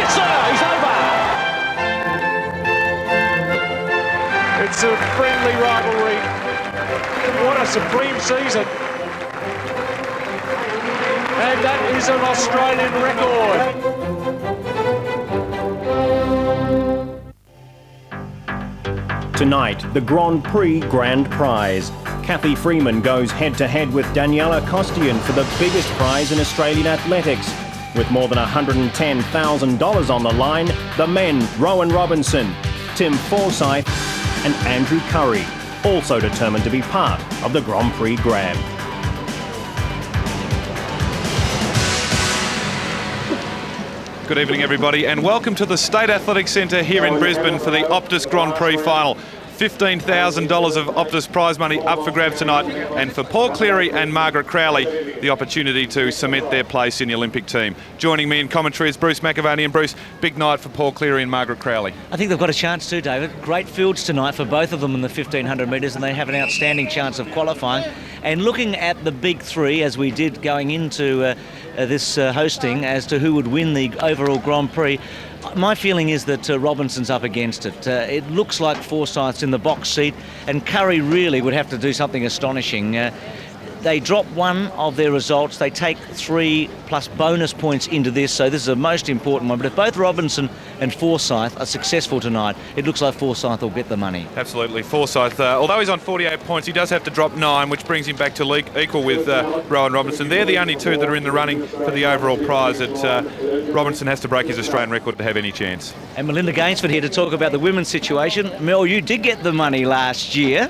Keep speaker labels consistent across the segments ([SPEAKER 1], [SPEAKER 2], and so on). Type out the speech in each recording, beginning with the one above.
[SPEAKER 1] Yes, sir, he's over.
[SPEAKER 2] It's a friendly rivalry. What a supreme season. And that is an Australian record.
[SPEAKER 3] Tonight, the Grand Prix Grand Prize. Cathy Freeman goes head-to-head with Daniela Costian for the biggest prize in Australian athletics. With more than $110,000 on the line, the men, Rowan Robinson, Tim Forsyth and Andrew Curry, also determined to be part of the Grand Prix Grand.
[SPEAKER 4] Good evening, everybody, and welcome to the State Athletics Centre here in Brisbane for the Optus Grand Prix final. $15,000 of Optus prize money up for grabs tonight, and for Paul Cleary and Margaret Crowley, the opportunity to cement their place in the Olympic team. Joining me in commentary is Bruce McAvaney. And Bruce, big night for Paul Cleary and Margaret Crowley.
[SPEAKER 5] I think they've got a chance too, David. Great fields tonight for both of them in the 1500 metres, and they have an outstanding chance of qualifying. And looking at the big three, as we did going into this hosting, as to who would win the overall Grand Prix, my feeling is that Robinson's up against it. It looks like Forsyth's in the box seat, and Curry really would have to do something astonishing. They drop one of their results. They take 3 plus bonus points into this, so this is a most important one. But if both Robinson and Forsyth are successful tonight, it looks like Forsyth will get the money.
[SPEAKER 4] Absolutely. Forsyth, although he's on 48 points, he does have to drop 9, which brings him back to equal with Rowan Robinson. They're the only two that are in the running for the overall prize. That Robinson has to break his Australian record to have any chance.
[SPEAKER 5] And Melinda Gainsford here to talk about the women's situation. Mel, you did get the money last year.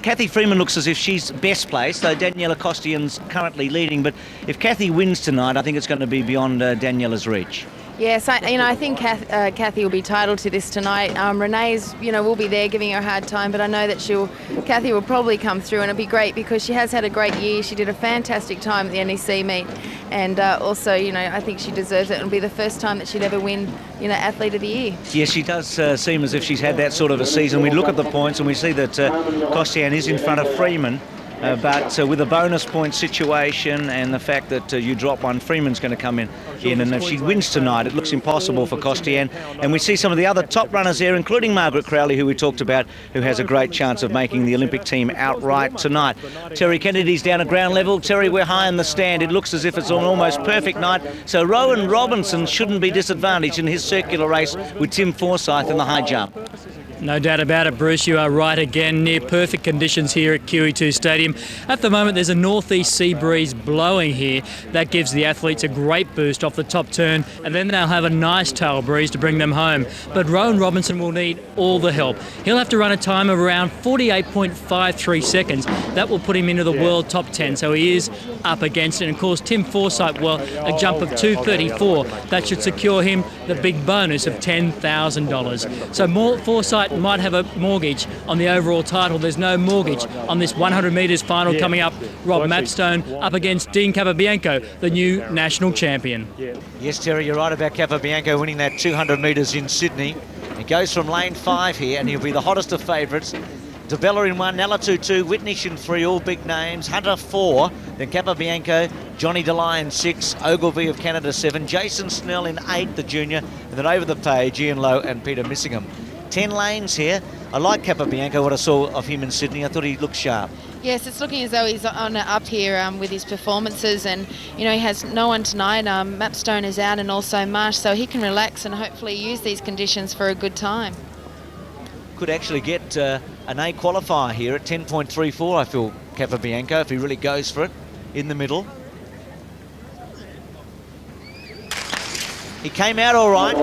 [SPEAKER 5] Cathy Freeman looks as if she's best placed, though Daniela Costian's currently leading. But if Cathy wins tonight, I think it's going to be beyond Daniela's reach.
[SPEAKER 6] Yes, I think Cathy will be titled to this tonight. Renee's, will be there giving her a hard time, but I know that Cathy will probably come through, and it'll be great because she has had a great year. She did a fantastic time at the NEC meet, and also, I think she deserves it. It'll be the first time that she'd ever win, Athlete of the Year.
[SPEAKER 5] Yes, she does seem as if she's had that sort of a season. We look at the points and we see that Costian is in front of Freeman. But with a bonus point situation and the fact that you drop one, Freeman's going to come in. And if she wins tonight, it looks impossible for Costian. And we see some of the other top runners there, including Margaret Crowley, who we talked about, who has a great chance of making the Olympic team outright tonight. Terry Kennedy's down at ground level. Terry, we're high in the stand. It looks as if it's an almost perfect night. So Rowan Robinson shouldn't be disadvantaged in his circular race with Tim Forsyth in the high jump.
[SPEAKER 7] No doubt about it, Bruce. You are right again. Near perfect conditions here at QE2 Stadium. At the moment, there's a northeast sea breeze blowing here. That gives the athletes a great boost off the top turn, and then they'll have a nice tail breeze to bring them home. But Rowan Robinson will need all the help. He'll have to run a time of around 48.53 seconds. That will put him into the world top 10, so he is up against it. And of course, Tim Forsyth, well, a jump of 2:34. That should secure him the big bonus of $10,000. So Forsyth might have a mortgage on the overall title. There's no mortgage on this 100 metres final coming up. Rob Mapstone up against Dean Capobianco, the new national champion.
[SPEAKER 5] Yes, Terry, you're right about Capobianco winning that 200 metres in Sydney. He goes from lane 5 here, and he'll be the hottest of favourites. DeBella in 1, Nella 2, Whitnish in 3, all big names. Hunter 4, then Capobianco, Johnny DeLye in 6, Ogilvie of Canada 7, Jason Snell in 8, the junior, and then over the page, Ian Lowe and Peter Missingham. 10 lanes here. I like Capobianco, what I saw of him in Sydney. I thought he looked sharp.
[SPEAKER 6] Yes, it's looking as though he's on up here with his performances, and he has no one tonight. Mapstone is out, and also Marsh, so he can relax and hopefully use these conditions for a good time.
[SPEAKER 5] Could actually get an A qualifier here at 10.34, I feel, Capobianco, if he really goes for it in the middle. He came out all right.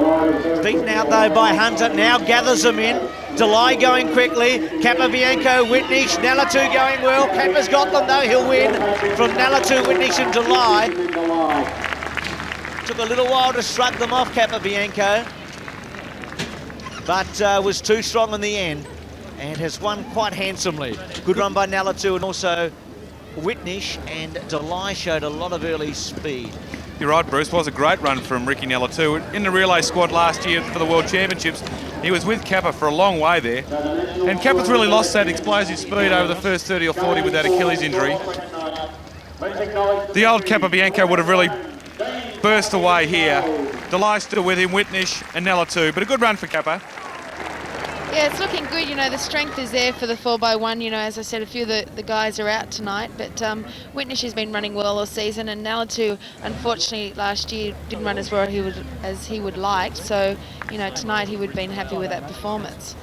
[SPEAKER 5] Beaten out, though, by Hunter. Now gathers them in. DeLye going quickly. Capobianco, Whitnish, Nalatu going well. Capa's got them, though. He'll win from Nalatu, Whitnish and DeLye. Took a little while to shrug them off, Capobianco, but was too strong in the end and has won quite handsomely. Good run by Nalatu, and also Whitnish and DeLye showed a lot of early speed.
[SPEAKER 4] You're right, Bruce. Was a great run from Ricky Nella too. In the relay squad last year for the World Championships, he was with Kappa for a long way there. And Kappa's really lost that explosive speed over the first 30 or 40 with that Achilles injury. The old Capobianco would have really burst away here. Delay still with him, Whitnish and Nella too, but a good run for Kappa.
[SPEAKER 6] Yeah, it's looking good. The strength is there for the 4x1. As I said, a few of the guys are out tonight, but Whitnish has been running well all season, and Nalatu, unfortunately, last year didn't run as well as he would like. So, tonight he would have been happy with that performance.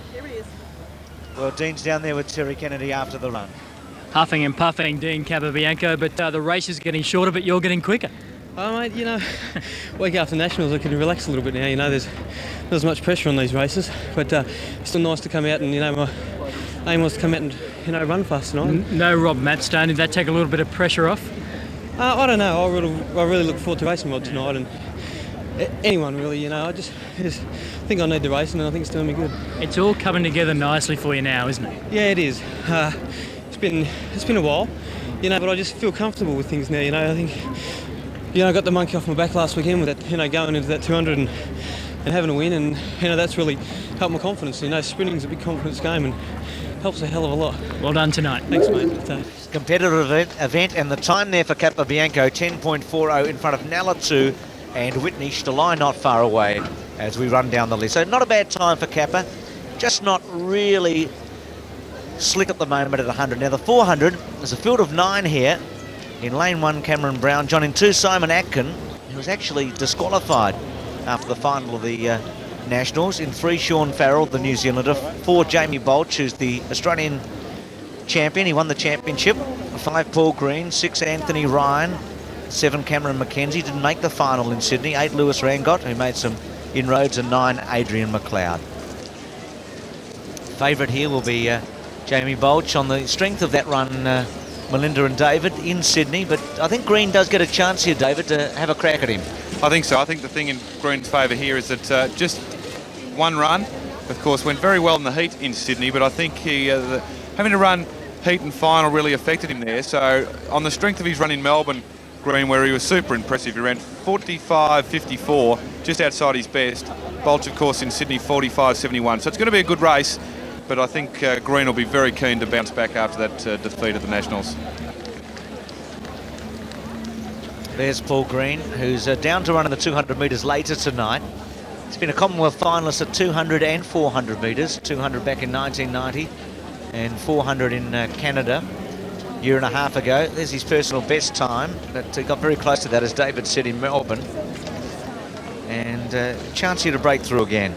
[SPEAKER 1] Well, Dean's down there with Terry Kennedy after the run.
[SPEAKER 7] Huffing and puffing, Dean Capobianco, but the race is getting shorter, but you're getting quicker.
[SPEAKER 8] Oh, mate, week after Nationals I can relax a little bit now. There's not as much pressure on these races, but it's still nice to come out and, my aim was to come out and, run fast tonight.
[SPEAKER 7] No Rob Mapstone, did that take a little bit of pressure off?
[SPEAKER 8] I don't know. I really look forward to racing Rob tonight, and anyone really, I just think I need the racing, and I think it's doing me good.
[SPEAKER 7] It's all coming together nicely for you now, isn't it?
[SPEAKER 8] Yeah, it is. It's been a while, but I just feel comfortable with things now. I think, I got the monkey off my back last weekend with that, going into that 200 and having a win, and that's really helped my confidence. Sprinting's a big confidence game and helps a hell of a lot.
[SPEAKER 7] Well done tonight.
[SPEAKER 8] Thanks, mate.
[SPEAKER 1] Competitive event, and the time there for Capobianco, 10.40 in front of Nalatu and Whitnish. The line not far away as we run down the list. So not a bad time for Kappa, just not really slick at the moment at 100. Now the 400, there's a field of 9 here. In lane 1, Cameron Brown. John in 2, Simon Atkin, who was actually disqualified after the final of the Nationals. In 3, Sean Farrell, the New Zealander. 4, Jamie Bolch, who's the Australian champion. He won the championship. 5, Paul Green. 6, Anthony Ryan. 7, Cameron McKenzie. Didn't make the final in Sydney. 8, Lewis Rangot, who made some inroads. And 9, Adrian McLeod. Favourite here will be Jamie Bolch on the strength of that run, Melinda and David in Sydney, but I think Green does get a chance here, David, to have a crack at him.
[SPEAKER 4] I think so. I think the thing in Green's favour here is that just one run, of course, went very well in the heat in Sydney, but I think having to run heat and final really affected him there. So on the strength of his run in Melbourne, Green, where he was super impressive, he ran 45.54, just outside his best. Bolch, of course, in Sydney, 45.71. So it's going to be a good race. But I think Green will be very keen to bounce back after that defeat at the Nationals.
[SPEAKER 1] There's Paul Green, who's down to run in the 200 metres later tonight. He's been a Commonwealth finalist at 200 and 400 metres. 200 back in 1990 and 400 in Canada a year and a half ago. There's his personal best time, but he got very close to that, as David said, in Melbourne. And chance here to break through again.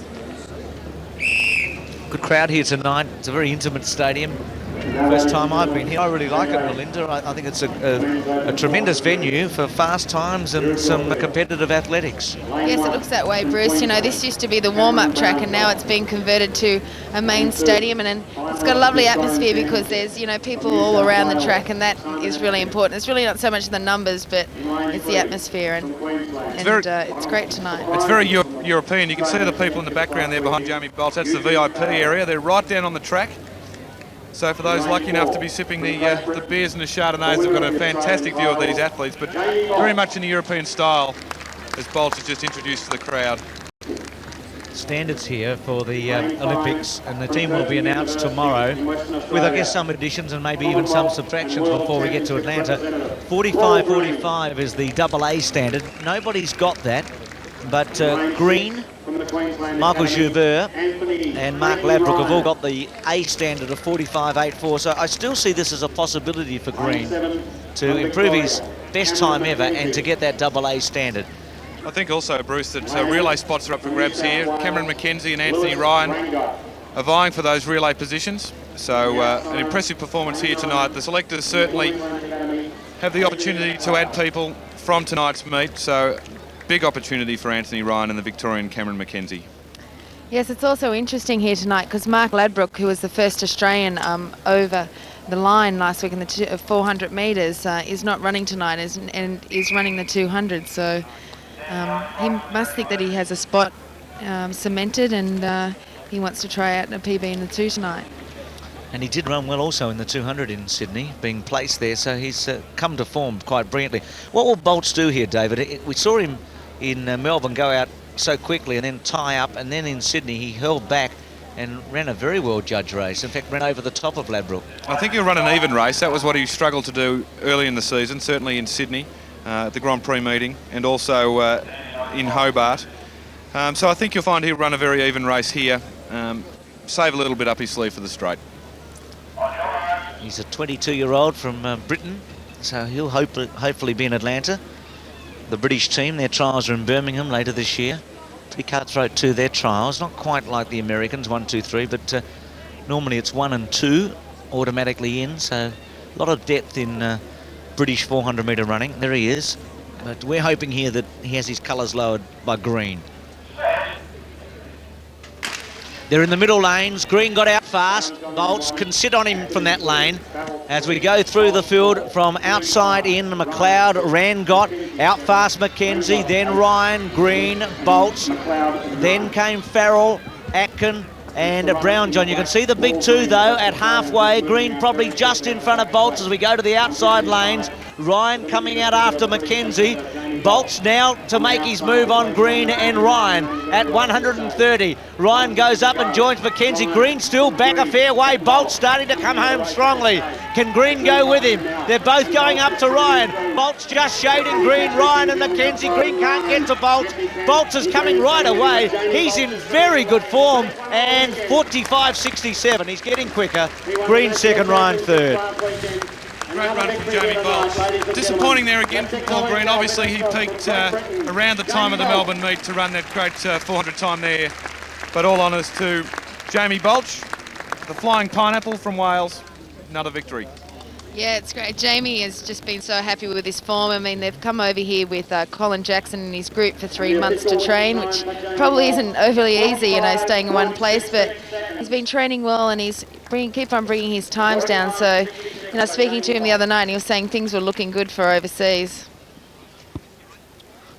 [SPEAKER 1] Good crowd here tonight. It's a very intimate stadium. First time I've been here. I really like it, Melinda. I think it's a tremendous venue for fast times and some competitive athletics.
[SPEAKER 6] Yes, it looks that way, Bruce. This used to be the warm-up track, and now it's been converted to a main stadium, and it's got a lovely atmosphere because there's, people all around the track, and that is really important. It's really not so much the numbers, but it's the atmosphere, and it's great tonight.
[SPEAKER 4] It's very European. You can see the people in the background there behind Jamie Bolch. That's the VIP area. They're right down on the track. So for those lucky enough to be sipping the beers and the Chardonnays, they've got a fantastic view of these athletes, but very much in the European style, as Bolch is just introduced to the crowd.
[SPEAKER 1] Standards here for the Olympics, and the team will be announced tomorrow with, I guess, some additions and maybe even some subtractions before we get to Atlanta. 45-45 is the AA standard. Nobody's got that, but Green, Michael Joubert and Mark Ladbroke have all got the A standard of 45.84, so I still see this as a possibility for Green to improve his best time ever and to get that AA standard.
[SPEAKER 4] I think also, Bruce, that relay spots are up for grabs here. Cameron McKenzie and Anthony Ryan are vying for those relay positions, so an impressive performance here tonight. The selectors certainly have the opportunity to add people from tonight's meet, so big opportunity for Anthony Ryan and the Victorian Cameron McKenzie.
[SPEAKER 6] Yes, it's also interesting here tonight because Mark Ladbroke, who was the first Australian over the line last week in the 400 metres, is not running tonight and is running the 200. So he must think that he has a spot cemented, and he wants to try out a PB in the 2 tonight.
[SPEAKER 1] And he did run well also in the 200 in Sydney, being placed there, so he's come to form quite brilliantly. What will Bolch do here, David? We saw him in Melbourne go out so quickly and then tie up, and then in Sydney he held back and ran a very well judged race. In fact, ran over the top of Ladbroke.
[SPEAKER 4] I think he'll run an even race. That was what he struggled to do early in the season, certainly in Sydney. at the Grand Prix meeting, and also in Hobart. So I think you'll find he'll run a very even race here. Save a little bit up his sleeve for the straight.
[SPEAKER 5] He's a 22-year-old from Britain, so he'll hopefully be in Atlanta. The British team, their trials are in Birmingham later this year. Pretty cutthroat too, their trials. Not quite like the Americans, 1, 2, 3, but normally it's 1 and 2 automatically in, so a lot of depth in British 400-metre running. There he is. But we're hoping here that he has his colours lowered by Green. They're in the middle lanes. Green got out fast. Bolts can sit on him from that lane. As we go through the field from outside in, McLeod, Rangott, out fast Mackenzie, then Ryan, Green, Bolts. Then came Farrell, Atkin and Brown John. You can see the big two though at halfway. Green probably just in front of Bolts as we go to the outside lanes. Ryan coming out after Mackenzie. Bolts now to make his move on Green and Ryan at 130. Ryan goes up and joins Mackenzie. Green still back a fair way. Bolts starting to come home strongly. Can Green go with him? They're both going up to Ryan. Bolts just shading Green, Ryan and Mackenzie. Green can't get to Bolts. Bolts is coming right away. He's in very good form and 45.67. He's getting quicker. Green second, Ryan third.
[SPEAKER 4] Great run from Jamie Bolts. Disappointing there again from Paul Green. Obviously he peaked around the time of the Melbourne meet to run that great 400 time there. But all honours to Jamie Bolts, the Flying Pineapple from Wales. Another victory.
[SPEAKER 6] Yeah, it's great. Jamie has just been so happy with his form. I mean, they've come over here with Colin Jackson and his group for 3 months to train, which probably isn't overly easy, you know, staying in one place. But he's been training well and he's keep on bringing his times down. So, you know, speaking to him the other night, he was saying things were looking good for overseas.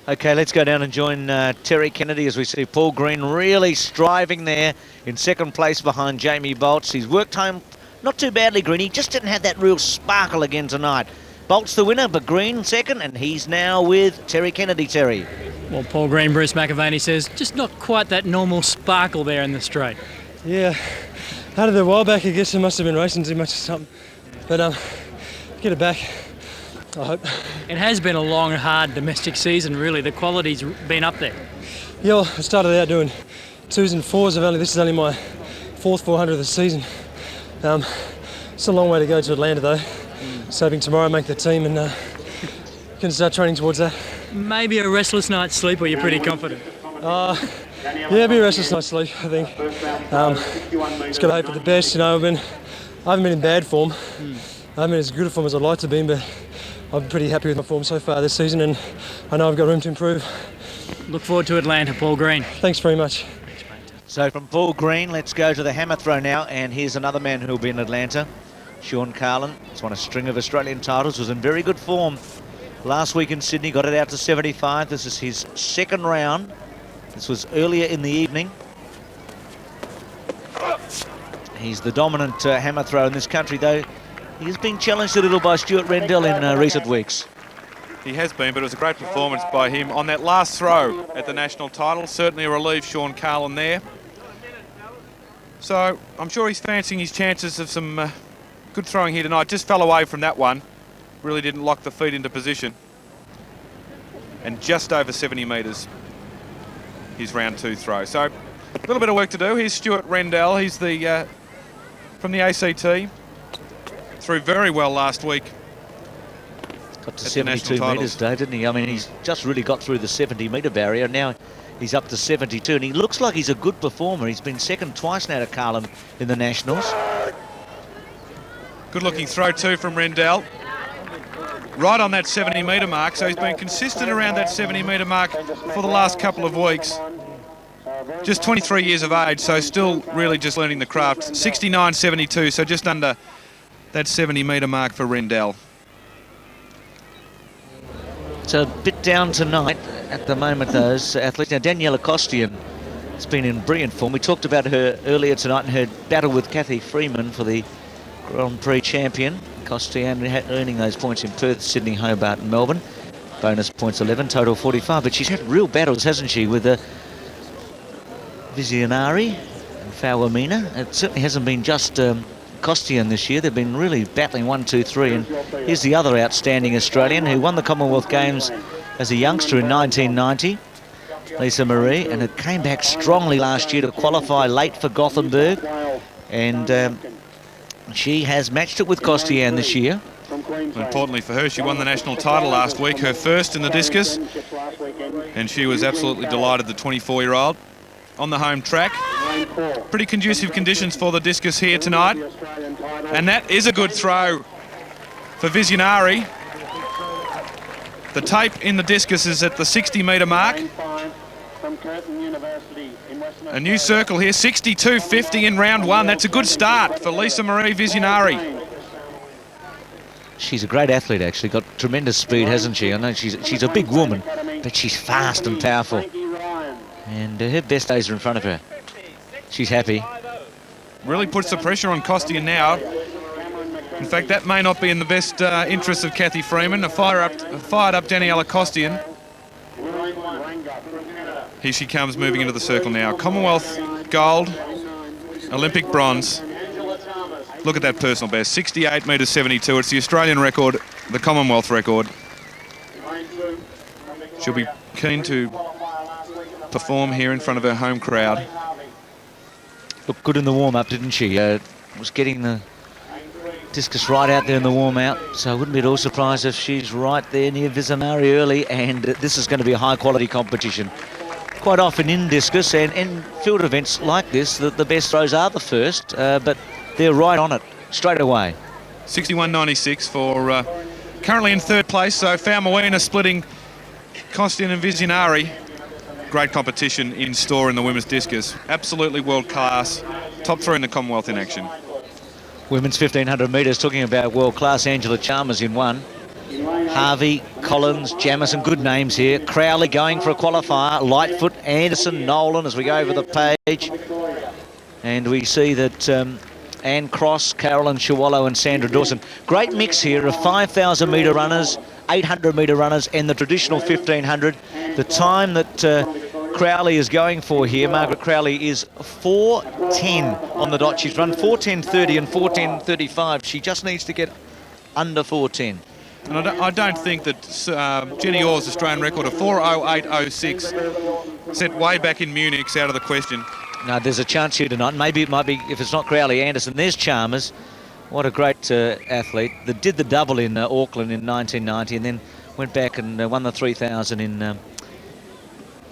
[SPEAKER 5] Okay, let's go down and join Terry Kennedy as we see Paul Green really striving there in second place behind Jamie Bolts. He's worked home not too badly, Green. He just didn't have that real sparkle again tonight. Bolts the winner, but Green second, and he's now with Terry Kennedy. Terry.
[SPEAKER 7] Well, Paul Green, Bruce McAvaney says, just not quite that normal sparkle there in the straight.
[SPEAKER 8] Yeah, out of the while back, I guess I must have been racing too much or something. But get it back, I hope.
[SPEAKER 7] It has been a long, hard domestic season, really. The quality's been up there.
[SPEAKER 8] Yeah, well, I started out doing 2s and 4s. This is only my 4th 400 of the season. It's a long way to go to Atlanta though. So hoping tomorrow I make the team and can start training towards that.
[SPEAKER 7] Maybe a restless night's sleep, or you're pretty confident?
[SPEAKER 8] Yeah, it'll be a restless night's sleep, I think. Just got to hope for the best. You know, I haven't been in bad form. I haven't been as good a form as I'd like to be, but I'm pretty happy with my form so far this season, and I know I've got room to improve.
[SPEAKER 7] Look forward to Atlanta, Paul Green.
[SPEAKER 8] Thanks very much.
[SPEAKER 5] So from Paul Green, let's go to the hammer throw now, and here's another man who'll be in Atlanta. Sean Carlin. He's won a string of Australian titles, was in very good form last week in Sydney, got it out to 75. This is his second round. This was earlier in the evening. He's the dominant hammer thrower in this country, though he's been challenged a little by Stuart Rendell in recent weeks.
[SPEAKER 4] He has been, but it was a great performance by him on that last throw at the national title. Certainly relieved Sean Carlin there. So I'm sure he's fancying his chances of some good throwing here tonight. Just fell away from that one. Really didn't lock the feet into position. And just over 70 metres, his round 2 throw. So a little bit of work to do. Here's Stuart Rendell. He's the from the ACT. Threw very well last week.
[SPEAKER 5] Got to 72 metres, Dave, didn't he? I mean, he's just really got through the 70-metre barrier. Now he's up to 72, and he looks like he's a good performer. He's been second twice now to Carlin in the Nationals.
[SPEAKER 4] Good-looking throw too from Rendell. Right on that 70-metre mark, so he's been consistent around that 70-metre mark for the last couple of weeks. Just 23 years of age, so still really just learning the craft. 69.72, so just under that 70-metre mark for Rendell.
[SPEAKER 5] It's a bit down tonight at the moment, those athletes. Now, Daniela Costian has been in brilliant form. We talked about her earlier tonight and her battle with Kathy Freeman for the Grand Prix champion. Costian earning those points in Perth, Sydney, Hobart and Melbourne. Bonus points 11, total 45. But she's had real battles, hasn't she, with Visionari and Fawamina. It certainly hasn't been just Costian this year. They've been really battling 1, 2, 3. And here's the other outstanding Australian who won the Commonwealth Games as a youngster in 1990, Lisa Marie, and it came back strongly last year to qualify late for Gothenburg. And she has matched it with Costian this year.
[SPEAKER 4] Importantly for her, she won the national title last week, her first in the discus, and she was absolutely delighted, the 24-year-old, on the home track. Pretty conducive conditions for the discus here tonight, and that is a good throw for Visionari. The tape in the discus is at the 60-metre mark. A new circle here, 62.50 in round one. That's a good start for Lisa Marie Visionari.
[SPEAKER 5] She's a great athlete, actually. Got tremendous speed, hasn't she? I know she's a big woman, but she's fast and powerful. And her best days are in front of her. She's happy.
[SPEAKER 4] Really puts the pressure on Costian now. In fact, that may not be in the best interests of Kathy Freeman. A fired up Daniela Costian. Here she comes, moving into the circle now. Commonwealth gold, Olympic bronze. Look at that personal best, 68 metres 72. It's the Australian record, the Commonwealth record. She'll be keen to perform here in front of her home crowd.
[SPEAKER 5] Looked good in the warm-up, didn't she? Was getting the discus right out there in the warm-out, so I wouldn't be at all surprised if she's right there near Visionari early, and this is going to be a high-quality competition. Quite often in discus and in field events like this, the best throws are the first, but they're right on it straight away.
[SPEAKER 4] 61.96 for currently in third place, so Faumuina splitting Costian and Visionari. Great competition in store in the women's discus. Absolutely world class. Top three in the Commonwealth in action.
[SPEAKER 5] Women's 1500 metres, talking about world class. Angela Chalmers in one. Harvey, Collins, Jamison, good names here. Crowley going for a qualifier. Lightfoot, Anderson, Nolan as we go over the page. And we see that Anne Cross, Carolyn Chiwallo and Sandra Dawson. Great mix here of 5,000 metre runners, 800 metre runners and the traditional 1500. The time that Crowley is going for here, Margaret Crowley, is 4:10 on the dot. She's run 4:10.30 and 4:10.35. She just needs to get under 4:10.
[SPEAKER 4] And I don't think that Jenny Orr's Australian record of 4:08.06 set way back in Munich's out of the question.
[SPEAKER 5] No, there's a chance here tonight. Maybe it might be, if it's not Crowley, Anderson. There's Chalmers. What a great athlete. That did the double in Auckland in 1990 and then went back and won the 3,000 in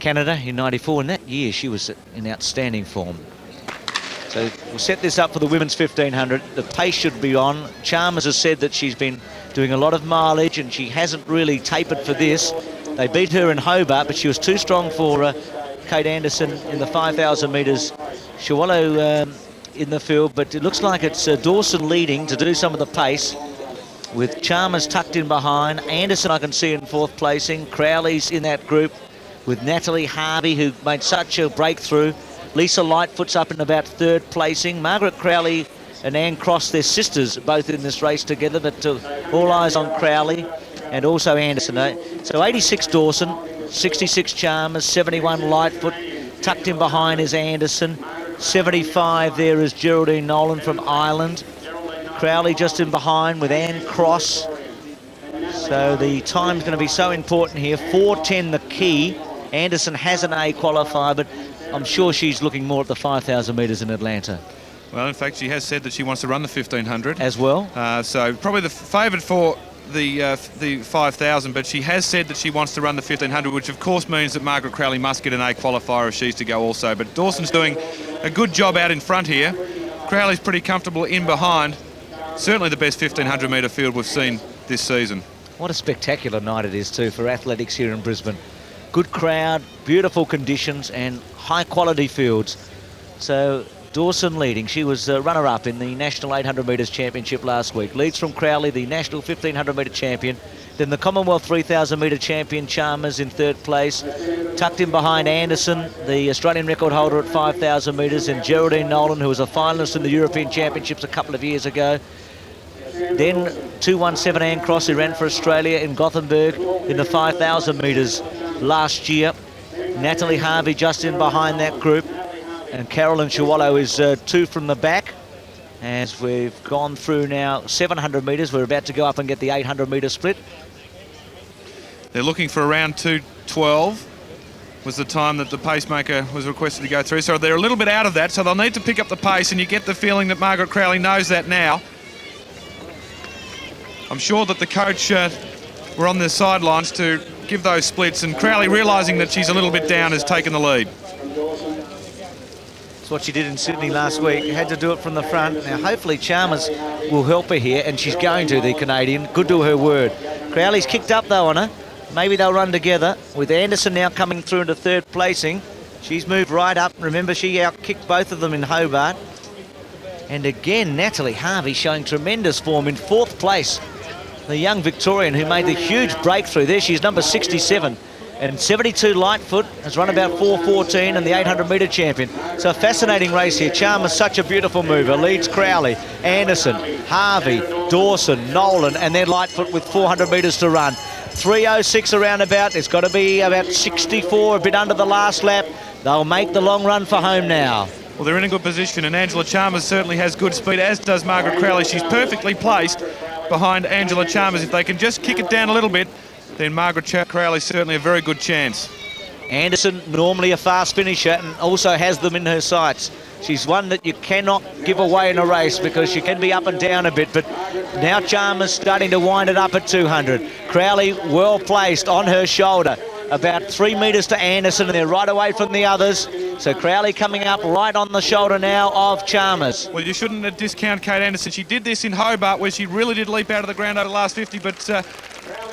[SPEAKER 5] Canada in 94. And that year she was in outstanding form. So we'll set this up for the women's 1500. The pace should be on. Chalmers has said that she's been doing a lot of mileage and she hasn't really tapered for this. They beat her in Hobart, but she was too strong for Kate Anderson in the 5,000 metres. Chiwallo in the field, but it looks like it's Dawson leading to do some of the pace with Chalmers tucked in behind. Anderson I can see in fourth placing. Crowley's in that group with Natalie Harvey, who made such a breakthrough. Lisa Lightfoot's up in about third placing. Margaret Crowley and Anne Cross, their sisters, both in this race together, but all eyes on Crowley and also Anderson. So 86 Dawson, 66 Chalmers, 71 Lightfoot. Tucked in behind is Anderson. 75 there is Geraldine Nolan from Ireland. Crowley just in behind with Anne Cross. So the time's going to be so important here. 4:10 the key. Anderson has an A qualifier, but I'm sure she's looking more at the 5,000 metres in Atlanta.
[SPEAKER 4] Well, in fact, she has said that she wants to run the 1500
[SPEAKER 5] as well.
[SPEAKER 4] So probably the favourite for the 5,000, but she has said that she wants to run the 1500, which of course means that Margaret Crowley must get an A qualifier if she's to go also. But Dawson's doing a good job out in front here. Crowley's pretty comfortable in behind. Certainly the best 1500 metre field we've seen this season.
[SPEAKER 5] What a spectacular night it is too for athletics here in Brisbane. Good crowd, beautiful conditions and high quality fields. So Dawson leading. She was runner-up in the National 800 metres Championship last week. Leads from Crowley, the National 1500 metre champion. Then the Commonwealth 3,000 metre champion, Chalmers, in third place. Tucked in behind Anderson, the Australian record holder at 5,000 metres, and Geraldine Nolan, who was a finalist in the European Championships a couple of years ago. Then 2:17 Anne Cross, who ran for Australia in Gothenburg in the 5,000 metres last year. Natalie Harvey just in behind that group. And Carolyn Chiwallo is two from the back. As we've gone through now 700 metres, we're about to go up and get the 800 metre split.
[SPEAKER 4] They're looking for around 2:12 was the time that the pacemaker was requested to go through. So they're a little bit out of that, so they'll need to pick up the pace, and you get the feeling that Margaret Crowley knows that now. I'm sure that the coach were on the sidelines to give those splits, and Crowley, realising that she's a little bit down, has taken the lead.
[SPEAKER 5] That's what she did in Sydney last week. Had to do it from the front. Now, hopefully Chalmers will help her here, and she's going to, the Canadian. Good to her word. Crowley's kicked up, though, on her. Maybe they'll run together, with Anderson now coming through into third placing. She's moved right up. Remember, she out-kicked both of them in Hobart. And again, Natalie Harvey showing tremendous form in fourth place. The young Victorian who made the huge breakthrough there. She's number 67. And 72 Lightfoot has run about 4:14 and the 800 metre champion. So a fascinating race here. Chalmers, such a beautiful mover. Leads Crowley, Anderson, Harvey, Dawson, Nolan, and then Lightfoot with 400 metres to run. 3:06 around about. It's got to be about 64, a bit under the last lap. They'll make the long run for home now.
[SPEAKER 4] Well, they're in a good position, and Angela Chalmers certainly has good speed, as does Margaret Crowley. She's perfectly placed behind Angela Chalmers. If they can just kick it down a little bit, then Margaret Crowley's certainly a very good chance.
[SPEAKER 5] Anderson, normally a fast finisher, and also has them in her sights. She's one that you cannot give away in a race because she can be up and down a bit, but now Chalmers starting to wind it up at 200. Crowley well placed on her shoulder. About 3 metres to Anderson, and they're right away from the others. So Crowley coming up right on the shoulder now of Chalmers.
[SPEAKER 4] Well, you shouldn't discount Kate Anderson. She did this in Hobart where she really did leap out of the ground over the last 50, but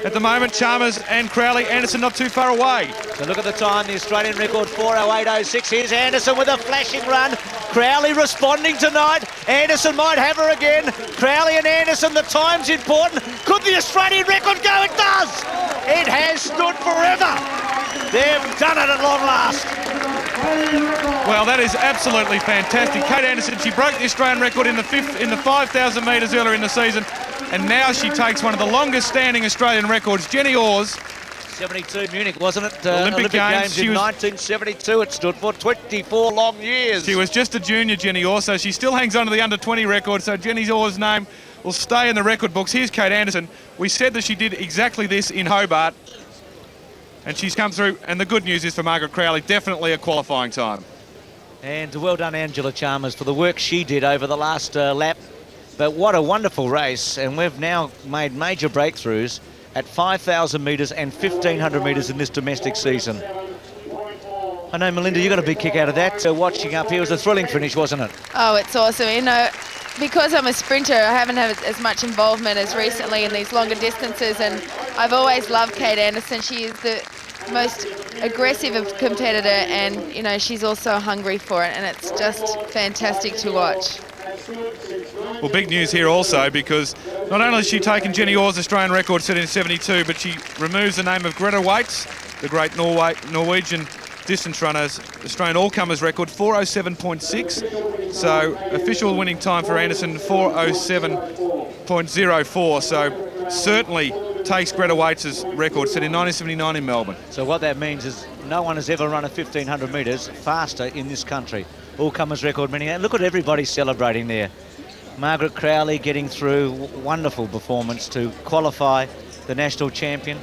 [SPEAKER 4] at the moment, Chalmers and Crowley, Anderson not too far away.
[SPEAKER 5] So look at the time, the Australian record 4:08.06. Here's Anderson with a flashing run. Crowley responding tonight. Anderson might have her again. Crowley and Anderson, the time's important. Could the Australian record go? It does! It has stood forever. They've done it at long last.
[SPEAKER 4] Well, that is absolutely fantastic. Kate Anderson, she broke the Australian record in the 5,000 metres earlier in the season, and now she takes one of the longest standing Australian records. Jenny Oars,
[SPEAKER 5] 72 Munich, wasn't it?
[SPEAKER 4] Olympic Games
[SPEAKER 5] in 1972. It stood for 24 long years.
[SPEAKER 4] She was just a junior, Jenny Oars, so she still hangs on to the under-20 record, so Jenny Oars' name will stay in the record books. Here's Kate Anderson. We said that she did exactly this in Hobart, and she's come through, and the good news is for Margaret Crowley, definitely a qualifying time.
[SPEAKER 5] And well done, Angela Chalmers, for the work she did over the last lap. But what a wonderful race, and we've now made major breakthroughs at 5,000 metres and 1,500 metres in this domestic season. I know, Melinda, you got a big kick out of that. Watching up here, it was a thrilling finish, wasn't it?
[SPEAKER 6] Oh, it's awesome. You know, because I'm a sprinter, I haven't had as much involvement as recently in these longer distances, and I've always loved Kate Anderson. She is the most aggressive competitor, and, you know, she's also hungry for it, and it's just fantastic to watch.
[SPEAKER 4] Well, big news here also, because not only has she taken Jenny Oars' Australian record set in 72, but she removes the name of Greta Waitz, the great Norwegian distance runners, Australian all-comers record, 4:07.6. So official winning time for Anderson, 4:07.04. So certainly takes Greta Waitz' record set in 1979 in Melbourne.
[SPEAKER 5] So what that means is no one has ever run a 1,500 metres faster in this country. All-comers record meaning, and look at everybody celebrating there. Margaret Crowley getting through, wonderful performance to qualify the national champion.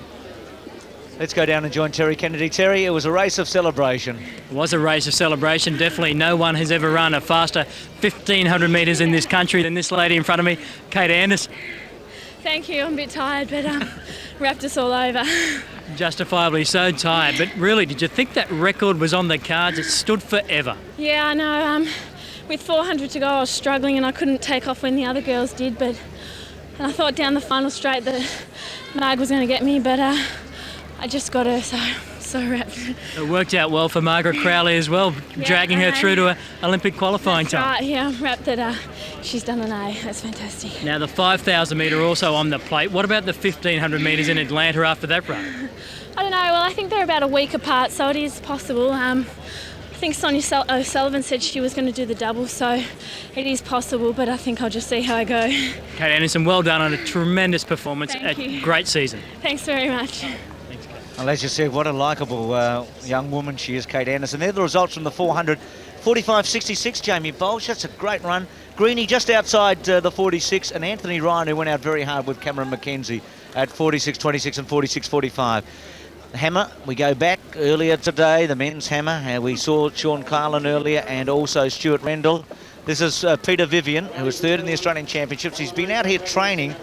[SPEAKER 5] Let's go down and join Terry Kennedy. Terry, it was a race of celebration.
[SPEAKER 7] It was a race of celebration, definitely. No one has ever run a faster 1,500 metres in this country than this lady in front of me, Kate Anderson.
[SPEAKER 9] Thank you, I'm a bit tired, but wrapped us all over.
[SPEAKER 7] Justifiably so tired, but really, did you think that record was on the cards? It stood forever.
[SPEAKER 9] Yeah, I know. With 400 to go, I was struggling and I couldn't take off when the other girls did, but and I thought down the final straight that Marg was going to get me, but I just got her, so wrapped.
[SPEAKER 7] It worked out well for Margaret Crowley as well, dragging her through to an Olympic qualifying time.
[SPEAKER 9] Right, yeah, I'm wrapped that she's done an A. That's fantastic.
[SPEAKER 7] Now the 5,000 metre also on the plate. What about the 1,500 metres in Atlanta after that run?
[SPEAKER 9] I don't know. Well, I think they're about a week apart, so it is possible. I think Sonia O'Sullivan said she was going to do the double, so it is possible, but I think I'll just see how I go.
[SPEAKER 7] Kate Anderson, well done on a tremendous performance.
[SPEAKER 9] Thank you.
[SPEAKER 7] Great season.
[SPEAKER 9] Thanks very much.
[SPEAKER 5] Well, as you said, what a likeable young woman she is, Kate Anderson. They're the results from the 400. 45.66, Jamie Bolsh. That's a great run.
[SPEAKER 1] Greeny just outside the 46, and Anthony Ryan, who went out very hard with Cameron McKenzie at 46.26 and 46.45. Hammer, we go back earlier today, the men's hammer. We saw Sean Carlin earlier and also Stuart Rendell. This is Peter Vivian, who was third in the Australian Championships. He's been out here training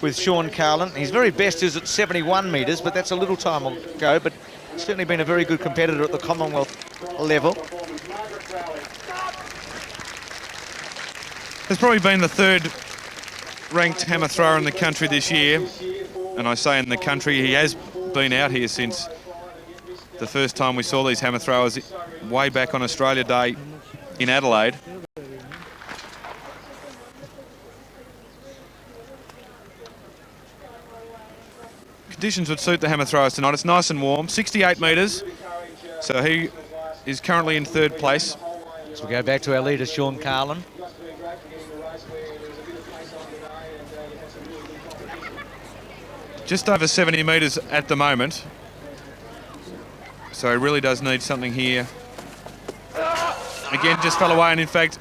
[SPEAKER 1] with Sean Carlin. His very best is at 71 metres, but that's a little time ago, but certainly been a very good competitor at the Commonwealth level.
[SPEAKER 4] Has probably been the third ranked hammer thrower in the country this year. And I say in the country, he has been out here since the first time we saw these hammer throwers way back on Australia Day in Adelaide. Conditions would suit the hammer throwers tonight. It's nice and warm, 68 metres. So he is currently in third place.
[SPEAKER 1] So we go back to our leader, Sean Carlin.
[SPEAKER 4] Just over 70 metres at the moment. So he really does need something here. Again, just fell away, and in fact,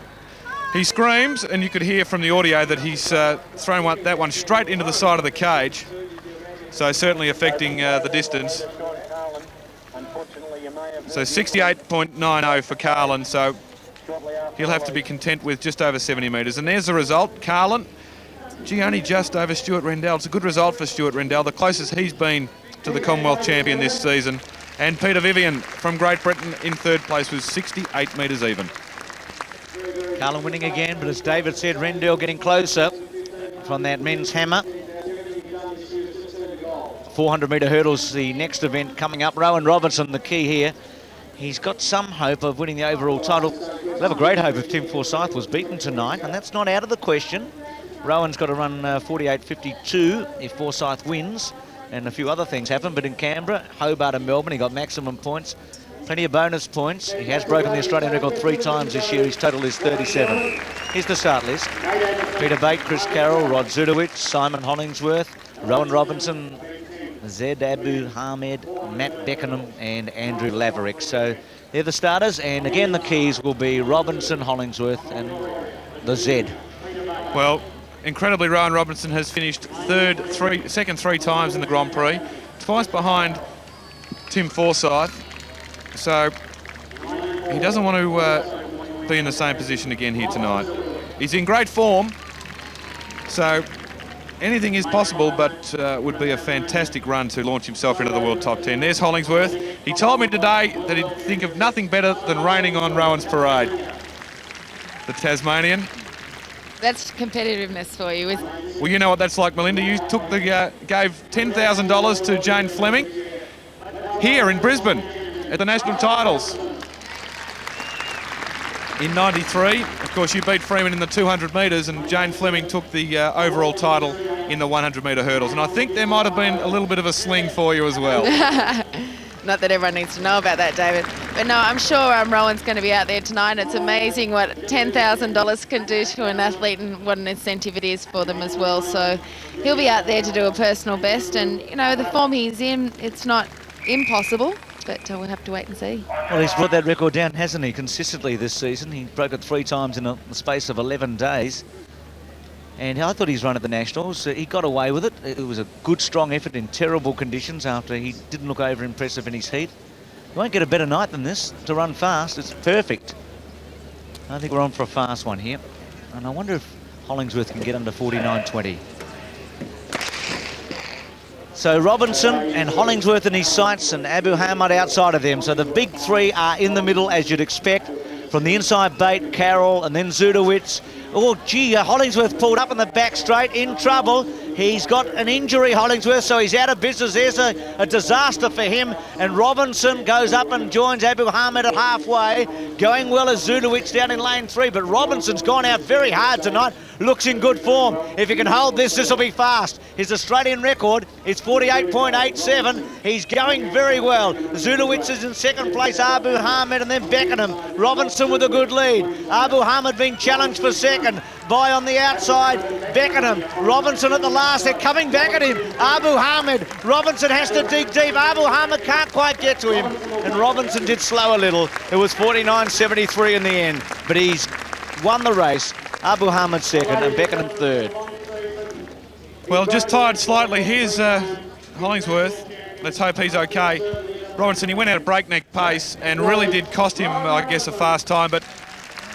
[SPEAKER 4] he screams, and you could hear from the audio that he's thrown that one straight into the side of the cage. So certainly affecting the distance. So 68.90 for Carlin, so he'll have to be content with just over 70 metres. And there's the result. Carlin, gee, only just over Stuart Rendell. It's a good result for Stuart Rendell, the closest he's been to the Commonwealth champion this season. And Peter Vivian from Great Britain in third place was 68 metres even.
[SPEAKER 1] Carlin winning again, but as David said, Rendell getting closer from that men's hammer. 400-metre hurdles, the next event coming up. Rowan Robinson, the key here. He's got some hope of winning the overall title. He'll have a great hope if Tim Forsyth was beaten tonight, and that's not out of the question. Rowan's got to run 48.52 if Forsyth wins, and a few other things happen. But in Canberra, Hobart and Melbourne, he got maximum points. Plenty of bonus points. He has broken the Australian record 3 times this year. His total is 37. Here's the start list. Peter Bate, Chris Carroll, Rod Zudowitz, Simon Hollingsworth, Rowan Robinson, Zed Abu Hamed, Matt Beckenham and Andrew Laverick. So they're the starters, and again the keys will be Robinson, Hollingsworth and the Zed.
[SPEAKER 4] Well, incredibly, Rowan Robinson has finished second 3 times in the Grand Prix, twice behind Tim Forsyth. So he doesn't want to be in the same position again here tonight. He's in great form, so anything is possible, but would be a fantastic run to launch himself into the world top 10. There's Hollingsworth. He told me today that he'd think of nothing better than raining on Rowan's parade. The Tasmanian.
[SPEAKER 6] That's competitiveness for you.
[SPEAKER 4] Well, you know what that's like, Melinda. You took the gave $10,000 to Jane Fleming here in Brisbane at the national titles in '93. Of course, you beat Freeman in the 200 metres, and Jane Fleming took the overall title in the 100-metre hurdles. And I think there might have been a little bit of a sling for you as well.
[SPEAKER 6] Not that everyone needs to know about that, David. But no, I'm sure Rowan's going to be out there tonight. It's amazing what $10,000 can do to an athlete and what an incentive it is for them as well. So he'll be out there to do a personal best. And, you know, the form he's in, it's not impossible, but we'll have to wait and see.
[SPEAKER 1] Well, he's brought that record down, hasn't he, consistently this season. He broke it 3 times in the space of 11 days. And I thought he's run at the Nationals. He got away with it. It was a good, strong effort in terrible conditions after he didn't look over impressive in his heat. You won't get a better night than this to run fast. It's perfect. I think we're on for a fast one here. And I wonder if Hollingsworth can get under 49.20. So Robinson and Hollingsworth in his sights and Abu Hamad outside of them. So the big 3 are in the middle, as you'd expect. From the inside, Bate, Carroll, and then Zudowitz. Oh, gee, Hollingsworth pulled up in the back straight, in trouble. He's got an injury, Hollingsworth, so he's out of business. There's a disaster for him. And Robinson goes up and joins Abu Hamed at halfway. Going well as Zudowitz down in lane 3, but Robinson's gone out very hard tonight. Looks in good form. If he can hold this will be fast. His Australian record is 48.87. He's going very well. Zudowitz is in second place, Abu Hamed, and then Beckenham. Robinson with a good lead. Abu Hamed being challenged for second. By on the outside, Beckenham. Robinson at the last. They're coming back at him. Abu Hamed. Robinson has to dig deep. Abu Hamed can't quite get to him. And Robinson did slow a little. It was 49.73 in the end. But he's won the race. Abu Hamid second and Beckenham third.
[SPEAKER 4] Well, just tired slightly. Here's Hollingsworth. Let's hope he's okay. Robinson, he went out at breakneck pace and really did cost him, I guess, a fast time. But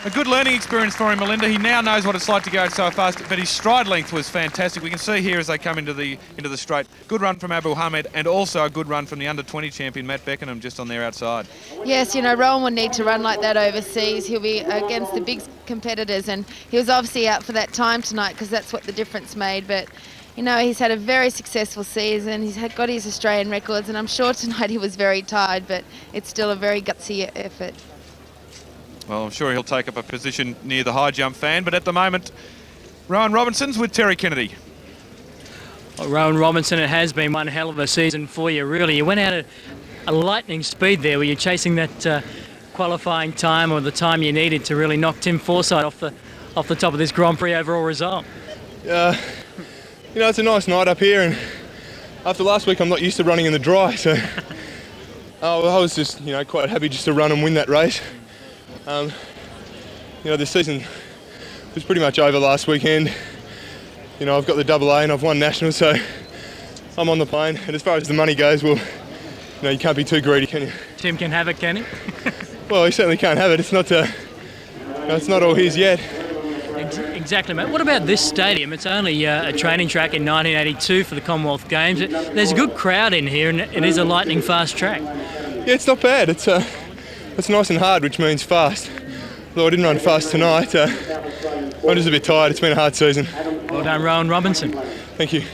[SPEAKER 4] a good learning experience for him, Melinda. He now knows what it's like to go so fast, but his stride length was fantastic. We can see here as they come into the straight. Good run from Abu Hamid and also a good run from the under-20 champion, Matt Beckenham, just on their outside.
[SPEAKER 6] Yes, you know, Rowan will need to run like that overseas. He'll be against the big competitors, and he was obviously out for that time tonight because that's what the difference made. But, you know, he's had a very successful season. He's got his Australian records, and I'm sure tonight he was very tired, but it's still a very gutsy effort.
[SPEAKER 4] Well, I'm sure he'll take up a position near the high jump fan, but at the moment, Rowan Robinson's with Terry Kennedy.
[SPEAKER 7] Well, Rowan Robinson, it has been one hell of a season for you, really. You went out at a lightning speed there. Were you chasing that qualifying time or the time you needed to really knock Tim Forsyth off the top of this Grand Prix overall result?
[SPEAKER 10] You know, it's a nice night up here, and after last week I'm not used to running in the dry, so I was just, you know, quite happy just to run and win that race. You know, this season was pretty much over last weekend. You know, I've got the AA and I've won nationals, so I'm on the plane. And as far as the money goes, well, you know, you can't be too greedy, can you?
[SPEAKER 7] Tim can have it, can he?
[SPEAKER 10] Well, he certainly can't have it. It's not all his yet.
[SPEAKER 7] Exactly, mate. What about this stadium? It's only a training track in 1982 for the Commonwealth Games. There's a good crowd in here, and it is a lightning fast track.
[SPEAKER 10] Yeah, it's not bad. It's nice and hard, which means fast. Although I didn't run fast tonight, I'm just a bit tired. It's been a hard season.
[SPEAKER 7] Well done, Rowan Robinson.
[SPEAKER 10] Thank you.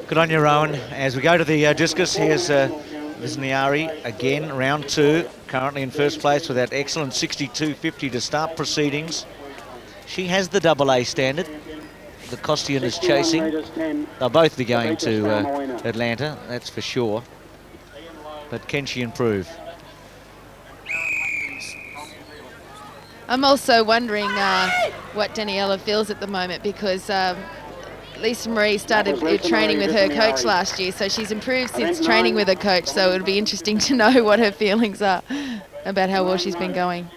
[SPEAKER 1] Good on you, Rowan. As we go to the discus, here's Visniari again, round two, currently in first place with that excellent 62.50 to start proceedings. She has the AA standard. The Costian is chasing. They'll both be going to Atlanta, that's for sure. But can she improve?
[SPEAKER 6] I'm also wondering what Daniela feels at the moment, because Lisa Marie started training with her coach last year, so she's improved since training with her coach, so it'll be interesting to know what her feelings are about how well she's been going.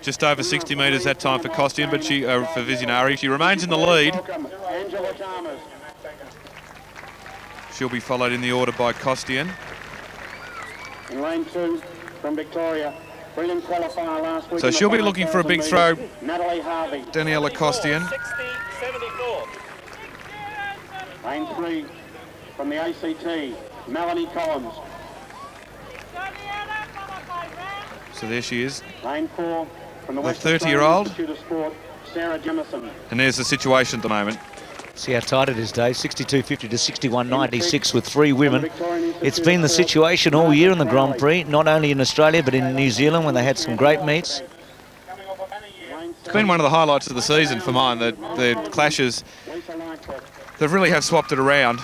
[SPEAKER 4] Just over 60 metres that time for Costian, but for Visionari. She remains in the lead. She'll be followed in the order by Costian.
[SPEAKER 11] In lane 2 from Victoria. Brilliant qualifier last week.
[SPEAKER 4] So she'll be looking for a big throw.
[SPEAKER 11] Natalie Harvey.
[SPEAKER 4] Daniela Costian.
[SPEAKER 11] 60.74. Lane 3 from the ACT. Melanie Collins.
[SPEAKER 4] So there she is.
[SPEAKER 11] Lane 4 from the
[SPEAKER 4] 30-year-old.
[SPEAKER 11] Sarah Jemison.
[SPEAKER 4] And there's the situation at the moment.
[SPEAKER 1] See how tight it is, Dave. 62.50 to 61.96 with three women. It's been the situation all year in the Grand Prix, not only in Australia but in New Zealand when they had some great meets.
[SPEAKER 4] It's been one of the highlights of the season for mine, the clashes. They really have swapped it around.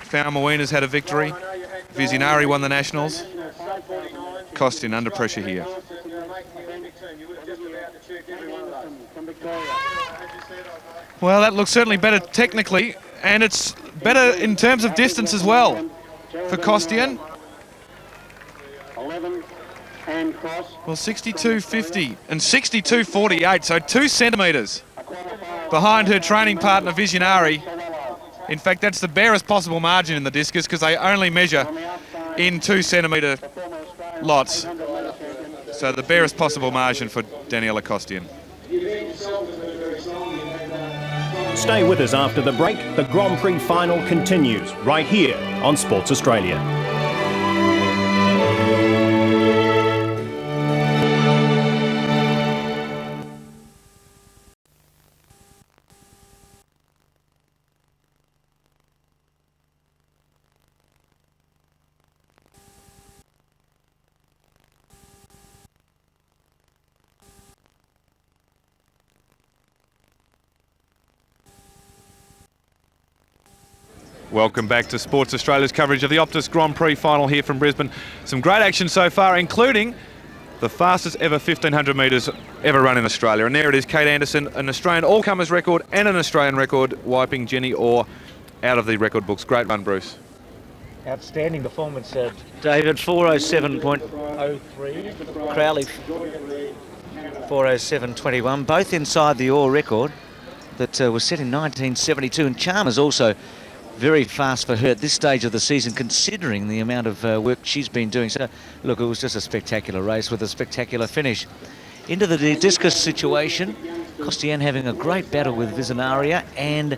[SPEAKER 4] Faumawina's had a victory. Visionari won the Nationals. Costian under pressure here. Well, that looks certainly better technically, and it's better in terms of distance as well for Costian.
[SPEAKER 11] 11 and cross.
[SPEAKER 4] Well, 62.50 and 62.48, so 2 centimetres behind her training partner Visionari. In fact, that's the barest possible margin in the discus because they only measure in 2 centimetre lots. So the barest possible margin for Daniela Costian.
[SPEAKER 3] Stay with us after the break. The Grand Prix final continues right here on Sports Australia.
[SPEAKER 4] Welcome back to Sports Australia's coverage of the Optus Grand Prix final here from Brisbane. Some great action so far, including the fastest ever 1,500 metres ever run in Australia. And there it is, Kate Anderson, an Australian all-comers record and an Australian record, wiping Jenny Orr out of the record books. Great run, Bruce.
[SPEAKER 1] Outstanding performance, David. 407.03. Crowley
[SPEAKER 5] 4:07.21, both inside the Orr record that was set in 1972. And Chalmers also very fast for her at this stage of the season, considering the amount of work she's been doing. So, look, it was just a spectacular race with a spectacular finish. Into the discus situation, Costian having a great battle with Visionaria, and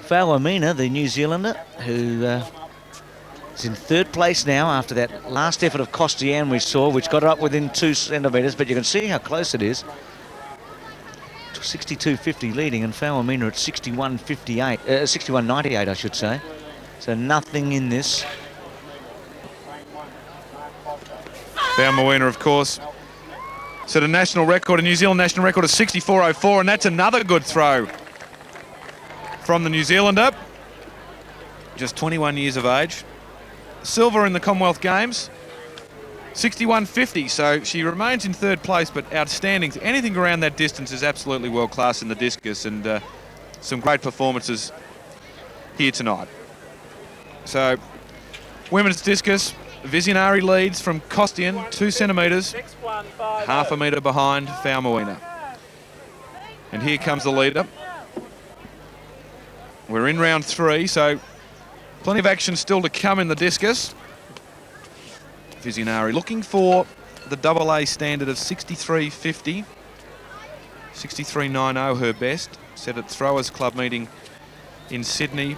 [SPEAKER 5] Fawamina, the New Zealander, who is in third place now after that last effort of Costian we saw, which got her up within 2 centimetres, but you can see how close it is. 62.50 leading, and Fawamina at 61.58, 61.98 I should say. So nothing in this.
[SPEAKER 4] Fawamina, of course, set a national record, a New Zealand national record of 64.04, and that's another good throw from the New Zealander. Just 21 years of age. Silver in the Commonwealth Games. 61.50, so she remains in third place, but outstanding. Anything around that distance is absolutely world class in the discus, and some great performances here tonight. So, women's discus, Visionari leads from Costian, 2 centimetres, half a metre behind Fawamina. And here comes the leader. We're in round 3, so plenty of action still to come in the discus. Visionari looking for the AA standard of 63.50. 63.90 her best. Set at Throwers Club meeting in Sydney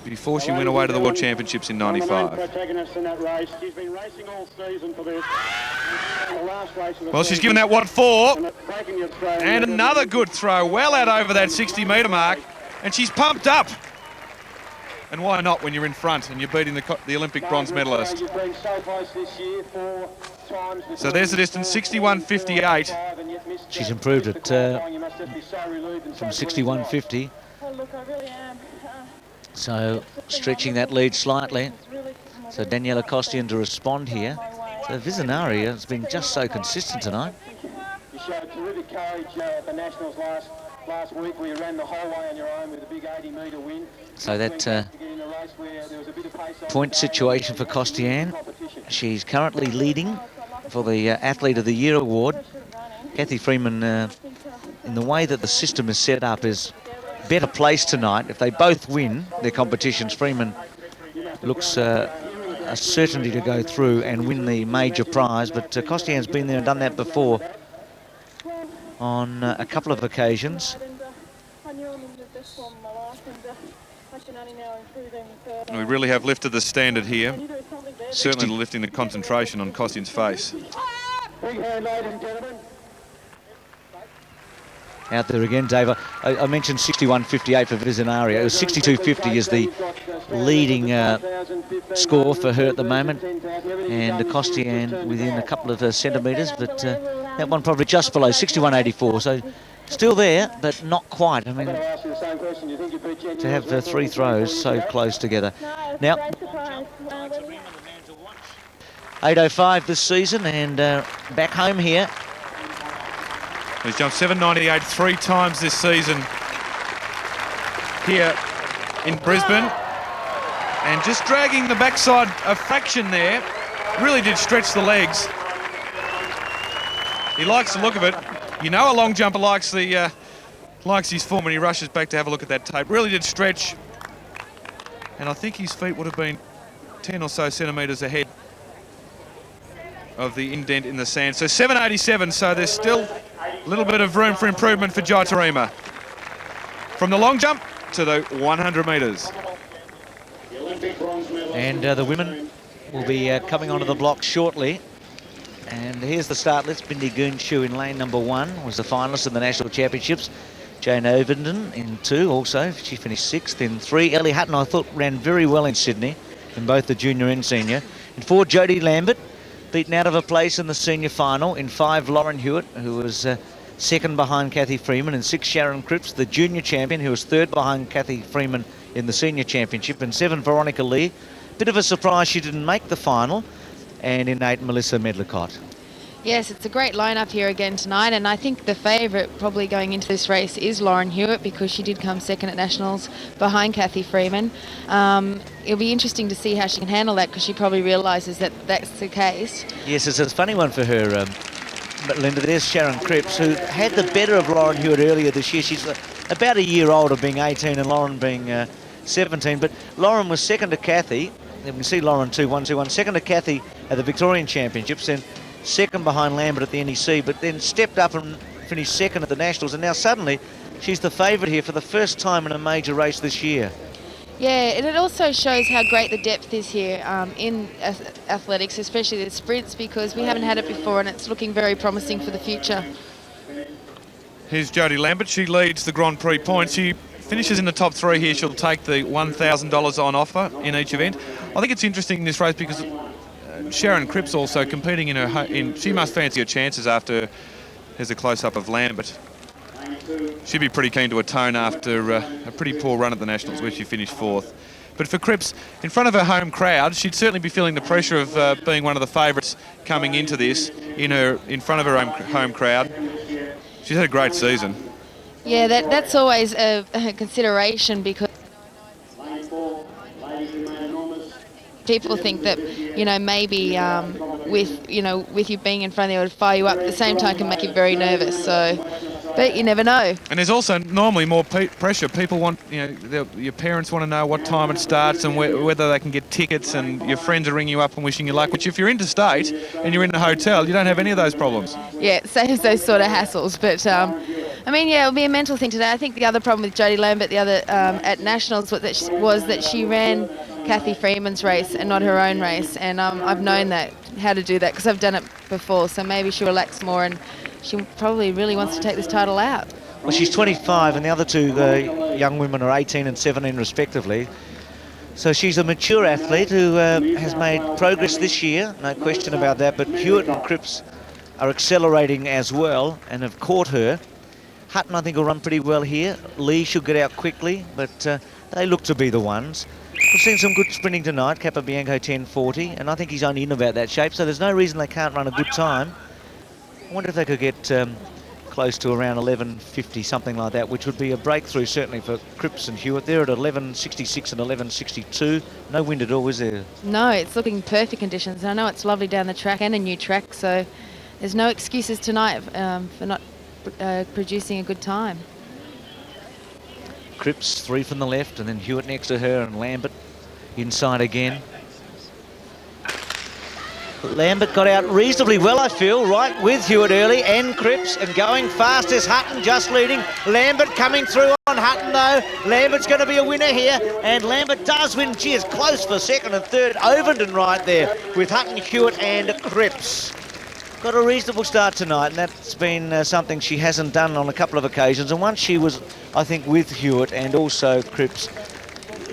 [SPEAKER 4] before she went away to the World Championships in 95. Well, she's given that what for. And another good throw, well out over that 60-metre mark. And she's pumped up. And why not when you're in front and you're beating the Olympic bronze medalist? So there's the distance, 61.58.
[SPEAKER 5] She's improved it from 61.50. So stretching that lead slightly. So Daniela Costian to respond here. So Visionari has been just so consistent tonight.
[SPEAKER 11] You showed terrific courage at the Nationals last week, where you ran the whole way on your own with a big 80-metre win.
[SPEAKER 5] So that point situation for Costian. She's currently leading for the Athlete of the Year award. Kathy Freeman, in the way that the system is set up, is better placed tonight. If they both win their competitions, Freeman looks a certainty to go through and win the major prize. But Costian's been there and done that before on a couple of occasions.
[SPEAKER 4] We really have lifted the standard here. Certainly lifting the concentration on Costian's face.
[SPEAKER 11] Big hand, ladies and gentlemen.
[SPEAKER 5] Out there again, Dave. I mentioned 61.58 for Visionari. It was 62.50 is the leading score for her at the moment. And Costian within a couple of centimetres, but that one probably just below 61.84. So still there, but not quite. I mean, to have 3 throws so close together. Now, 8.05 this season, and back home here.
[SPEAKER 4] He's jumped 7.98 3 times this season here in Brisbane. And just dragging the backside a fraction there. Really did stretch the legs. He likes the look of it. You know a long jumper likes his form when he rushes back to have a look at that tape. Really did stretch. And I think his feet would have been 10 or so centimetres ahead of the indent in the sand. So 7.87, so there's still a little bit of room for improvement for Jai Tarima. From the long jump to the 100 metres.
[SPEAKER 5] And the women will be coming onto the block shortly. And here's the start list. Bindi Goonshu in lane number 1 was the finalist in the National Championships. Jane Ovenden in 2 also. She finished 6th. In 3, Ellie Hutton, I thought, ran very well in Sydney in both the junior and senior. In 4, Jodie Lambert, beaten out of a place in the senior final. In 5, Lauren Hewitt, who was second behind Kathy Freeman. In 6, Sharon Cripps, the junior champion, who was third behind Kathy Freeman in the senior championship. In 7, Veronica Lee. Bit of a surprise she didn't make the final. And in 8, Melissa Medlicott.
[SPEAKER 6] Yes, it's a great lineup here again tonight, and I think the favourite probably going into this race is Lauren Hewitt, because she did come second at Nationals behind Kathy Freeman. It'll be interesting to see how she can handle that, because she probably realises that that's the case.
[SPEAKER 5] Yes, it's a funny one for her.
[SPEAKER 1] But Linda, there's Sharon Cripps, who had the better of Lauren Hewitt earlier this year. She's about a year older, being 18, and Lauren being 17. But Lauren was second to Kathy. You can see Lauren 2-1-2-1. Second to Kathy at the Victorian Championships, then second behind Lambert at the NEC, but then stepped up and finished second at the Nationals. And now suddenly she's the favourite here for the first time in a major race this year.
[SPEAKER 6] Yeah, and it also shows how great the depth is here in athletics, especially the sprints, because we haven't had it before and it's looking very promising for the future.
[SPEAKER 4] Here's Jodie Lambert. She leads the Grand Prix points. She finishes in the top 3 here. She'll take the $1,000 on offer in each event. I think it's interesting in this race because Sharon Cripps also competing in her. She must fancy her chances after there's a close-up of Lambert. She'd be pretty keen to atone after a pretty poor run at the Nationals where she finished 4th. But for Cripps, in front of her home crowd, she'd certainly be feeling the pressure of being one of the favourites coming into this in front of her home crowd. She's had a great season.
[SPEAKER 6] Yeah, that's always a consideration, because people think that, maybe with you being in front, they would fire you up. At the same time, can make you very nervous. But you never know.
[SPEAKER 4] And there's also normally more pressure. People want, your parents want to know what time it starts and whether they can get tickets, and your friends are ringing you up and wishing you luck, which if you're interstate and you're in a hotel, you don't have any of those problems.
[SPEAKER 6] Yeah, it saves those sort of hassles. But, it'll be a mental thing today. I think the other problem with Jodie Lambert, the other at Nationals, was that she ran Kathy Freeman's race and not her own race. And I've known how to do that because I've done it before. So maybe she'll relax more, and she probably really wants to take this title out.
[SPEAKER 1] Well, she's 25 and the other two young women are 18 and 17 respectively. So she's a mature athlete who has made progress this year, no question about that. But Hewitt and Cripps are accelerating as well and have caught her. Hutton, I think, will run pretty well here. Lee should get out quickly, but they look to be the ones. We've seen some good sprinting tonight. Capobianco 10.40, and I think he's only in about that shape, so there's no reason they can't run a good time. I wonder if they could get close to around 11.50, something like that, which would be a breakthrough certainly for Cripps and Hewitt. They're at 11.66 and 11.62. No wind at all, is there?
[SPEAKER 6] No, it's looking perfect conditions. I know it's lovely down the track and a new track, so there's no excuses tonight for not producing a good time.
[SPEAKER 1] Cripps 3 from the left, and then Hewitt next to her, and Lambert inside again. Lambert got out reasonably well, I feel, right with Hewitt early and Cripps, and going fast is Hutton, just leading. Lambert coming through on Hutton though. Lambert's going to be a winner here, and Lambert does win. She is close for second and third. Overton right there with Hutton, Hewitt and Cripps. Got a reasonable start tonight, and that's been something she hasn't done on a couple of occasions. And once she was, I think, with Hewitt and also Cripps,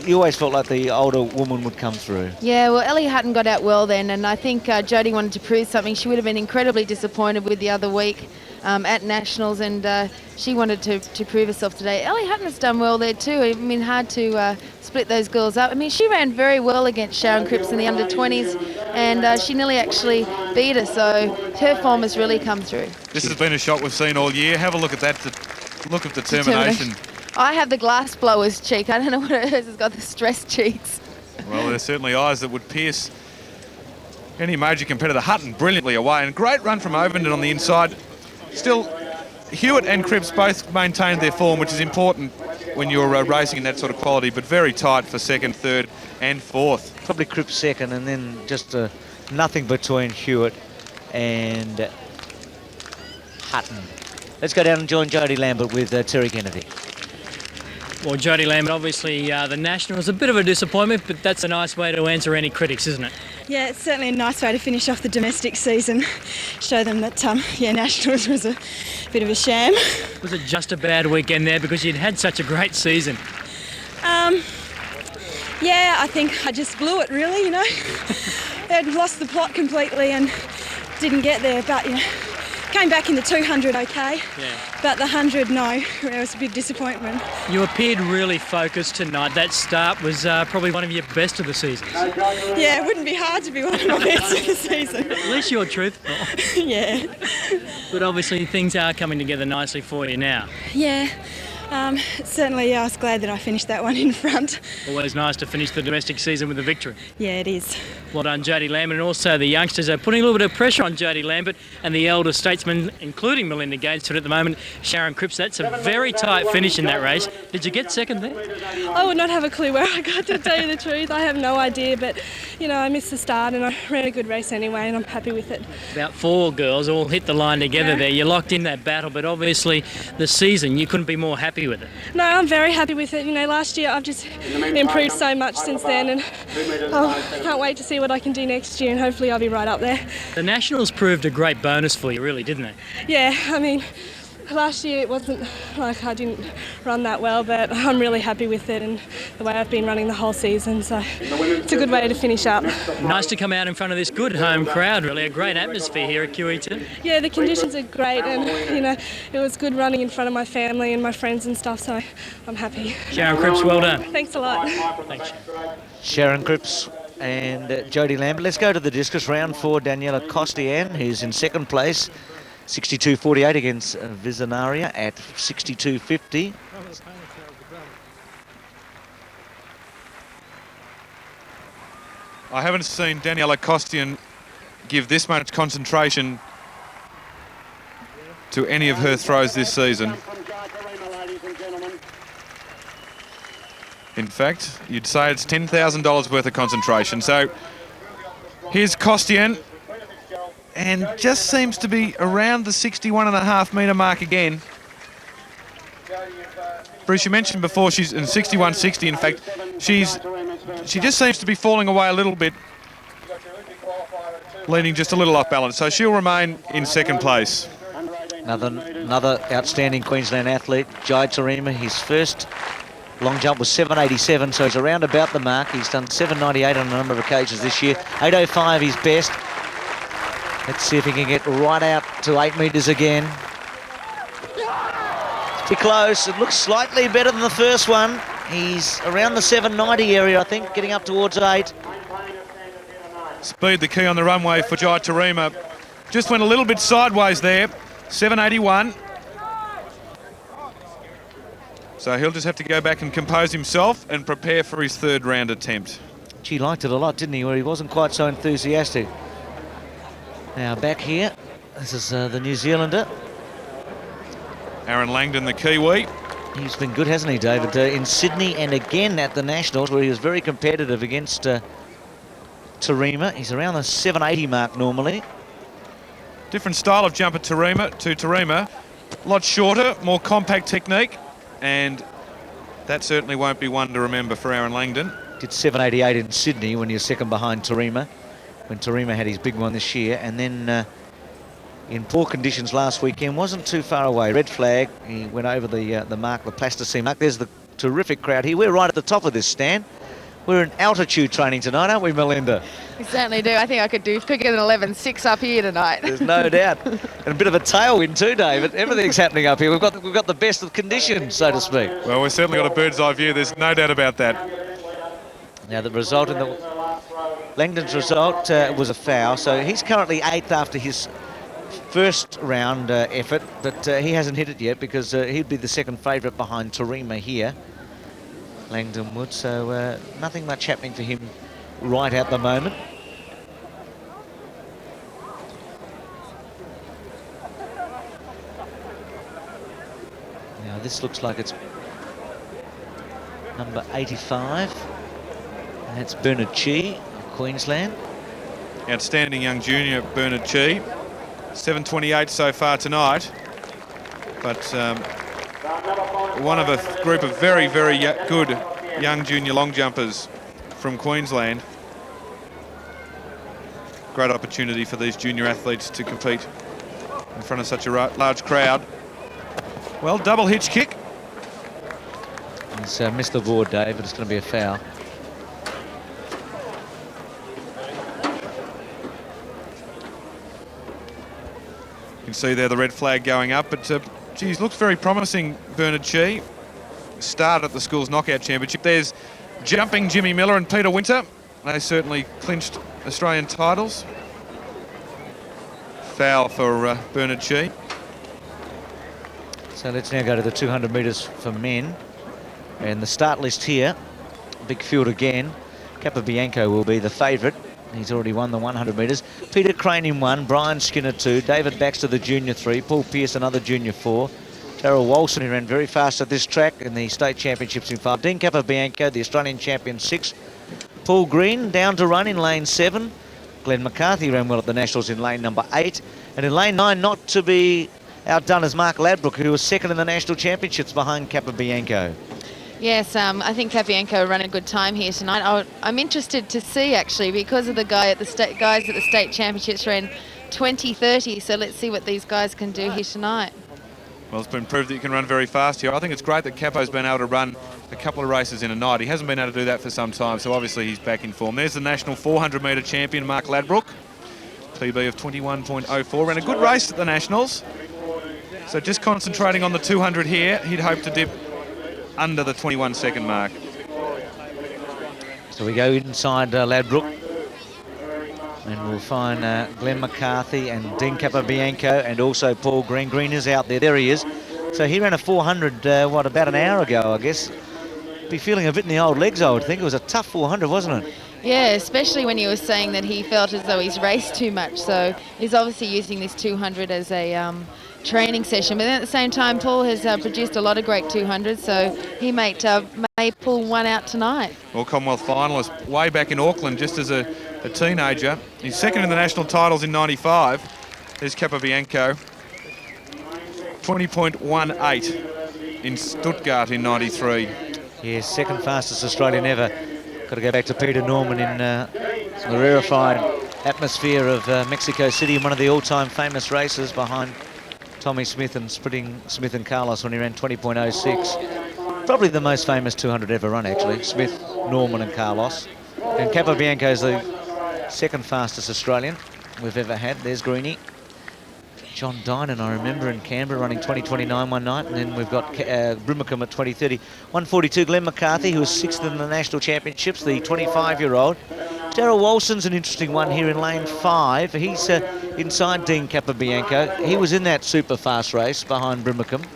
[SPEAKER 1] you always felt like the older woman would come through.
[SPEAKER 6] Yeah, well, Ellie Hutton got out well then, and I think Jodie wanted to prove something. She would have been incredibly disappointed with the other week at Nationals, and she wanted to prove herself today. Ellie Hutton has done well there too. I mean, hard to split those girls up. I mean, she ran very well against Sharon Cripps in the under-20s, and she nearly actually beat her, so her form has really come through.
[SPEAKER 4] This has been a shot we've seen all year. Have a look at that. Look of determination.
[SPEAKER 6] I have the glass blower's cheek. I don't know what it is. It's got the stressed cheeks.
[SPEAKER 4] Well, there's certainly eyes that would pierce any major competitor. Hutton brilliantly away, and great run from Overton on the inside. Still, Hewitt and Cripps both maintained their form, which is important when you're racing in that sort of quality, but very tight for second, third and fourth.
[SPEAKER 1] Probably Cripps second, and then just nothing between Hewitt and Hutton. Let's go down and join Jodie Lambert with Terry Kennedy.
[SPEAKER 7] Well, Jodie Lambert, obviously the National was a bit of a disappointment, but that's a nice way to answer any critics, isn't it?
[SPEAKER 12] Yeah, it's certainly a nice way to finish off the domestic season. Show them that, Nationals was a bit of a sham.
[SPEAKER 7] Was it just a bad weekend there because you'd had such a great season?
[SPEAKER 12] Yeah, I think I just blew it, really, I'd lost the plot completely and didn't get there, but, came back in the 200 okay, but the 100, no, it was a big disappointment.
[SPEAKER 7] You appeared really focused tonight. That start was probably one of your best of the season.
[SPEAKER 12] Yeah, it wouldn't be hard to be one of my best of the season.
[SPEAKER 7] At least you're truthful.
[SPEAKER 12] Yeah.
[SPEAKER 7] But obviously things are coming together nicely for you now.
[SPEAKER 12] Yeah, Certainly, I was glad that I finished that one in front.
[SPEAKER 7] Always nice to finish the domestic season with a victory.
[SPEAKER 12] Yeah, it is.
[SPEAKER 7] Well done, Jodie Lambert, and also the youngsters are putting a little bit of pressure on Jodie Lambert and the elder statesmen, including Melinda Gates, at the moment. Sharon Cripps, that's a very tight finish in that race. Did you get second there?
[SPEAKER 9] I would not have a clue where I got, to tell you the truth. I have no idea, but, you know, I missed the start and I ran a good race anyway, and I'm happy with it.
[SPEAKER 7] About 4 girls all hit the line together there. You locked in that battle, but obviously the season, you couldn't be more happy with it.
[SPEAKER 9] No, I'm very happy with it. You know, last year I've just improved so much since then, and I can't wait to see what I can do next year, and hopefully I'll be right up there.
[SPEAKER 7] The Nationals proved a great bonus for you, really, didn't they?
[SPEAKER 9] Yeah, I mean, last year it wasn't like I didn't run that well, but I'm really happy with it and the way I've been running the whole season, so it's a good way to finish up.
[SPEAKER 7] Nice to come out in front of this good home crowd, really, a great atmosphere here at QE2.
[SPEAKER 9] Yeah, the conditions are great, and you know, it was good running in front of my family and my friends and stuff, so I'm happy.
[SPEAKER 7] Sharon Cripps, well done.
[SPEAKER 9] Thanks a lot.
[SPEAKER 7] Thanks.
[SPEAKER 1] Sharon Cripps and Jodie Lambert. Let's go to the discus round for Daniela Costian, who's in second place. 62.48 against Visionaria at 62.50.
[SPEAKER 4] I haven't seen Daniela Costian give this much concentration to any of her throws this season. In fact, you'd say it's $10,000 worth of concentration. So here's Costian, and just seems to be around the 61.5 metre mark again. Bruce, you mentioned before she's in 61.60. In fact, she just seems to be falling away a little bit, leaning just a little off balance. So she'll remain in second place.
[SPEAKER 1] Another outstanding Queensland athlete, Jai Tarima. His first long jump was 7.87, so he's around about the mark. He's done 7.98 on a number of occasions this year. 8.05 his best. Let's see if he can get right out to 8 metres again. It's pretty close. It looks slightly better than the first one. He's around the 7.90 area, I think, getting up towards 8.
[SPEAKER 4] Speed the key on the runway for Jai Tarima. Just went a little bit sideways there. 7.81. So he'll just have to go back and compose himself and prepare for his third round attempt.
[SPEAKER 1] She liked it a lot, didn't he, where he wasn't quite so enthusiastic. Now back here, this is the New Zealander.
[SPEAKER 4] Aaron Langdon, the Kiwi.
[SPEAKER 1] He's been good, hasn't he, David? In Sydney and again at the Nationals, where he was very competitive against Tarima. He's around the 7.80 mark normally.
[SPEAKER 4] Different style of jumper to Tarima. A lot shorter, more compact technique, and that certainly won't be one to remember for Aaron Langdon.
[SPEAKER 1] Did 7.88 in Sydney when he was second behind Tarima, when Tarima had his big one this year, and then in poor conditions last weekend, wasn't too far away. Red flag, he went over the mark, the plasticine mark. There's the terrific crowd here. We're right at the top of this stand. We're in altitude training tonight, aren't we, Melinda?
[SPEAKER 6] We certainly do. I think I could do quicker than 11.6 up here tonight.
[SPEAKER 1] There's no doubt. And a bit of a tailwind too, David. Everything's happening up here. We've got the best of conditions, so to speak.
[SPEAKER 4] Well, we've certainly got a bird's eye view. There's no doubt about that.
[SPEAKER 1] Now, the result in Langdon's result was a foul, so he's currently 8th after his first round effort, but he hasn't hit it yet because he'd be the second favourite behind Tarima here. Langdon would, so nothing much happening for him right at the moment. Now this looks like it's number 85, and that's Bernard Chi, Queensland.
[SPEAKER 4] Outstanding young junior, Bernard Chi. 7.28 so far tonight, but one of a group of very, very good young junior long jumpers from Queensland. Great opportunity for these junior athletes to compete in front of such a large crowd. Well, double hitch kick.
[SPEAKER 1] He's missed the board, Dave, but it's going to be a foul.
[SPEAKER 4] You can see there the red flag going up, but geez, looks very promising, Bernard Chi. Started at the school's knockout championship. There's jumping Jimmy Miller and Peter Winter. They certainly clinched Australian titles. Foul for Bernard Chi.
[SPEAKER 1] So let's now go to the 200 metres for men. And the start list here, big field again. Capobianco will be the favourite. He's already won the 100 metres. Peter Crane in 1, Brian Skinner 2, David Baxter the junior 3, Paul Pearce another junior 4. Darryl Walson, who ran very fast at this track in the state championships in 5. Dean Capobianco, the Australian champion, 6. Paul Green down to run in lane 7. Glenn McCarthy ran well at the Nationals in lane number 8. And in lane 9, not to be outdone, is Mark Ladbroke, who was second in the national championships behind Capobianco.
[SPEAKER 6] Yes, I think Capobianco ran a good time here tonight. I'm interested to see, actually, because of the guys at the state championships ran 20:30. So let's see what these guys can do here tonight.
[SPEAKER 4] Well, it's been proved that you can run very fast here. I think it's great that Capo's been able to run a couple of races in a night. He hasn't been able to do that for some time, so obviously he's back in form. There's the national 400 metre champion, Mark Ladbroke. PB of 21.04. Ran a good race at the Nationals. So just concentrating on the 200 here, he'd hope to dip under the 21-second mark.
[SPEAKER 1] So we go inside Ladbroke. And we'll find Glenn McCarthy and Dean Capobianco and also Paul Green. Green is out there. There he is. So he ran a 400, about an hour ago, I guess. Be feeling a bit in the old legs, I would think. It was a tough 400, wasn't it?
[SPEAKER 6] Yeah, especially when he was saying that he felt as though he's raced too much. So he's obviously using this 200 as a training session. But then at the same time, Paul has produced a lot of great 200s, so he may pull one out tonight.
[SPEAKER 4] Well, Commonwealth finalist way back in Auckland, just as a teenager. He's second in the national titles in 95. There's Capobianco. 20.18 in Stuttgart in 93.
[SPEAKER 1] Yeah, second fastest Australian ever. Got to go back to Peter Norman in the rarefied atmosphere of Mexico City in one of the all-time famous races behind Tommy Smith and sprinting Smith and Carlos when he ran 20.06. Probably the most famous 200 ever run, actually. Smith, Norman and Carlos. And Capobianco is the second fastest Australian we've ever had. There's Greenie. John Dinan, I remember, in Canberra running 20.29 one night. And then we've got Brimacombe at 20.30. 142, Glenn McCarthy, who was 6th in the national championships, the 25-year-old. Darryl Walson's an interesting one here in lane 5. He's inside Dean Capobianco. He was in that super fast race behind Brimacombe.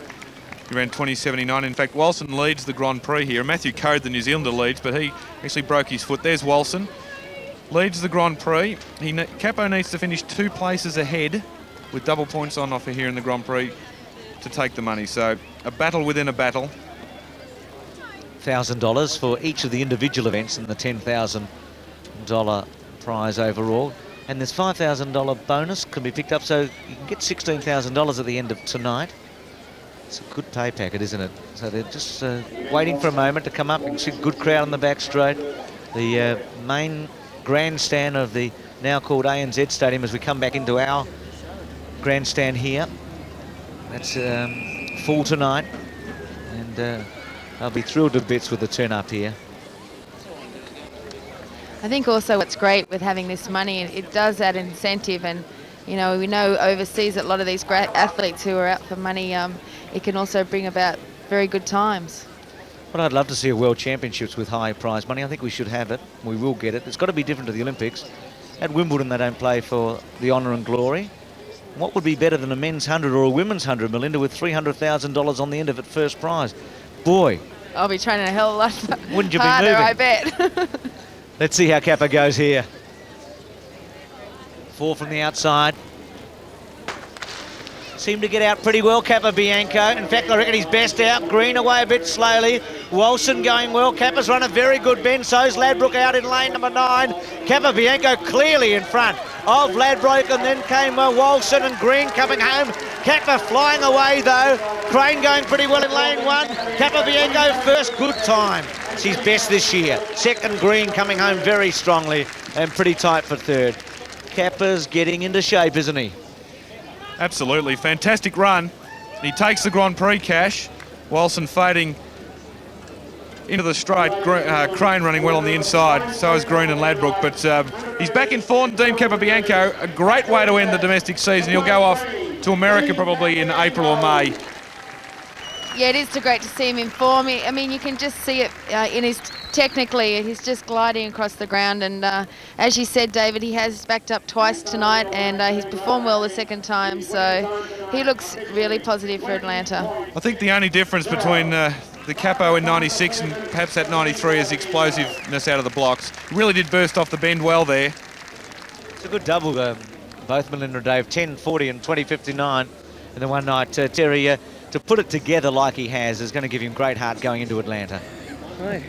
[SPEAKER 4] He ran 20.79. In fact, Walson leads the Grand Prix here. Matthew Code, the New Zealander, leads, but he actually broke his foot. There's Walson. Leads the Grand Prix. Capo needs to finish 2 places ahead with double points on offer here in the Grand Prix to take the money. So a battle within a battle.
[SPEAKER 1] $1,000 for each of the individual events and the $10,000 prize overall. And there's $5,000 bonus can be picked up, so you can get $16,000 at the end of tonight. It's a good pay packet, isn't it? So they're just waiting for a moment to come up. You can see a good crowd on the back straight. The main grandstand of the now called ANZ Stadium as we come back into our grandstand here. That's full tonight, and I'll be thrilled to bits with the turn up here.
[SPEAKER 6] I think also what's great with having this money, it does add incentive, and we know overseas that a lot of these great athletes who are out for money, it can also bring about very good times.
[SPEAKER 1] Well, I'd love to see a World Championships with high prize money. I think we should have it. We will get it. It's got to be different to the Olympics. At Wimbledon, they don't play for the honour and glory. What would be better than a men's 100 or a women's 100, Melinda, with $300,000 on the end of it, first prize? Boy.
[SPEAKER 6] I'll be training a hell of a lot
[SPEAKER 1] Wouldn't you
[SPEAKER 6] harder,
[SPEAKER 1] be moving?
[SPEAKER 6] I bet.
[SPEAKER 1] Let's see how Capo goes here. 4 from the outside. Seemed to get out pretty well, Capobianco. In fact, I reckon he's best out. Green away a bit slowly. Walson going well. Capo's run a very good bend. So's Ladbroke out in lane number 9. Capobianco clearly in front of Ladbroke, and then came Walson and Green coming home. Capo flying away though. Crane going pretty well in lane 1. Capobianco first, good time. It's his best this year. Second, Green coming home very strongly and pretty tight for third. Capo's getting into shape, isn't he?
[SPEAKER 4] Absolutely, fantastic run. He takes the Grand Prix cash. Walson fading into the straight. Crane running well on the inside. So is Green and Ladbroke, but he's back in form. Dean Capobianco, a great way to end the domestic season. He'll go off to America probably in April or May.
[SPEAKER 6] Yeah, it is great to see him in form. I mean, you can just see it in his technically. He's just gliding across the ground, and as you said, David, he has backed up twice tonight, and he's performed well the second time. So he looks really positive for Atlanta.
[SPEAKER 4] I think the only difference between the Capo in 96 and perhaps that 93 is explosiveness out of the blocks. Really did burst off the bend well there.
[SPEAKER 1] It's a good double, both Melinda and Dave, 10.40 and 20.59 in the one night. Terry, to put it together like he has is going to give him great heart going into Atlanta.
[SPEAKER 7] Right.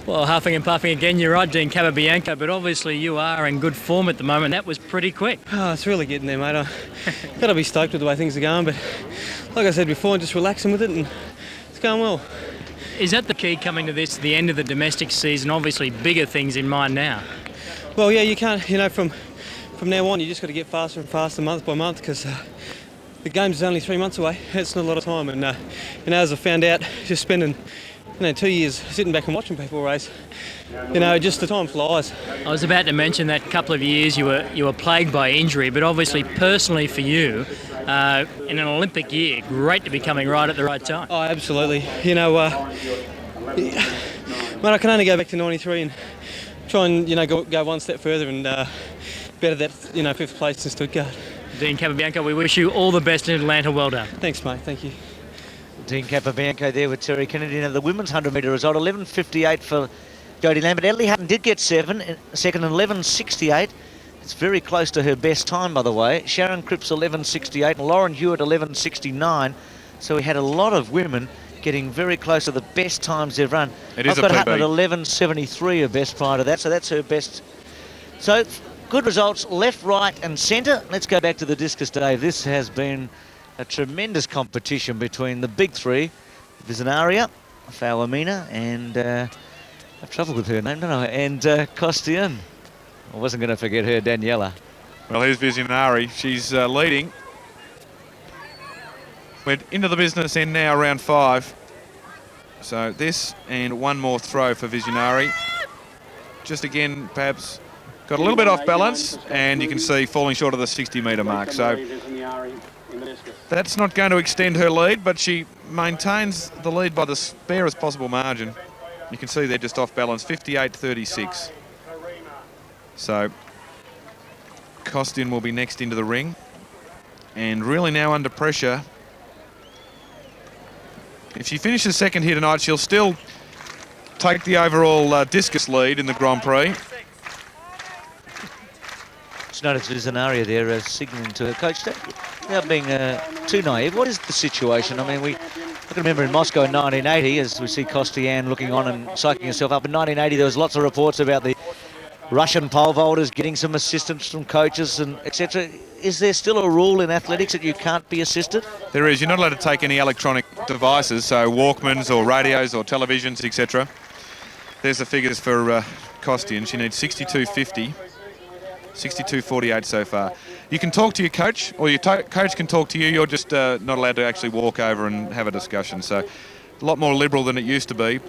[SPEAKER 7] Well, huffing and puffing again, you're right, Dean Capobianco, but obviously you are in good form at the moment. That was pretty quick.
[SPEAKER 8] Oh, it's really getting there, mate. I've got to be stoked with the way things are going, but like I said before, just relaxing with it, and it's going well.
[SPEAKER 7] Is that the key coming to this, the end of the domestic season? Obviously bigger things in mind now.
[SPEAKER 8] Well, yeah, you can't, from now on, you just got to get faster and faster month by month, because the game's only 3 months away. It's not a lot of time, and as I found out, just spending 2 years sitting back and watching people race, just the time flies.
[SPEAKER 7] I was about to mention that couple of years you were plagued by injury, but obviously personally for you, in an Olympic year, great to be coming right at the right time.
[SPEAKER 8] Oh, absolutely. But I can only go back to 93 and try and go one step further and better that 5th place in Stuttgart.
[SPEAKER 7] Dean Capobianco, we wish you all the best in Atlanta. Well done.
[SPEAKER 8] Thanks, mate. Thank you.
[SPEAKER 1] Dean Capobianco there with Terry Kennedy. Now the women's 100 metre result, 11.58 for Jodie Lambert. Ellie Hutton did get second and 11.68. It's very close to her best time, by the way. Sharon Cripps 11.68 and Lauren Hewitt 11.69. So we had a lot of women getting very close to the best times they've run.
[SPEAKER 4] It is
[SPEAKER 1] I've got
[SPEAKER 4] a PB.
[SPEAKER 1] Hutton at 11.73, her best prior to that, so that's her best. So good results left, right and centre. Let's go back to the discus, Dave. This has been a tremendous competition between the big three, Visionaria, Fawamina, and I have trouble with her name, don't I? And Costian. I wasn't going to forget her, Daniela.
[SPEAKER 4] Well, here's Visionari. She's leading. We're into the business end now, round 5. So this and one more throw for Visionari. Just again, perhaps got a little bit off balance, and you can see falling short of the 60-metre mark. So that's not going to extend her lead, but she maintains the lead by the barest possible margin. You can see they're just off balance, 58.36. So Costin will be next into the ring, and really now under pressure. If she finishes second here tonight, she'll still take the overall discus lead in the Grand Prix.
[SPEAKER 1] Just noticed Visionaria there signalling to her coach. Without being too naive, what is the situation? I mean, I can remember in Moscow in 1980, as we see Kostian looking on and psyching herself up. In 1980, there was lots of reports about the Russian pole vaulters getting some assistance from coaches and etc. Is there still a rule in athletics that you can't be assisted?
[SPEAKER 4] There is. You're not allowed to take any electronic devices, so Walkmans or radios or televisions, etc. There's the figures for Kostian. She needs 62.50, 62.48 so far. You can talk to your coach, or your coach can talk to you. You're just not allowed to actually walk over and have a discussion. So a lot more liberal than it used to be.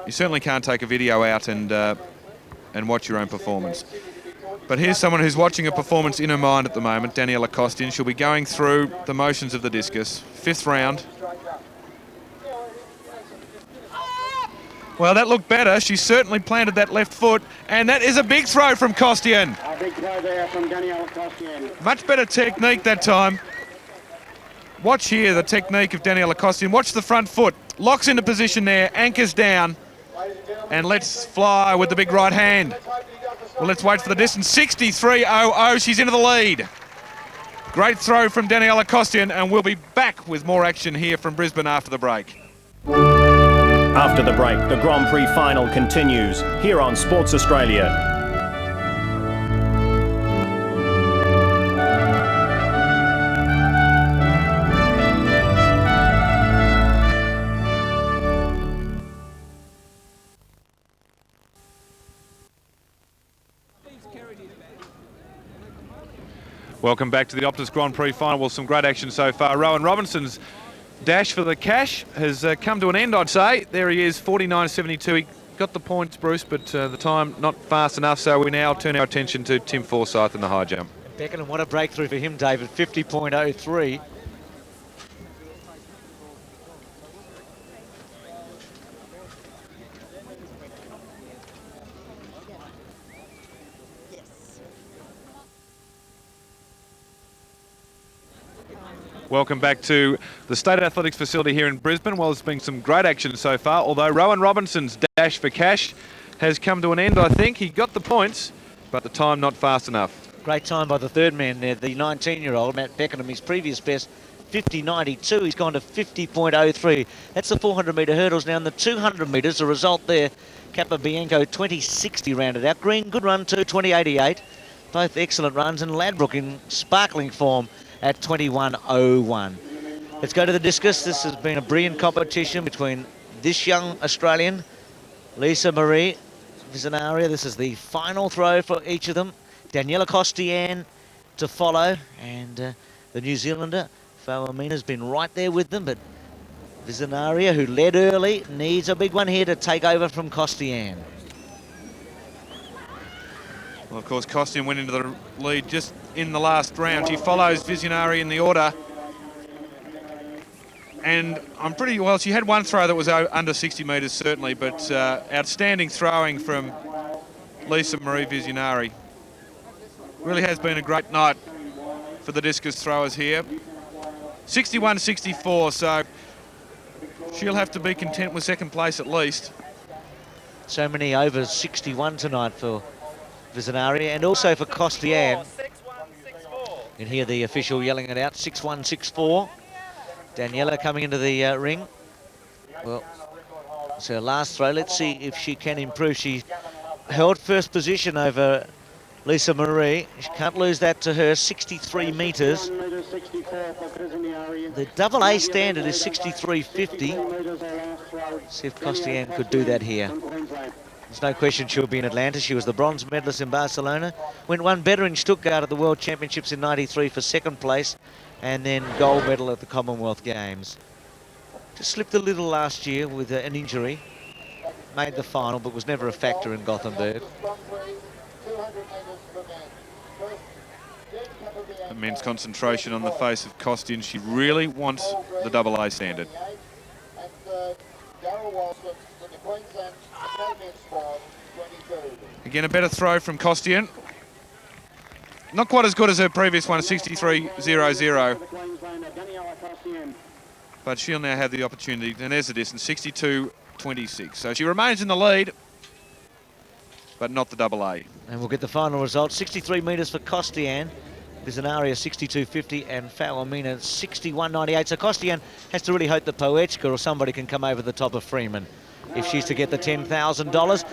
[SPEAKER 4] You certainly can't take a video out and watch your own performance. But here's someone who's watching a performance in her mind at the moment, Daniela Costin. She'll be going through the motions of the discus. 5th round. Well, that looked better. She certainly planted that left foot, and that is a big throw from Costian.
[SPEAKER 11] A big throw there from Daniela Costian.
[SPEAKER 4] Much better technique that time. Watch here the technique of Daniela Costian. Watch the front foot. Locks into position there, anchors down, and lets fly with the big right hand. Well, let's wait for the distance. 63.00. She's into the lead. Great throw from Daniela Costian, and we'll be back with more action here from Brisbane after the break.
[SPEAKER 3] After the break, the Grand Prix final continues here on Sports Australia.
[SPEAKER 4] Welcome back to the Optus Grand Prix final. Well, some great action so far. Rowan Robinson's dash for the cash has come to an end, I'd say. There he is, 49.72. He got the points, Bruce, but the time not fast enough, so we now turn our attention to Tim Forsyth in the high jump.
[SPEAKER 1] Beckenham, what a breakthrough for him, David, 50.03.
[SPEAKER 4] Welcome back to the State Athletics facility here in Brisbane. Well, there's been some great action so far, although Rowan Robinson's dash for cash has come to an end, I think. He got the points, but the time not fast enough.
[SPEAKER 1] Great time by the third man there, the 19-year-old Matt Beckenham. His previous best, 50.92. He's gone to 50.03. That's the 400-metre hurdles. Now in the 200 metres, the result there, Capobianco 20.60 rounded out. Green, good run too, 20.88. Both excellent runs, and Ladbroke in sparkling form at 21.01. Let's go to the discus. This has been a brilliant competition between this young Australian, Lisa Marie Visionaria. This is the final throw for each of them. Daniela Costian to follow, and the New Zealander, Fawamina, has been right there with them, but Visionaria, who led early, needs a big one here to take over from Costian.
[SPEAKER 4] Well, of course, Costian went into the lead just in the last round. She follows Visionari in the order. And I'm pretty well, she had one throw that was under 60 metres, certainly, but outstanding throwing from Lisa Marie Visionari. Really has been a great night for the discus throwers here. 61.64, so she'll have to be content with second place at least.
[SPEAKER 1] So many over 61 tonight for Visionari, and also for Costian. You can hear the official yelling it out, 6.164. Daniela coming into the ring. Well, it's her last throw. Let's see if she can improve. She held first position over Lisa Marie. She can't lose that to her, 63 metres. The double A standard is 63.50. See if Costian could do that here. There's no question she'll be in Atlanta. She was the bronze medalist in Barcelona. Went one better in Stuttgart at the World Championships in '93 for second place, and then gold medal at the Commonwealth Games. Just slipped a little last year with an injury. Made the final, but was never a factor in Gothenburg.
[SPEAKER 4] Immense concentration on the face of Costian. She really wants the double A standard. Again, a better throw from Costian. Not quite as good as her previous one, 63.00. But she'll now have the opportunity, and there's the distance, 62.26. So she remains in the lead, but not the double A.
[SPEAKER 1] And we'll get the final result, 63 metres for Costian. Visionaria 62.50 and Fawamina 61.98. So Costian has to really hope that Poechka or somebody can come over the top of Freeman if she's to get the $10,000.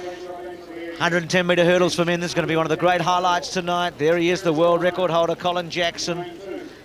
[SPEAKER 1] 110 metre hurdles for men. This is going to be one of the great highlights tonight. There he is, the world record holder, Colin Jackson,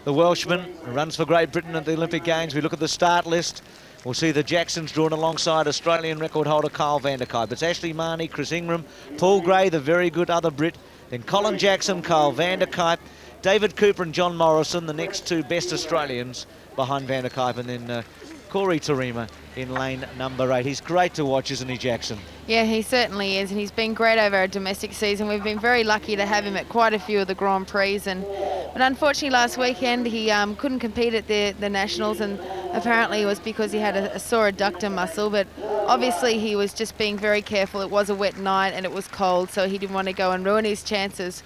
[SPEAKER 1] the Welshman, who runs for Great Britain at the Olympic Games. We look at the start list. We'll see the Jacksons drawn alongside Australian record holder Kyle Vanderkuyp. It's Ashley Marnie, Chris Ingram, Paul Gray, the very good other Brit, then Colin Jackson, Kyle Vanderkuyp, David Cooper and John Morrison, the next two best Australians behind Vanderkuyp, and then Corey Tarima in lane number 8. He's great to watch, isn't he, Jackson?
[SPEAKER 6] Yeah, he certainly is, and he's been great over our domestic season. We've been very lucky to have him at quite a few of the Grand Prix, but unfortunately last weekend he couldn't compete at the Nationals, and apparently it was because he had a sore adductor muscle, but obviously he was just being very careful. It was a wet night and it was cold, so he didn't want to go and ruin his chances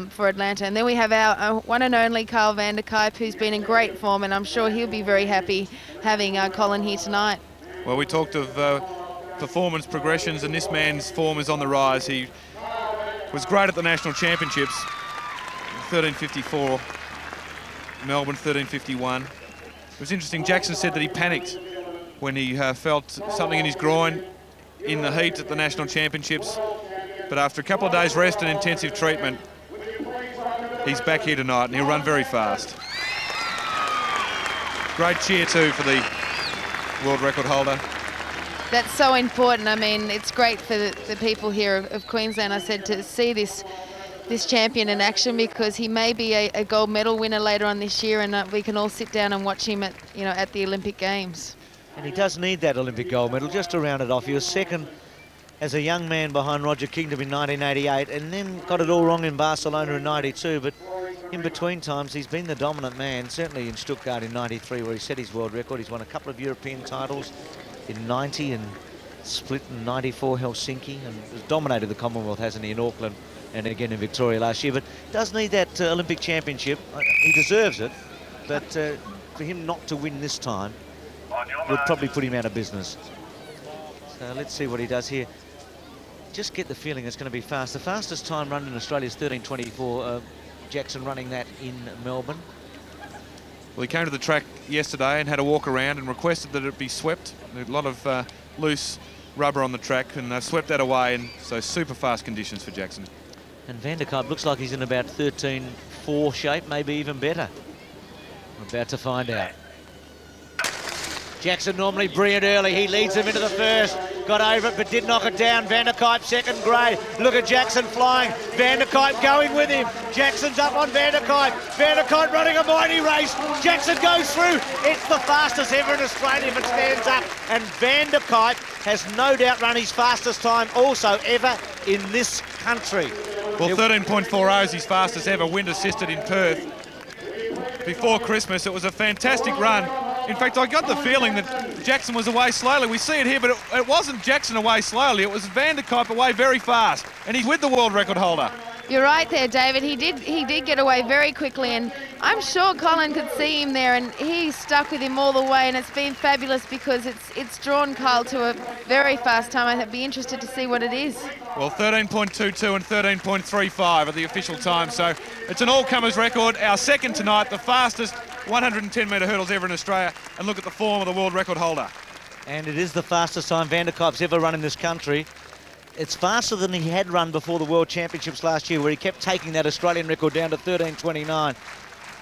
[SPEAKER 6] for Atlanta. And then we have our one and only Kyle Vanderkuyp, who's been in great form, and I'm sure he'll be very happy having Colin here tonight.
[SPEAKER 4] Well, we talked of performance progressions, and this man's form is on the rise. He was great at the National Championships, 13.54, Melbourne 13.51. It was interesting, Jackson said that he panicked when he felt something in his groin in the heat at the National Championships, but after a couple of days rest and intensive treatment, he's back here tonight and he'll run very fast. Great cheer too for the world record holder.
[SPEAKER 6] That's so important. I mean, it's great for the people here of Queensland, I said, to see this champion in action, because he may be a gold medal winner later on this year, and we can all sit down and watch him at the Olympic Games.
[SPEAKER 1] And he does need that Olympic gold medal just to round it off. He was second as a young man behind Roger Kingdom in 1988, and then got it all wrong in Barcelona in 92, but in between times he's been the dominant man, certainly in Stuttgart in 93 where he set his world record. He's won a couple of European titles in 90 and split in 94 Helsinki, and has dominated the Commonwealth, hasn't he, in Auckland and again in Victoria last year, but does need that Olympic championship. He deserves it. but for him not to win this time would probably put him out of business. So let's see what he does here. Just get the feeling it's going to be fast. The fastest time run in Australia is 13:24. Jackson running that in Melbourne.
[SPEAKER 4] Well, he came to the track yesterday and had a walk around and requested that it be swept. There's a lot of loose rubber on the track, and they've swept that away, and so super fast conditions for Jackson.
[SPEAKER 1] And Van der Kuip looks like he's in about 13:4 shape, maybe even better. We're about to find out. Jackson normally brilliant early. He leads him into the first. Got over it, but did knock it down. Van der Kuip second grade. Look at Jackson flying. Van der Kuip going with him. Jackson's up on Van der Kuip. Van der Kuip running a mighty race. Jackson goes through. It's the fastest ever in Australia if it stands up. And Van der Kuip has no doubt run his fastest time also ever in this country.
[SPEAKER 4] Well, 13.40 is his fastest ever, wind assisted in Perth. Before Christmas, it was a fantastic run. In fact, I got the feeling that Jackson was away slowly. We see it here, but it wasn't Jackson away slowly. It was Van der Kuip away very fast, and he's with the world record holder.
[SPEAKER 6] You're right there, David. He did get away very quickly, and I'm sure Colin could see him there, and he stuck with him all the way, and it's been fabulous because it's drawn Kyle to a very fast time. I'd be interested to see what it is.
[SPEAKER 4] Well, 13.22 and 13.35 are the official time, so it's an all-comers record. Our second tonight, the fastest 110-metre hurdles ever in Australia, and look at the form of the world record holder.
[SPEAKER 1] And it is the fastest time Van der Kuip's ever run in this country. It's faster than he had run before the World Championships last year, where he kept taking that Australian record down to 13:29.